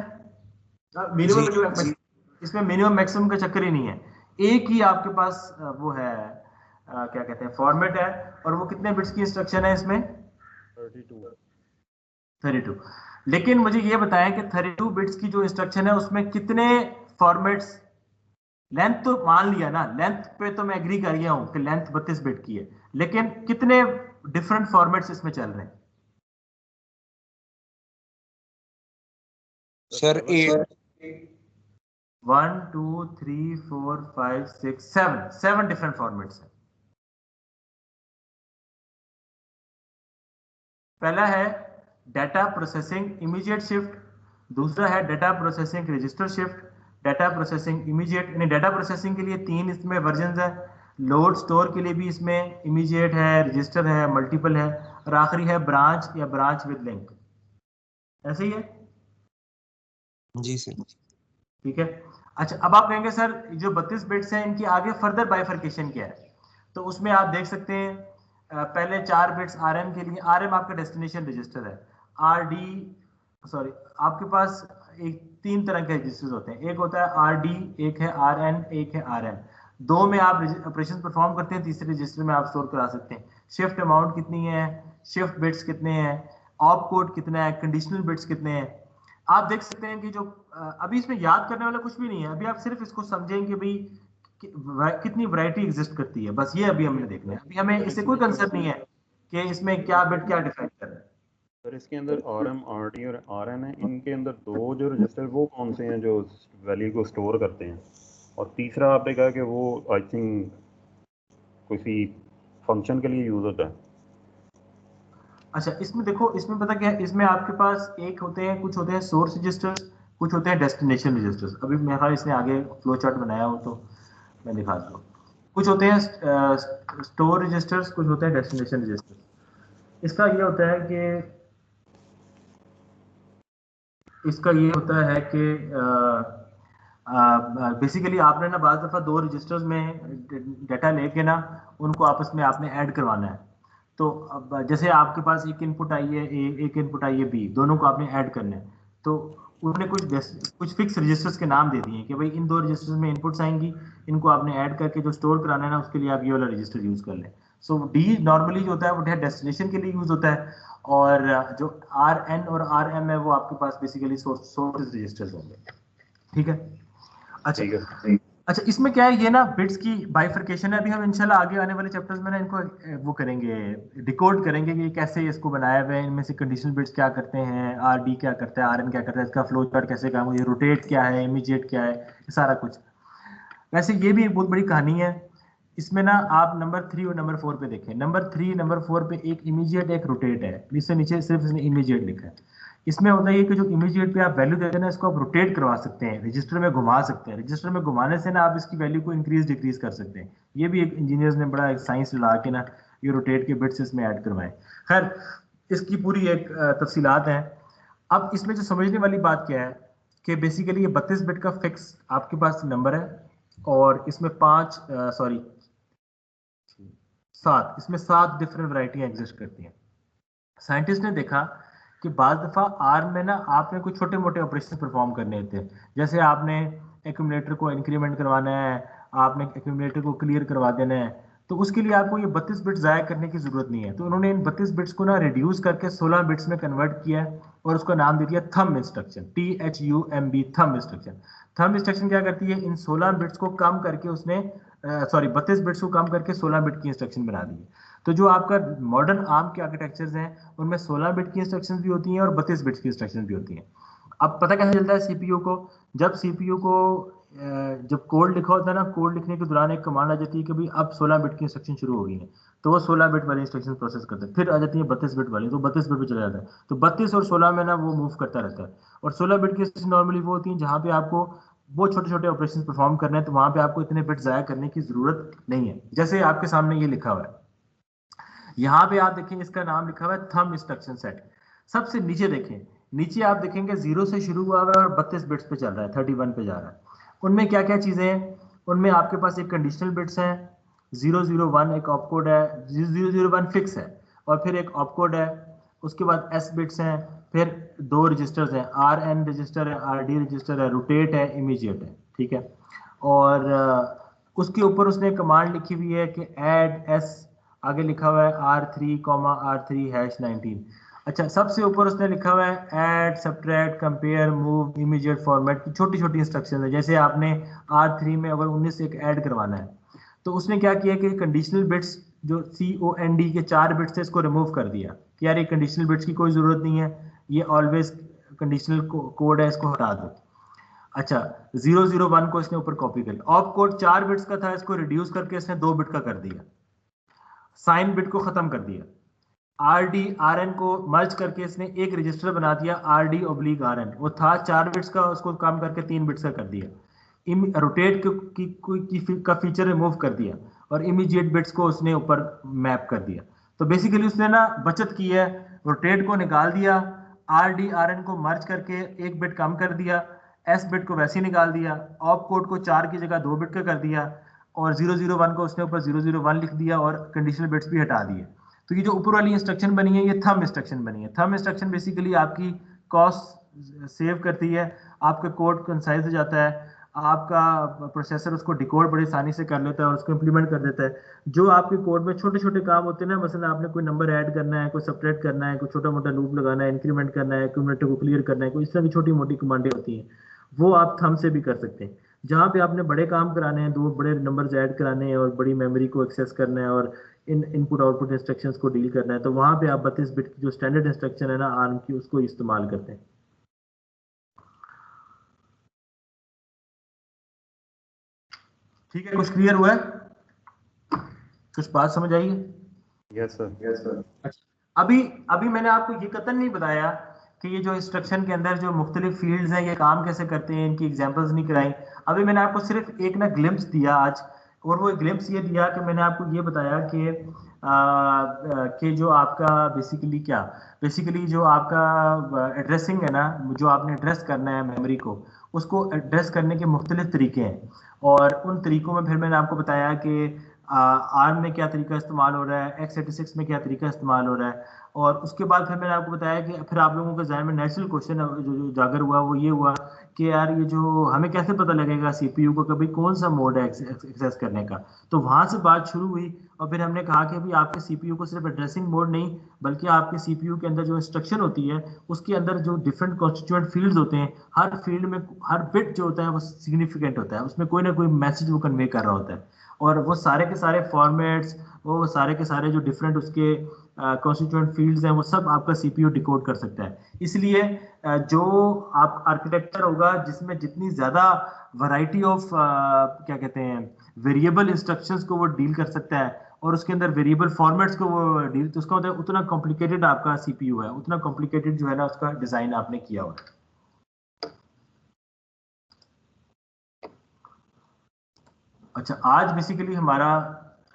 मिनिमम, इसमें मिनिमम मैक्सिमम का चक्कर ही नहीं है। एक ही आपके पास वो है क्या कहते हैं फॉर्मेट है और वो कितने बिट्स की इंस्ट्रक्शन है इसमें? 32। लेकिन मुझे ये बताएं कि 32 बिट्स की जो इंस्ट्रक्शन है उसमें कितने फॉर्मेट्स, लेंथ तो मान लिया ना, लेंथ पे तो मैं एग्री कर गया हूं कि लेंथ 32 बिट की है, लेकिन कितने डिफरेंट फॉर्मेट्स इसमें चल रहे हैं? सर 8 1 2 3 4 5 6 7 डिफरेंट फॉर्मेट्स हैं। पहला है डाटा प्रोसेसिंग इमीडिएट शिफ्ट, दूसरा है data processing register shift, data processing immediate. यानी डाटा प्रोसेसिंग के लिए 3 इसमें वर्जन है। लोड स्टोर के लिए भी इसमें इमीडिएट है, रजिस्टर है, मल्टीपल है और आखिरी है ब्रांच या ब्रांच विद लिंक। ऐसे ही है? जी सर। ठीक है। अच्छा, अब आप कहेंगे सर जो 32 बिट्स हैं इनकी आगे फर्दर बाइफर्केशन क्या है? तो उसमें आप देख सकते हैं पहले 4 बिट्स आरएम के लिए, आरएम आपका डेस्टिनेशन रजिस्टर है। आरडी सॉरी, आपके पास एक 3 तरह के रजिस्टर्स होते हैं, एक होता है आरडी, एक है आरएन, एक है आरएम। 2 में आप ऑपरेशन परफॉर्म करते हैं, तीसरे रजिस्टर में आप स्टोर करा सकते हैं। शिफ्ट अमाउंट कितनी है, शिफ्ट बिट्स कितने हैं, ऑप कोड कितना है, कंडीशनल बिट्स कितने हैं। आप देख सकते हैं कि जो अभी इसमें याद करने वाला कुछ भी नहीं है। अभी आप सिर्फ इसको समझेंगे भाई कितनी वैरायटी एग्जिस्ट करती है, बस ये अभी हमने देखना है। अभी हमें इससे कोई कंसर्न नहीं है कि इसमें क्या बिट क्या डिफाइन कर रहा है। सर इसके अंदर आरएम, आरटी और आरएन है, इनके अंदर 2 जो रजिस्टर वो कौन से हैं जो वैल्यू को स्टोर करते हैं? और तीसरा आपने कहा कि वो आई थिंक किसी फंक्शन के लिए यूज होता है। अच्छा, इसमें देखो, इसमें पता क्या है, इसमें आपके पास एक होते हैं, कुछ होते हैं सोर्स रजिस्टर्स, कुछ होते हैं डेस्टिनेशन रजिस्टर्स। अभी मेरे ख्याल इसने आगे फ्लो चार्ट बनाया हो तो मैं दिखा दूँ। कुछ होते हैं स्टोर रजिस्टर्स, कुछ होते हैं डेस्टिनेशन रजिस्टर्स। इसका ये होता है कि बेसिकली आपने ना बाज़ दफ़ा 2 रजिस्टर्स में डाटा लेके ना उनको आपस में आपने ऐड करवाना है। तो अब जैसे आपके पास एक इनपुट आई है ए, एक इनपुट आई है बी, दोनों को आपने ऐड करना है। तो उन्होंने कुछ फिक्स रजिस्टर्स के नाम दे दिए कि भाई इन 2 रजिस्टर्स में इनपुट्स आएंगी, इनको आपने ऐड करके जो स्टोर कराना है ना उसके लिए आप ये वाला रजिस्टर यूज कर लें। सो डी नॉर्मली जो होता है वो डेस्टिनेशन के लिए यूज होता है और जो आर एन और आर एम है वो आपके पास बेसिकली सोर्स रजिस्टर्स होंगे। ठीक है। अच्छा, अच्छा, इसमें क्या है, ये ना बिट्स की बाइफरकेशन है। अभी हम इंशाल्लाह आगे आने वाले चैप्टर्स में ना इनको वो करेंगे, डिकोड करेंगे कि कैसे इसको बनाया हुआ है, इनमें से कंडीशनल बिट्स क्या करते हैं, आर डी क्या करता है, आर एन क्या करता है, इसका फ्लो चार्ट कैसे काम, ये रोटेट क्या है, इमीडिएट क्या है, ये सारा कुछ। वैसे ये भी एक बहुत बड़ी कहानी है। इसमें ना आप नंबर 3 और नंबर 4 पे देखें। नंबर 3 नंबर 4 पे एक इमीडिएट एक रोटेट है, इससे नीचे सिर्फ इसने इमीडिएट लिखा है। इसमें होता है कि जो इमीडिएट पे आप वैल्यू देते हैं ना, इसको आप रोटेट करवा सकते हैं, रजिस्टर में घुमा सकते हैं। रजिस्टर में घुमाने से ना आप इसकी वैल्यू को इंक्रीज डिक्रीज कर सकते हैं। ये भी एक इंजीनियर्स ने बड़ा एक साइंस ला के ना ये रोटेट के बिट्स इसमें ऐड करवाए। खैर, इसकी पूरी एक तफसीलात हैं। अब इसमें जो समझने वाली बात क्या है कि बेसिकली ये 32 बिट का फिक्स आपके पास नंबर है, और इसमें 7, इसमें 7 डिफरेंट वैरायटियां एग्जिस्ट करती हैं। साइंटिस्ट ने देखा कि बाज दफा आर्म में ना आपने कुछ छोटे मोटे ऑपरेशन परफॉर्म करने होते हैं, जैसे आपने एक्यूमुलेटर को इंक्रीमेंट करवाना है, आपने एक्यूमुलेटर को क्लियर करवा देना है, तो उसके लिए आपको ये 32 बिट्स ज़ाया करने की जरूरत नहीं है। तो उन्होंने इन 32 बिट्स को ना रिड्यूस करके 16 बिट्स में कन्वर्ट किया है, और उसका नाम दे दिया thumb instruction, THUMB, thumb instruction. Thumb instruction क्या करती है, इन 16 बिट्स को कम करके उसने 32 बिट्स को कम करके 16 बिट की इंस्ट्रक्शन बना दी है। तो जो आपका मॉडर्न आर्म के आर्किटेक्चर्स हैं उनमें 16 बिट की इंस्ट्रक्शंस भी होती हैं और 32 बिट्स की इंस्ट्रक्शंस भी होती हैं। अब पता कैसे चलता है सीपीयू को, जब सीपीयू को जब कोड लिखा होता है ना, कोड लिखने के दौरान एक कमांड आ जाती है कि भाई अब 16 बिट की इंस्ट्रक्शन शुरू हो गई है, तो वो 16 बिट वाली इंस्ट्रक्शन प्रोसेस करता है। फिर आ जाती है 32 बिट वाली, तो 32 बिट पे चला जाता है। तो 32 और 16 में ना वो मूव करता रहता है। और 16 बिट की इंस्ट्रक्शन नॉर्मली वो होती है जहां पे आपको वो छोटे छोटे ऑपरेशन परफॉर्म करने हैं, तो वहां पे आपको इतने बिट जाया करने की जरूरत नहीं है। जैसे आपके सामने ये लिखा हुआ है, यहाँ पे आप देखें इसका नाम लिखा हुआ है थंब इंस्ट्रक्शन सेट। सबसे नीचे देखें, नीचे आप देखेंगे 0 से शुरू हुआ हुआ है और 32 बिट्स पे चल रहा है, 31 पे जा रहा है। उनमें क्या क्या चीजें हैं, उनमें आपके पास एक कंडीशनल बिट्स हैं, 001 एक ऑपकोड है, 001 फिक्स है, और फिर एक ऑपकोड है। उसके बाद एस बिट्स हैं, फिर 2 रजिस्टर्स हैं, RN रजिस्टर है, RD रजिस्टर है, रोटेट है, इमीडिएट है, ठीक है। और उसके ऊपर उसने कमांड लिखी हुई है कि ऐड एस, आगे लिखा हुआ है R3,R3#19। अच्छा, सबसे ऊपर उसने लिखा हुआ है add, subtract, compare, move, immediate format की छोटी छोटी इंस्ट्रक्शन है। जैसे आपने R3 में अगर 19 एक ऐड करवाना है, तो उसने क्या किया कि कंडीशनल बिट्स जो COND के 4 बिट्स थे इसको रिमूव कर दिया कि यार ये कंडीशनल बिट्स की कोई जरूरत नहीं है, ये ऑलवेज कंडीशनल कोड है, इसको हटा दो। अच्छा, 001 को इसने ऊपर कॉपी कर लिया। ऑप कोड 4 बिट्स का था, इसको रिड्यूस करके इसने 2 बिट का कर दिया। साइन बिट को खत्म कर दिया। RN को मर्ज करके इसने एक रजिस्टर बना दिया, RD/RN, वो था 4 बिट्स का, उसको कम करके 3 बिट्स का कर दिया। रोटेट का फीचर रिमूव कर दिया, और इमीडिएट बिट्स को उसने ऊपर मैप कर दिया। तो बेसिकली उसने ना बचत की है, रोटेट को निकाल दिया, RN को मर्ज करके 1 बिट कम कर दिया, एस बिट को वैसे ही निकाल दिया, ऑप कोड को 4 की जगह 2 बिट का कर दिया, और 001 को उसने ऊपर 001 लिख दिया, और कंडीशनल बिट्स भी हटा दिए। तो ये जो ऊपर वाली इंस्ट्रक्शन बनी है, ये थंब इंस्ट्रक्शन बनी है। थंब इंस्ट्रक्शन बेसिकली आपकी कॉस्ट सेव करती है, आपका कोड कंसाइज हो जाता है, आपका प्रोसेसर उसको डिकोड बड़ी आसानी से कर लेता है और उसको इंप्लीमेंट कर देता है। जो आपके कोड में छोटे छोटे काम होते हैं ना, मसलन आपने कोई नंबर ऐड करना है, कोई सब्ट्रैक्ट करना है, कोई छोटा मोटा लूप लगाना है, इंक्रीमेंट करना है, एक्यूमुलेटर को क्लियर करना है, कोई इस तरह की छोटी मोटी कमांडें होती हैं, वो आप थंब से भी कर सकते हैं। जहाँ पे आपने बड़े काम कराने हैं, 2 बड़े नंबर्स ऐड कराने हैं और बड़ी मेमोरी को एक्सेस करना है और इनपुट आउटपुट इंस्ट्रक्शंस को डील करना है, तो वहां पे आप 32 बिट की जो स्टैंडर्ड इंस्ट्रक्शन है ना आर्म की, उसको इस्तेमाल करते हैं। ठीक है, कुछ क्लियर हुआ है, कुछ बात समझ आई है? Yes sir. अभी अभी मैंने आपको ये कतन नहीं बताया कि ये जो इंस्ट्रक्शन के अंदर जो मुख्तलिफ फील्ड्स हैं ये काम कैसे करते हैं, इनकी एग्जांपल्स नहीं कराई। अभी मैंने आपको सिर्फ एक ना ग्लिम्स दिया आज, और वो ग्लिम्स ये दिया कि मैंने आपको ये बताया कि जो आपका बेसिकली जो आपका एड्रेसिंग है ना, जो आपने एड्रेस करना है मेमोरी को, उसको एड्रेस करने के मुख्तलिफ तरीके हैं। और उन तरीकों में फिर मैंने आपको बताया कि आर्म में क्या तरीका इस्तेमाल हो रहा है, x86 में क्या तरीका इस्तेमाल हो रहा है। और उसके बाद फिर मैंने आपको बताया कि फिर आप लोगों के ज़हन में नेचुरल क्वेश्चन जो जागर हुआ वो ये हुआ कि यार ये जो हमें कैसे पता लगेगा सीपीयू को कभी कौन सा मोड है एक्सेस करने का। तो वहां से बात शुरू हुई और फिर हमने कहा कि अभी आपके सीपीयू को सिर्फ एड्रेसिंग मोड नहीं बल्कि आपके सीपीयू के अंदर जो इंस्ट्रक्शन होती है उसके अंदर जो डिफरेंट कॉन्स्टिट्यूएंट फील्ड्स होते हैं, हर फील्ड में हर बिट जो होता है वो सिग्निफिकेंट होता है, उसमें कोई ना कोई मैसेज वो कन्वे कर रहा होता है। और वो सारे के सारे फॉर्मेट्स, वो सारे के सारे जो डिफरेंट उसके कॉन्स्टिट्यूएंट फील्ड्स हैं वो सब आपका सीपीयू डिकोड कर सकता है। इसलिए जो आप आर्किटेक्चर होगा जिसमें जितनी ज्यादा वैरायटी ऑफ क्या कहते हैं वेरिएबल इंस्ट्रक्शंस को वो डील कर सकता है और उसके अंदर वेरिएबल फॉर्मेट्स को वो डील, तो उसका मतलब उतना कॉम्प्लिकेटेड आपका सीपीयू है, उतना कॉम्प्लिकेटेड जो है ना उसका डिजाइन आपने किया हुआ है। अच्छा, आज बेसिकली हमारा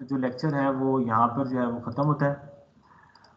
जो लेक्चर है वो यहाँ पर जो है वो खत्म होता है।